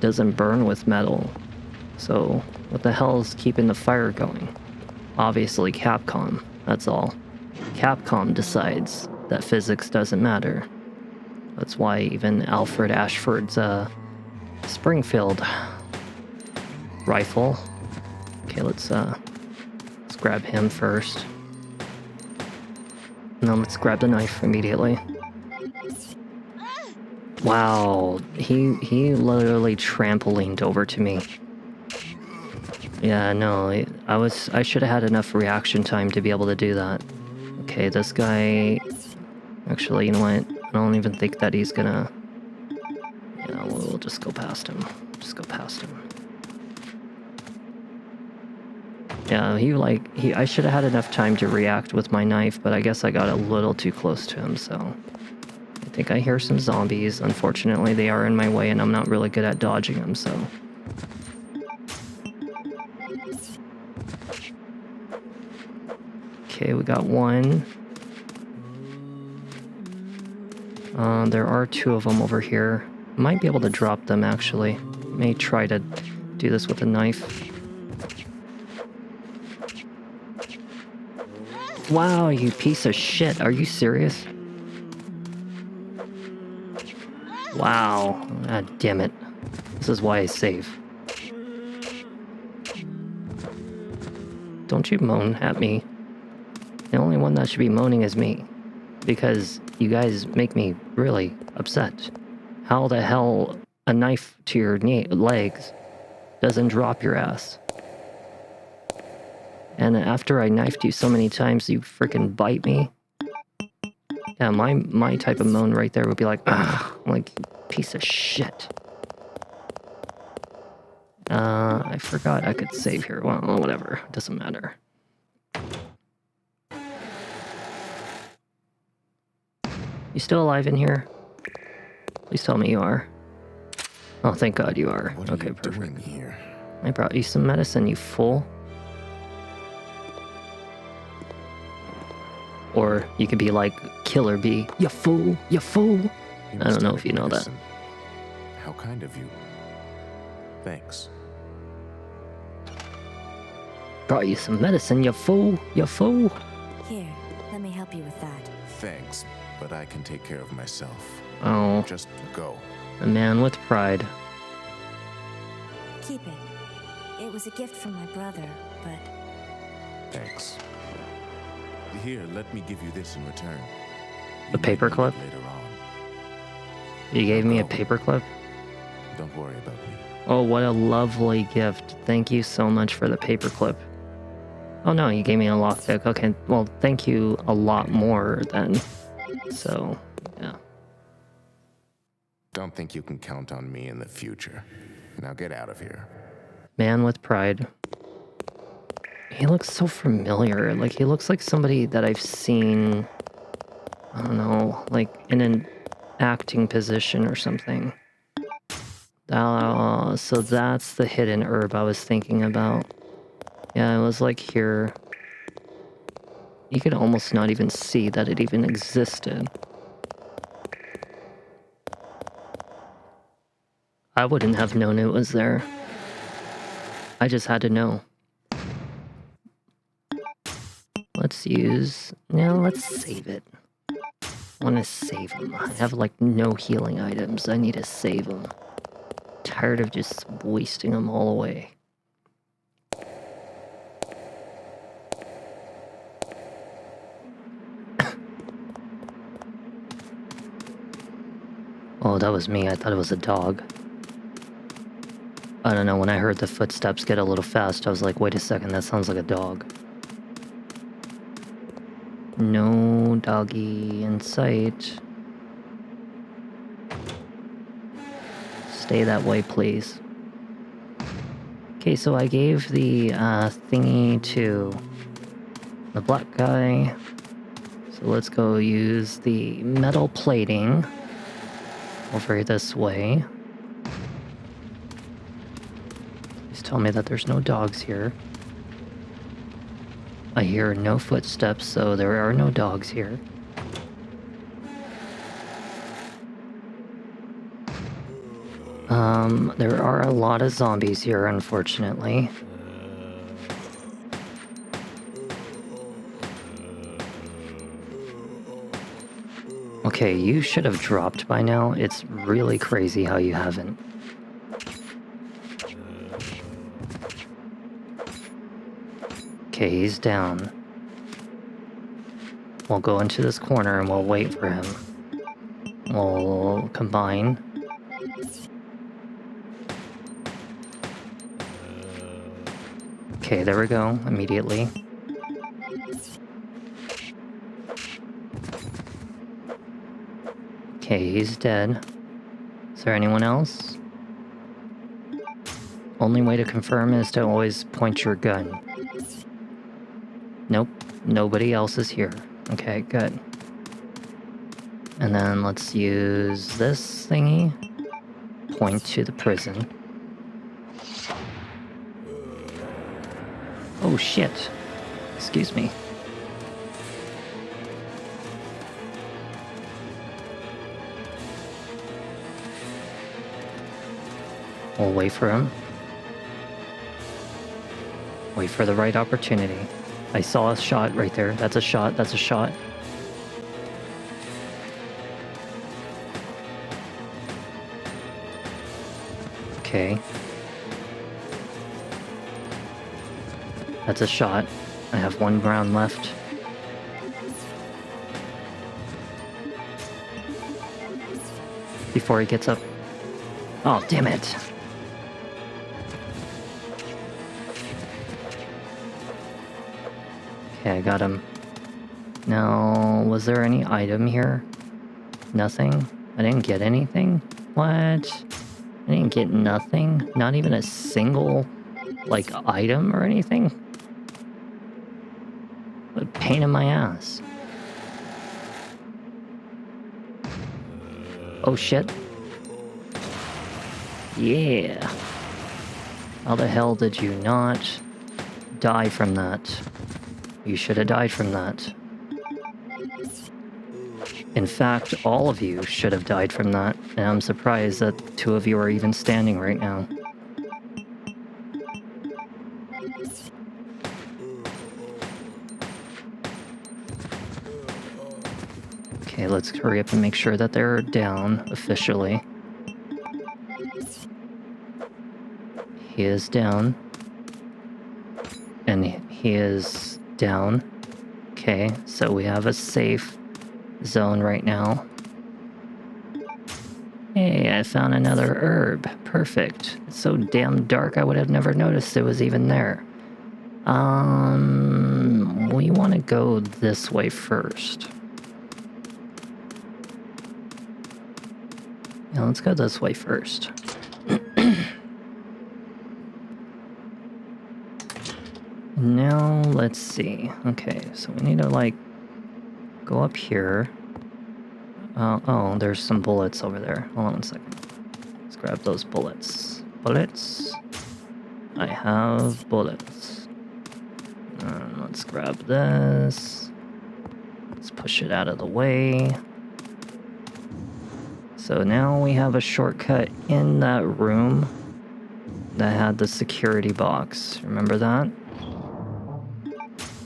doesn't burn with metal. So what the hell is keeping the fire going? Obviously Capcom, that's all. Capcom decides that physics doesn't matter. That's why even Alfred Ashford's Springfield rifle. Okay, let's grab him first. No, let's grab the knife immediately. Wow, he literally trampolined over to me. Yeah, no, I should have had enough reaction time to be able to do that. Okay, this guy, actually, you know what? I don't even think that he's gonna. Yeah, we'll just go past him. Just go past him. Yeah, I should have had enough time to react with my knife, but I guess I got a little too close to him, so. I think I hear some zombies. Unfortunately, they are in my way, and I'm not really good at dodging them, so. Okay, we got one. There are two of them over here. Might be able to drop them, actually. May try to do this with a knife. Wow, you piece of shit. Are you serious? Wow. God damn it. This is why I save. Don't you moan at me. The only one that should be moaning is me. Because you guys make me really upset. How the hell a knife to your legs doesn't drop your ass? And after I knifed you so many times, you freaking bite me? Yeah, my type of moan right there would be like, ah, like, piece of shit. I forgot I could save here. Well, whatever. Doesn't matter. You still alive in here? Please tell me you are. Oh, thank God you are. What okay, are you perfect. doing here? I brought you some medicine, you fool. Or you could be like Killer Bee. You fool, you fool. You I don't must know have if you know that. medicine. How kind of you. Thanks. Brought you some medicine, you fool, you fool. Here, let me help you with that. Thanks, but I can take care of myself. Oh, Just go. a man with pride. Keep it. It was a gift from my brother, but Thanks. Here, let me give you this in return. The You might need paperclip? it later on. You gave me a Go. paperclip? Don't worry about me. Oh, what a lovely gift. Thank you so much for the paperclip. Oh no, you gave me a lockpick. Okay, well, thank you a lot more then. So, yeah. Don't think you can count on me in the future. Now get out of here. Man with pride. He looks so familiar. Like, he looks like somebody that I've seen, I don't know, like in an acting position or something. So that's the hidden herb I was thinking about. Yeah, it was like here. You could almost not even see that it even existed. I wouldn't have known it was there. I just had to know. Let's use... No, let's save it. I want to save them. I have like no healing items. I need to save them. Tired of just wasting them all away. Oh, that was me. I thought it was a dog. I don't know, when I heard the footsteps get a little fast, I was like, wait a second, that sounds like a dog. No doggy in sight. Stay that way, please. Okay, so I gave the thingy to the black guy. So let's go use the metal plating over this way. Please tell me that there's no dogs here. I hear no footsteps, so there are no dogs here. There are a lot of zombies here, unfortunately. Okay, you should have dropped by now. It's really crazy how you haven't. Okay, he's down. We'll go into this corner and we'll wait for him. We'll combine. Okay, there we go, immediately. Okay, he's dead. Is there anyone else? Only way to confirm is to always point your gun. Nope, nobody else is here. Okay, good. And then let's use this thingy. Point to the prison. Oh shit. Excuse me. We'll wait for him. Wait for the right opportunity. I saw a shot right there. That's a shot. That's a shot. Okay. That's a shot. I have one round left. Before he gets up. Oh, damn it. Okay, I got him. Now, was there any item here? Nothing? I didn't get anything? What? I didn't get nothing? Not even a single, like, item or anything? What a pain in my ass. Oh shit. Yeah. How the hell did you not die from that? You should have died from that. In fact, all of you should have died from that, and I'm surprised that 2 of you are even standing right now. Okay, let's hurry up and make sure that they're down officially. He is down. And he is down. Okay, so we have a safe zone right now. Hey, I found another herb. Perfect. It's so damn dark I would have never noticed it was even there. We want to go this way first. Yeah, let's go this way first. Now, let's see. Okay, so we need to, like, go up here. Oh, there's some bullets over there. Hold on one second. Let's grab those bullets. Bullets. I have bullets. Let's grab this. Let's push it out of the way. So now we have a shortcut in that room that had the security box. Remember that?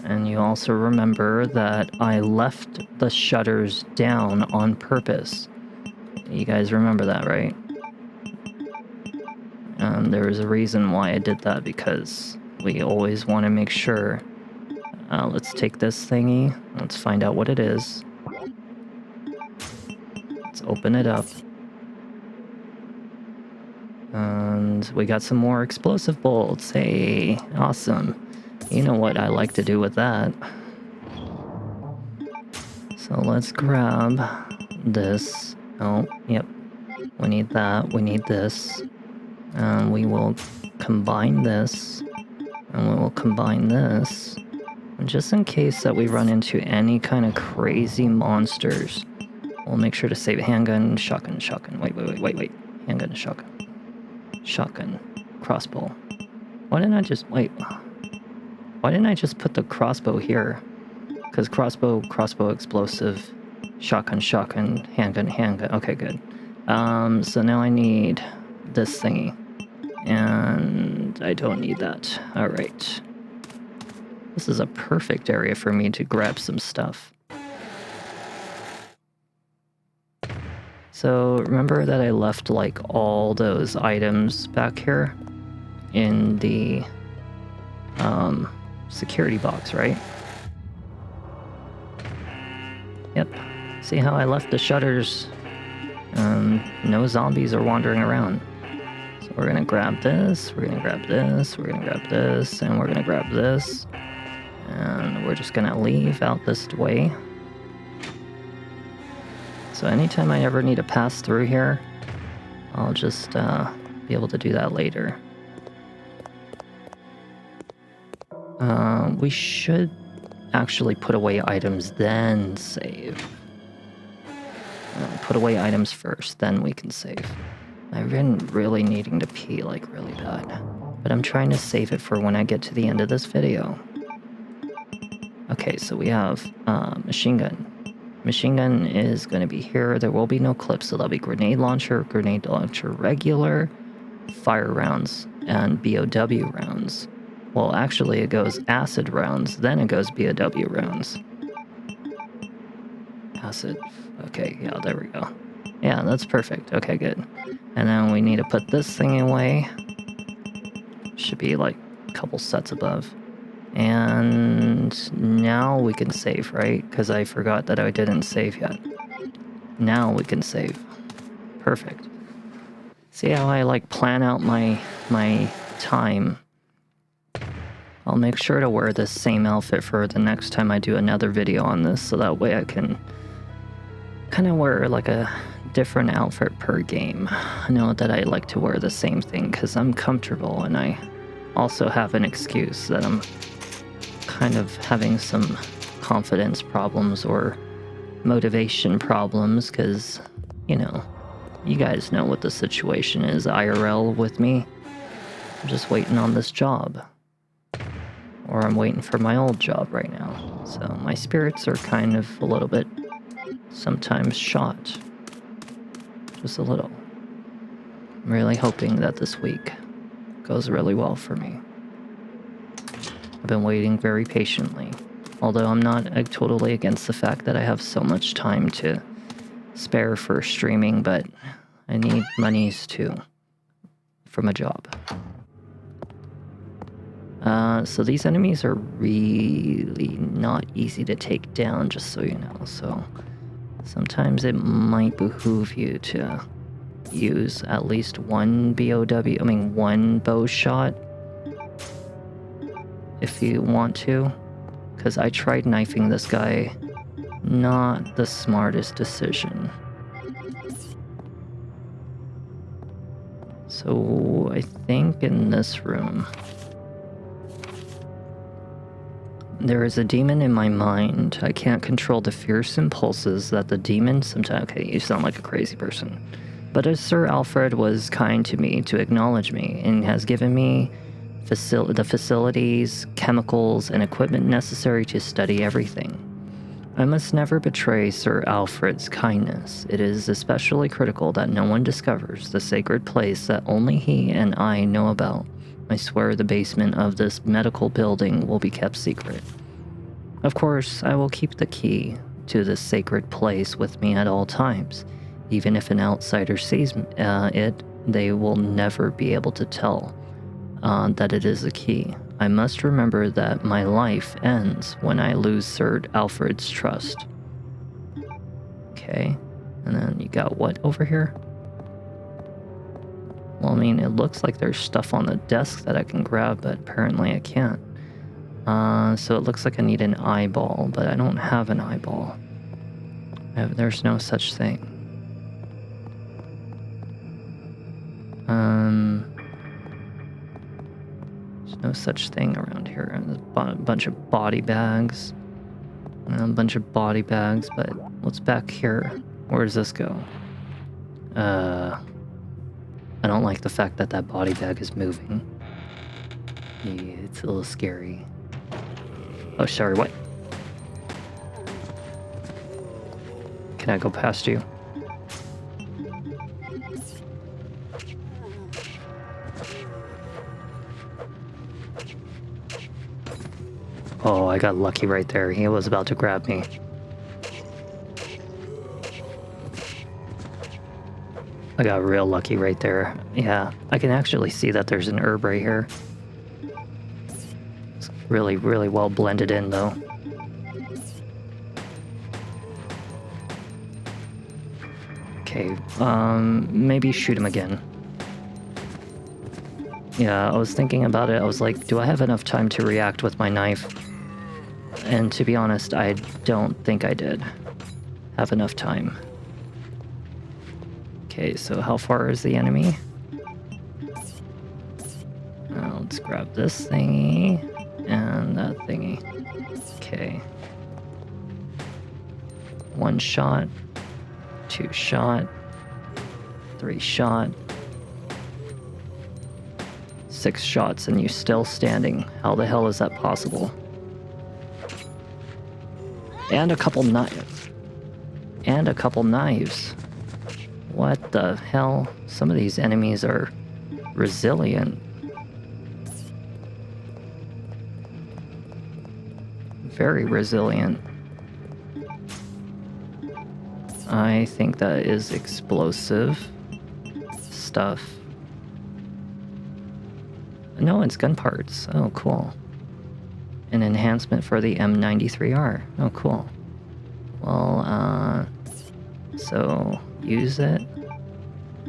And you also remember that I left the shutters down on purpose. You guys remember that, right? And there was a reason why I did that, because we always want to make sure. Let's take this thingy. Let's find out what it is. Let's open it up. And we got some more explosive bolts. Hey, awesome. You know what I like to do with that. So let's grab this. Oh, yep. We need that. We need this. We will combine this. And we will combine this. And just in case that we run into any kind of crazy monsters, we'll make sure to save handgun, shotgun, shotgun. Wait. Handgun, shotgun. Shotgun. Crossbow. Why didn't I just... Wait. Why didn't I just put the crossbow here? Because crossbow, explosive, shotgun, handgun. Okay, good. So now I need this thingy. And I don't need that. Alright. This is a perfect area for me to grab some stuff. So remember that I left like all those items back here in the security box, right? Yep. See how I left the shutters? No zombies are wandering around. So we're gonna grab this, we're gonna grab this, we're gonna grab this, and we're gonna grab this. And we're just gonna leave out this way. So anytime I ever need to pass through here, I'll just be able to do that later. We should actually put away items, then save. Put away items first, then we can save. I've been really needing to pee, like, really bad. But I'm trying to save it for when I get to the end of this video. Okay, so we have machine gun. Machine gun is going to be here. There will be no clips, so there'll be grenade launcher regular, fire rounds, and BOW rounds. Well, actually, it goes acid rounds, then it goes BOW rounds. Acid. Okay, yeah, there we go. Yeah, that's perfect. Okay, good. And then we need to put this thing away. Should be like a couple sets above. And now we can save, right? Because I forgot that I didn't save yet. Now we can save. Perfect. See how I like plan out my time? I'll make sure to wear this same outfit for the next time I do another video on this, so that way I can kind of wear like a different outfit per game. I know that I like to wear the same thing because I'm comfortable, and I also have an excuse that I'm kind of having some confidence problems or motivation problems because, you know, you guys know what the situation is IRL with me. I'm just waiting on this job. Or I'm waiting for my old job right now. So my spirits are kind of a little bit sometimes shot. Just a little. I'm really hoping that this week goes really well for me. I've been waiting very patiently. Although I'm not totally against the fact that I have so much time to spare for streaming, but I need monies too from a job. So these enemies are really not easy to take down, just so you know. So sometimes it might behoove you to use at least one one bow shot if you want to. Because I tried knifing this guy. Not the smartest decision. So I think in this room there is a demon in my mind. I can't control the fierce impulses that the demon sometimes... Okay, you sound like a crazy person. But as Sir Alfred was kind to me to acknowledge me and has given me the facilities, chemicals, and equipment necessary to study everything. I must never betray Sir Alfred's kindness. It is especially critical that no one discovers the sacred place that only he and I know about. I swear the basement of this medical building will be kept secret. Of course, I will keep the key to this sacred place with me at all times. Even if an outsider sees it, they will never be able to tell that it is a key. I must remember that my life ends when I lose Sir Alfred's trust. Okay, and then you got what over here? Well, I mean, it looks like there's stuff on the desk that I can grab, but apparently I can't. So it looks like I need an eyeball, but I don't have an eyeball. There's no such thing. There's no such thing around here. There's a bunch of body bags. A bunch of body bags, but what's back here? Where does this go? I don't like the fact that that body bag is moving. Yeah, it's a little scary. Oh, sorry, what? Can I go past you? Oh, I got lucky right there. He was about to grab me. I got real lucky right there. Yeah, I can actually see that there's an herb right here. It's really, really well blended in, though. Okay, maybe shoot him again. Yeah, I was thinking about it. I was like, do I have enough time to react with my knife? And to be honest, I don't think I did have enough time. Okay, so how far is the enemy? Let's grab this thingy and that thingy. Okay. 1 shot, 2 shot, 3 shot, 6 shots, and you still standing. How the hell is that possible? And a couple knives. And a couple knives. What the hell? Some of these enemies are resilient. Very resilient. I think that is explosive stuff. No, it's gun parts. Oh, cool. An enhancement for the M93R. Oh, cool. Well, so use it.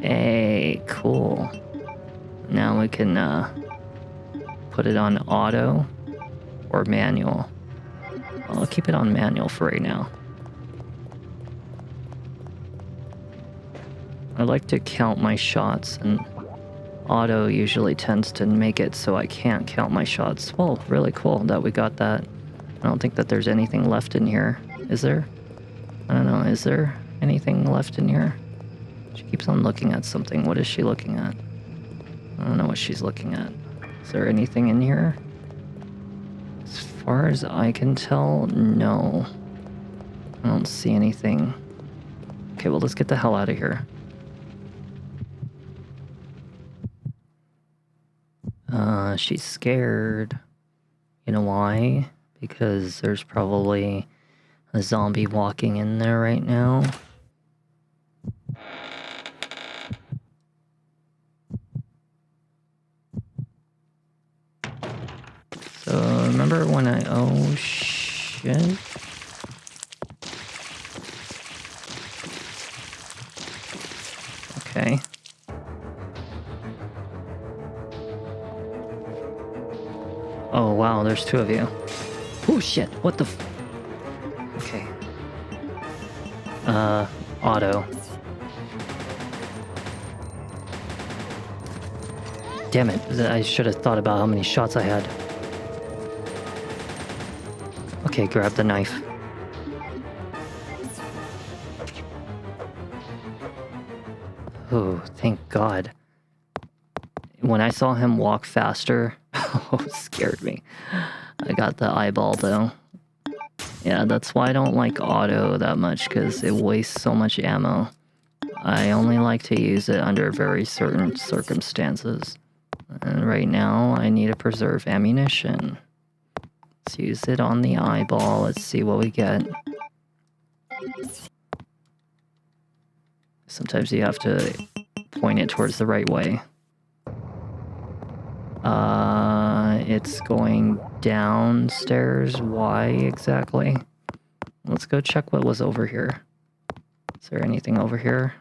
Hey, cool. Now we can put it on auto or manual. I'll keep it on manual for right now. I like to count my shots, and auto usually tends to make it so I can't count my shots. Well, really cool that we got that. I don't think that there's anything left in here. Is there? I don't know. Is there anything left in here? She keeps on looking at something. What is she looking at? I don't know what she's looking at. Is there anything in here? As far as I can tell, no. I don't see anything. Okay, well, let's get the hell out of here. She's scared. You know why? Because there's probably a zombie walking in there right now. So, remember when I... Oh, shit. Okay. Oh, wow, there's 2 of you. Oh, shit, what the Okay. Auto. Damn it, I should have thought about how many shots I had. Okay, grab the knife. Oh, thank God. When I saw him walk faster, oh, it scared me. I got the eyeball, though. Yeah, that's why I don't like auto that much, because it wastes so much ammo. I only like to use it under very certain circumstances. And right now, I need to preserve ammunition. Let's use it on the eyeball. Let's see what we get. Sometimes you have to point it towards the right way. It's going downstairs. Why exactly? Let's go check what was over here. Is there anything over here?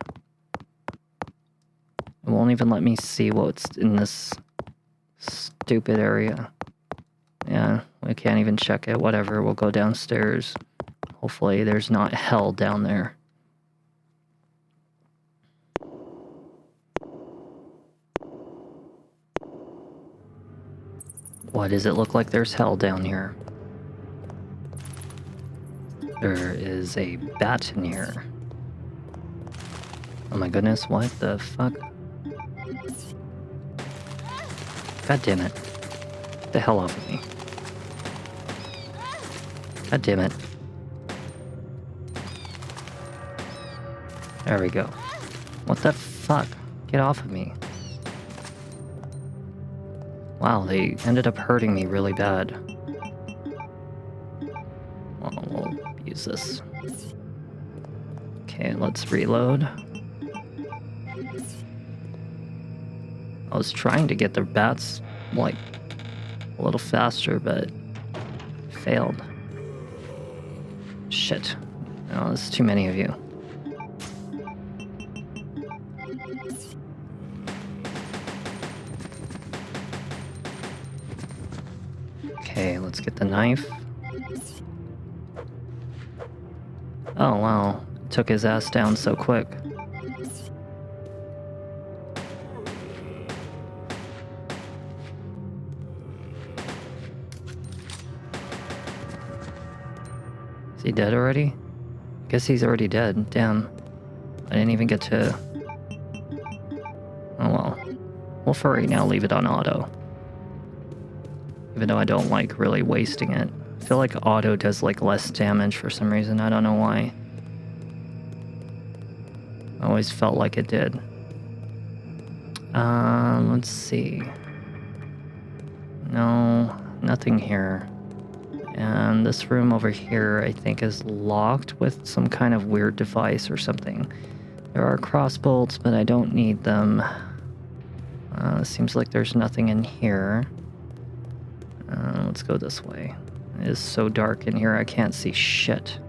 It won't even let me see what's in this stupid area. Yeah, we can't even check it. Whatever, we'll go downstairs. Hopefully there's not hell down there. Why does it look like there's hell down here? There is a bat in here. Oh my goodness, what the fuck? God damn it. Get the hell off of me. God damn it. There we go. What the fuck? Get off of me. Wow, they ended up hurting me really bad. Well, we'll use this. Okay, let's reload. I was trying to get the bats, like, a little faster, but failed. Shit. Oh, there's too many of you. Okay, let's get the knife. Oh, wow. Took his ass down so quick. Is he dead already? I guess he's already dead. Damn. I didn't even get to... Oh well. We'll for right now leave it on auto. Even though I don't like really wasting it. I feel like auto does like less damage for some reason. I don't know why. I always felt like it did. Let's see. No, nothing here. And this room over here, I think, is locked with some kind of weird device or something. There are cross bolts, but I don't need them. Seems like there's nothing in here. Let's go this way. It is so dark in here, I can't see shit.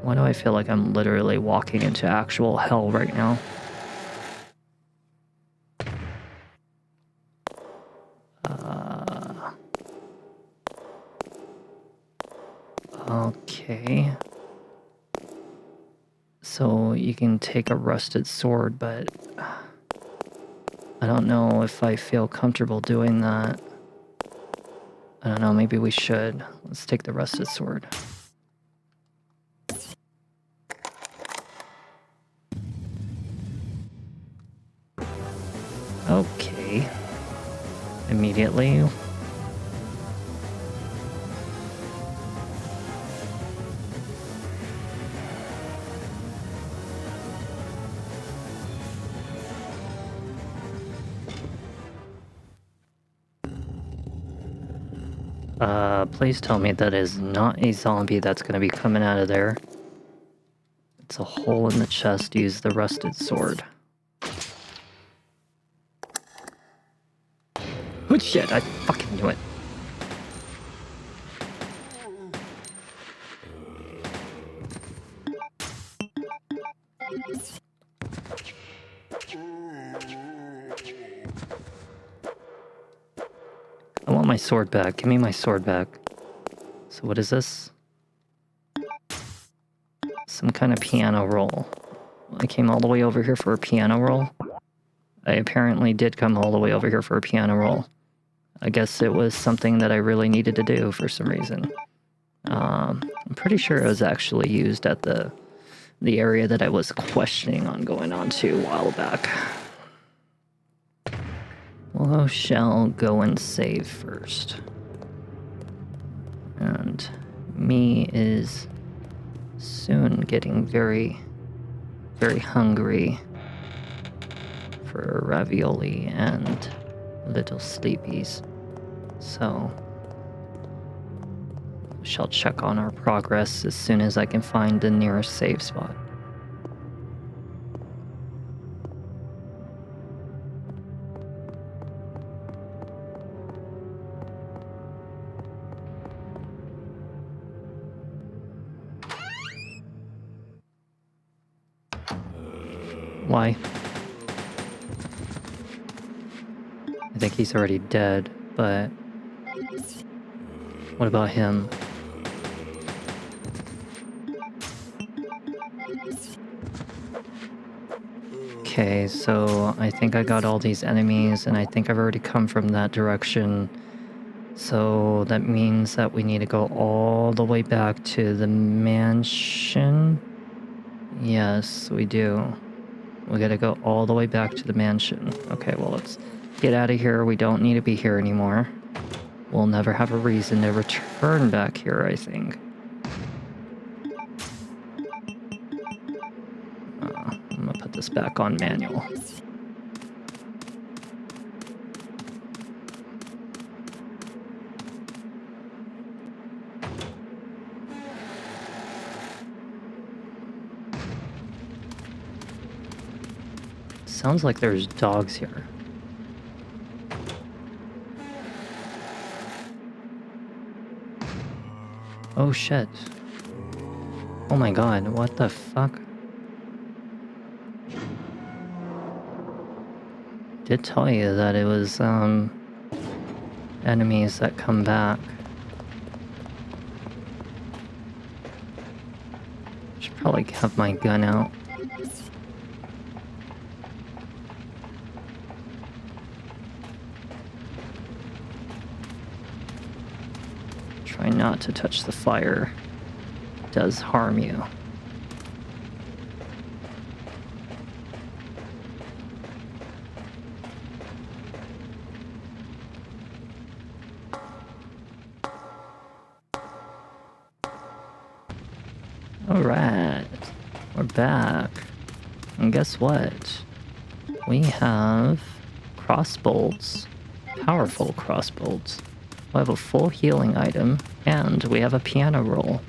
Why do I feel like I'm literally walking into actual hell right now? Okay. So you can take a rusted sword, but I don't know if I feel comfortable doing that. I don't know, maybe we should. Let's take the rusted sword. Okay. Immediately. Please tell me that is not a zombie that's gonna be coming out of there. It's a hole in the chest. Use the rusted sword. Oh shit, I fucking knew it. I want my sword back. Give me my sword back. So what is this? Some kind of piano roll. I came all the way over here for a piano roll. I apparently did come all the way over here for a piano roll. I guess it was something that I really needed to do for some reason. I'm pretty sure it was actually used at the area that I was questioning on going on to a while back. Well, shall go and save first. And me is soon getting very, very hungry for ravioli and little sleepies. So, we shall check on our progress as soon as I can find the nearest save spot. Why? think he's already dead, but what about him? Okay, so I think I got all these enemies, and I think I've already come from that direction. So that means that we need to go all the way back to the mansion. Yes, we do. We gotta go all the way back to the mansion. Okay, well, let's get out of here. We don't need to be here anymore. We'll never have a reason to return back here, I think. I'm gonna put this back on manual. Sounds like there's dogs here. Oh shit. Oh my god, what the fuck? Did tell you that it was, enemies that come back. Should probably have my gun out. Try not to touch the fire. It does harm you. Alright, we're back. And guess what? We have crossbolts. Powerful crossbolts. We have a full healing item, and we have a piano roll.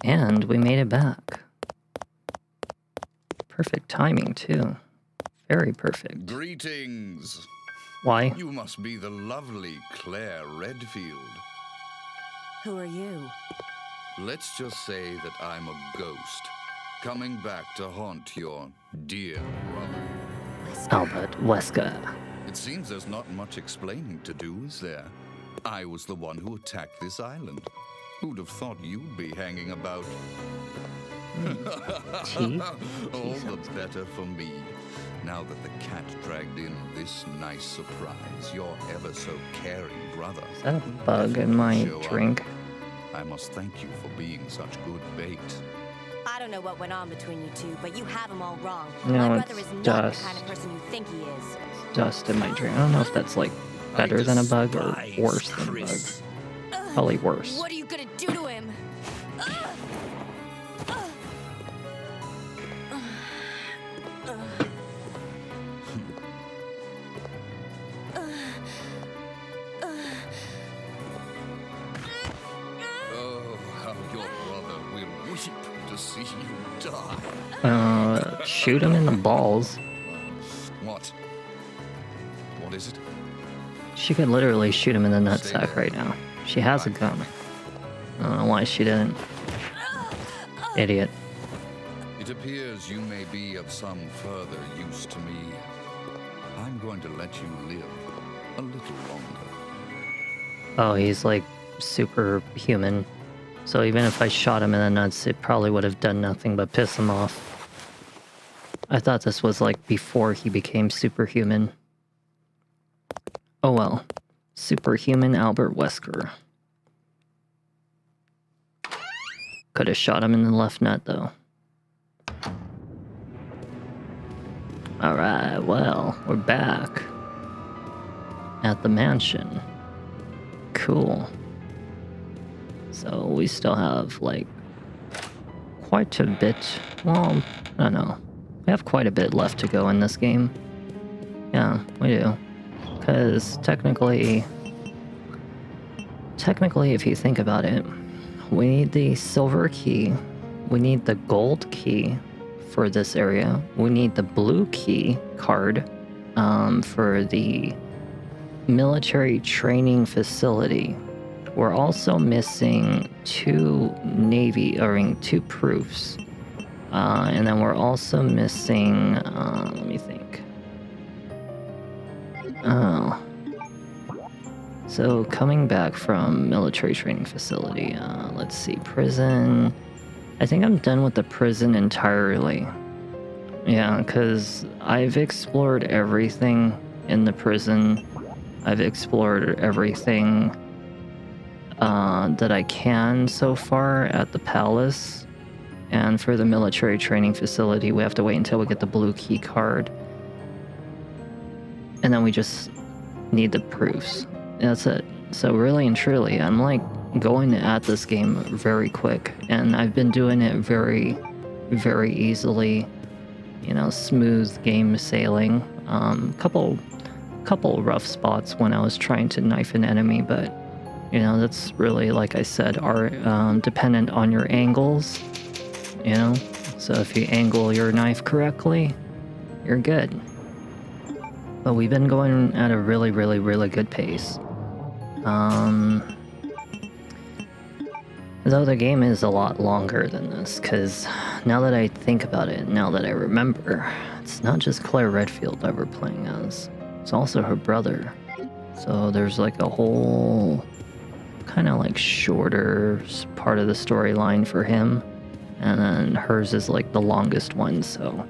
And we made it back. Perfect timing, too. Very perfect. Greetings. Why? You must be the lovely Claire Redfield. Who are you? Let's just say that I'm a ghost, coming back to haunt your dear brother. Albert Wesker. It seems there's not much explaining to do, is there? I was the one who attacked this island. Who'd have thought you'd be hanging about? Teeth? All the better for me. Now that the cat dragged in this nice surprise, your ever so caring brother. Is that a bug in my Show up. drink? I must thank you for being such good bait. I don't know what went on between you two, but you have him all wrong. No, My it's brother is not dust. the kind of person you think he is. Dust in my drink. I don't know if that's like better than a bug or worse than a bug. Chris. Probably worse. What are you gonna do to him? Oh, how your brother will weep to see you die. Shoot him in the balls. What? What is it? She could literally shoot him in the nutsack right now. She has a gun. I don't know why she didn't. Idiot. It appears you may be of some further use to me. I'm going to let you live a little longer. Oh, he's like superhuman. So even if I shot him in the nuts, it probably would have done nothing but piss him off. I thought this was like before he became superhuman. Oh well. Superhuman Albert Wesker. Could have shot him in the left nut though. Alright, well, we're back. At the mansion. Cool. So we still have like quite a bit. Well, I don't know. We have quite a bit left to go in this game. Yeah, we do. Because technically, if you think about it, we need the silver key. We need the gold key for this area. We need the blue key card for the military training facility. We're also missing two proofs. And then we're also missing, let me think. Oh. So coming back from military training facility, let's see, prison. I think I'm done with the prison entirely. Yeah, because I've explored everything in the prison. I've explored everything that I can so far at the palace. And for the military training facility, we have to wait until we get the blue key card. And then we just need the proofs. That's it. So really and truly, I'm like going at this game very quick. And I've been doing it very, very easily. You know, smooth game sailing. Couple rough spots when I was trying to knife an enemy, but you know, that's really, like I said, are dependent on your angles. You know, so if you angle your knife correctly, you're good. But we've been going at a really, really, really good pace. Though the game is a lot longer than this, because now that I think about it, now that I remember, it's not just Claire Redfield that we're playing as. It's also her brother. So there's like a whole kind of like shorter part of the storyline for him. And then hers is like the longest one, so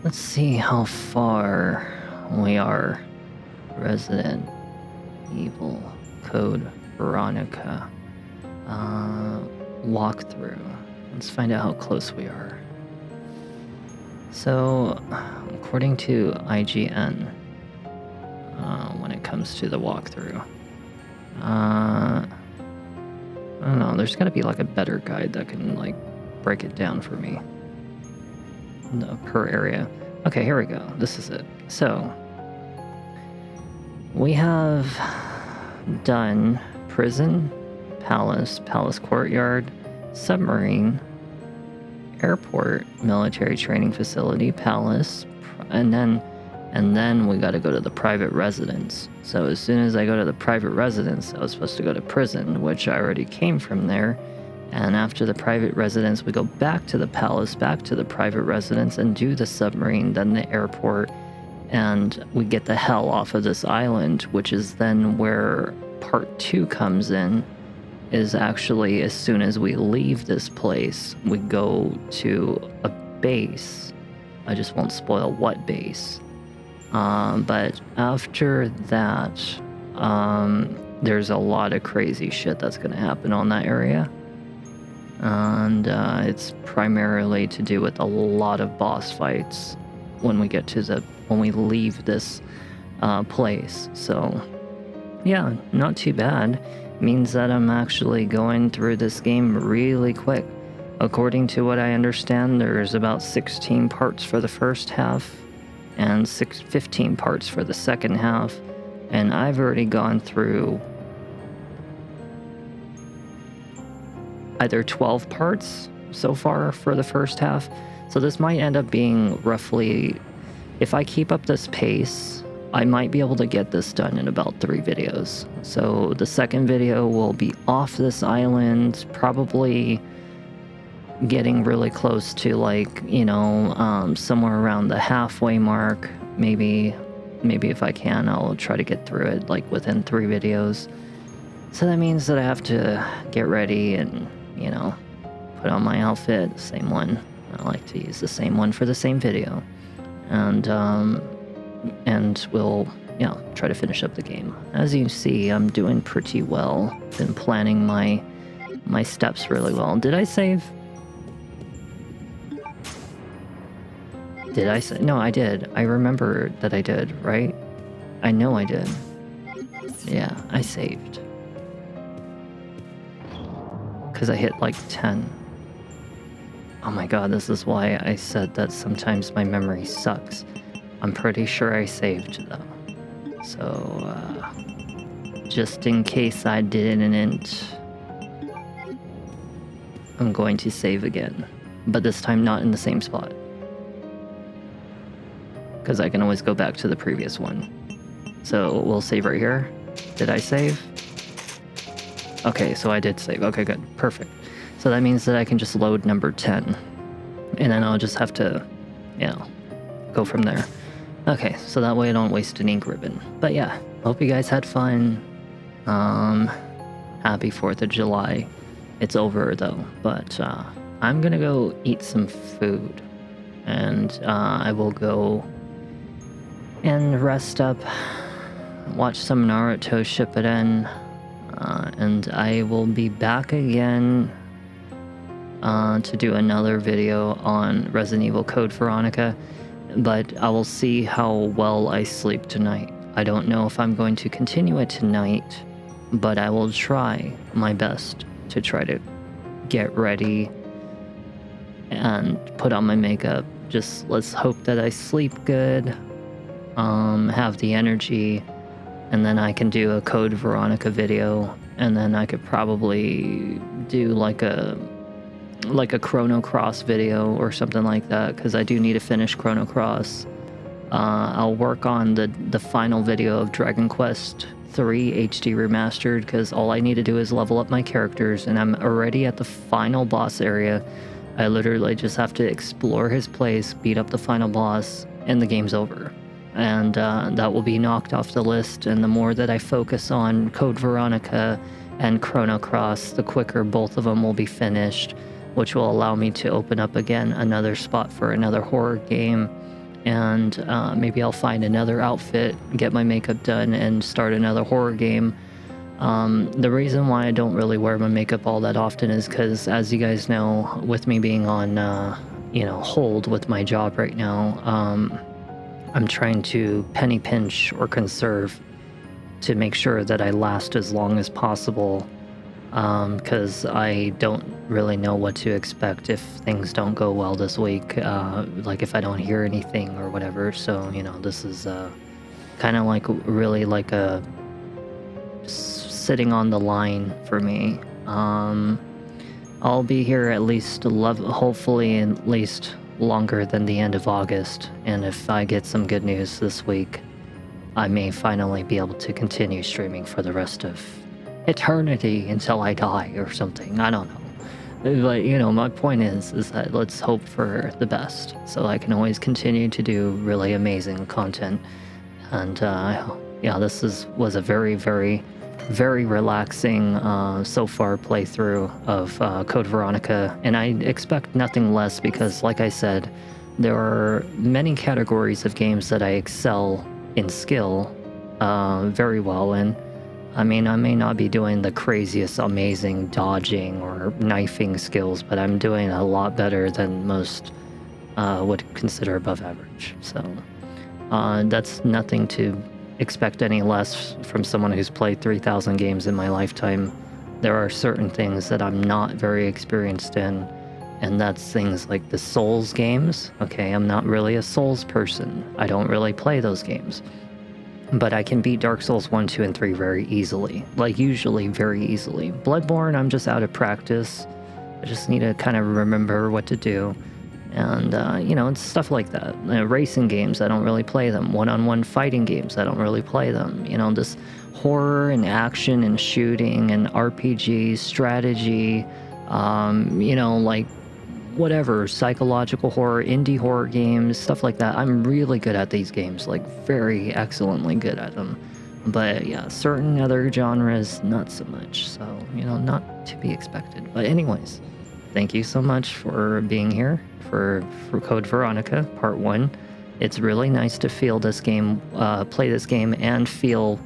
let's see how far we are. Resident Evil Code Veronica. Walkthrough. Let's find out how close we are. So, according to IGN, when it comes to the walkthrough, I don't know, there's gotta be like a better guide that can like break it down for me. No, per area. Okay, here we go. This is it. So, we have done prison, palace courtyard, submarine, airport, military training facility, palace, and then we got to go to the private residence. So as soon as I go to the private residence, I was supposed to go to prison, which I already came from there. And after the private residence, we go back to the palace, back to the private residence, and do the submarine, then the airport, and we get the hell off of this island, which is then where part 2 comes in, is actually as soon as we leave this place, we go to a base. I just won't spoil what base. But after that, there's a lot of crazy shit that's going to happen on that area. And it's primarily to do with a lot of boss fights when we get to when we leave this place. So yeah, not too bad. Means that I'm actually going through this game really quick. According to what I understand, there's about 16 parts for the first half and 15 parts for the second half. And I've already gone through either 12 parts so far for the first half. So this might end up being roughly, if I keep up this pace, I might be able to get this done in about 3 videos. So the second video will be off this island, probably getting really close to like, you know, somewhere around the halfway mark. Maybe if I can, I'll try to get through it like within 3 videos. So that means that I have to get ready and, you know, put on my outfit, the same one. I like to use the same one for the same video. And we'll, you know, try to finish up the game. As you see, I'm doing pretty well. Been planning my steps really well. Did I save? Did I say? No, I did. I remember that I did, right? I know I did. Yeah, I saved. Because I hit like 10. Oh my god, this is why I said that sometimes my memory sucks. I'm pretty sure I saved though. So, just in case I didn't, I'm going to save again. But this time not in the same spot. Because I can always go back to the previous one. So we'll save right here. Did I save? Okay, so I did save. Okay, good. Perfect. So that means that I can just load number 10. and then I'll just have to, you know, go from there. Okay, so that way I don't waste an ink ribbon. But yeah, hope you guys had fun. Happy 4th of July. It's over though, but I'm gonna go eat some food, and I will go and rest up, watch some Naruto Shippuden, and I will be back again to do another video on Resident Evil Code Veronica, but I will see how well I sleep tonight. I don't know if I'm going to continue it tonight, but I will try my best to try to get ready and put on my makeup. Just let's hope that I sleep good, have the energy, and then I can do a Code Veronica video, and then I could probably do like a Chrono Cross video or something like that, because I do need to finish Chrono Cross. I'll work on the final video of Dragon Quest 3 HD Remastered, because all I need to do is level up my characters, and I'm already at the final boss area. I literally just have to explore his place, beat up the final boss, and the game's over. And that will be knocked off the list, and the more that I focus on Code Veronica and Chrono Cross, the quicker both of them will be finished, which will allow me to open up again another spot for another horror game. And maybe I'll find another outfit, get my makeup done, and start another horror game. The reason why I don't really wear my makeup all that often is because, as you guys know, with me being on, hold with my job right now, I'm trying to penny pinch or conserve to make sure that I last as long as possible, because I don't really know what to expect if things don't go well this week, like if I don't hear anything or whatever. So, this is kind of like really like a sitting on the line for me. I'll be here at least hopefully at least longer than the end of August, and if I get some good news this week, I may finally be able to continue streaming for the rest of eternity until I die or something. I don't know. But, my point is that let's hope for the best, so I can always continue to do really amazing content. And this was a very, very, very relaxing so far playthrough of Code Veronica, and I expect nothing less because, like I said, there are many categories of games that I excel in skill very well in. I mean, I may not be doing the craziest, amazing dodging or knifing skills, but I'm doing a lot better than most would consider above average. So that's nothing to expect any less from someone who's played 3,000 games in my lifetime. There are certain things that I'm not very experienced in, and that's things like the Souls games. Okay, I'm not really a Souls person. I don't really play those games. But I can beat Dark Souls 1, 2, and 3 very easily. Like, usually very easily. Bloodborne, I'm just out of practice. I just need to kind of remember what to do. And, it's stuff like that. Racing games, I don't really play them. One-on-one fighting games, I don't really play them. This horror and action and shooting and RPG, strategy, like whatever, psychological horror, indie horror games, stuff like that. I'm really good at these games, like very excellently good at them. But yeah, certain other genres, not so much. So, not to be expected. But anyways, thank you so much for being here for Code Veronica Part 1. It's really nice to feel this game, play this game, and feel,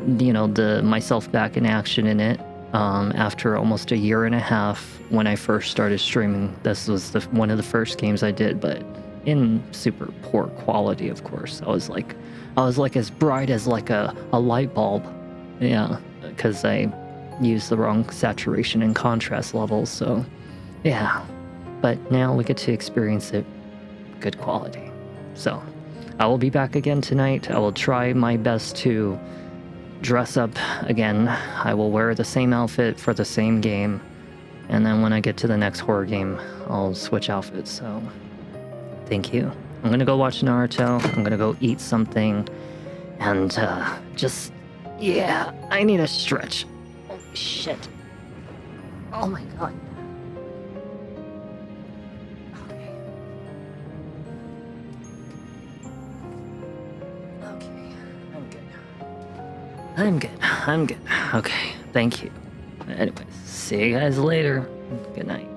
myself back in action in it. After almost a year and a half when I first started streaming. This was one of the first games I did, but in super poor quality, of course. I was like as bright as like a light bulb. Yeah, because I used the wrong saturation and contrast levels. So yeah, but now we get to experience it good quality. So I will be back again tonight. I will try my best to dress up again. I will wear the same outfit for the same game, and then when I get to the next horror game, I'll switch outfits. So thank you. I'm gonna go watch Naruto. I'm gonna go eat something, and I need a stretch. Holy shit. Oh my god. Okay. I'm good. I'm good. Okay, thank you. Anyways, see you guys later. Good night.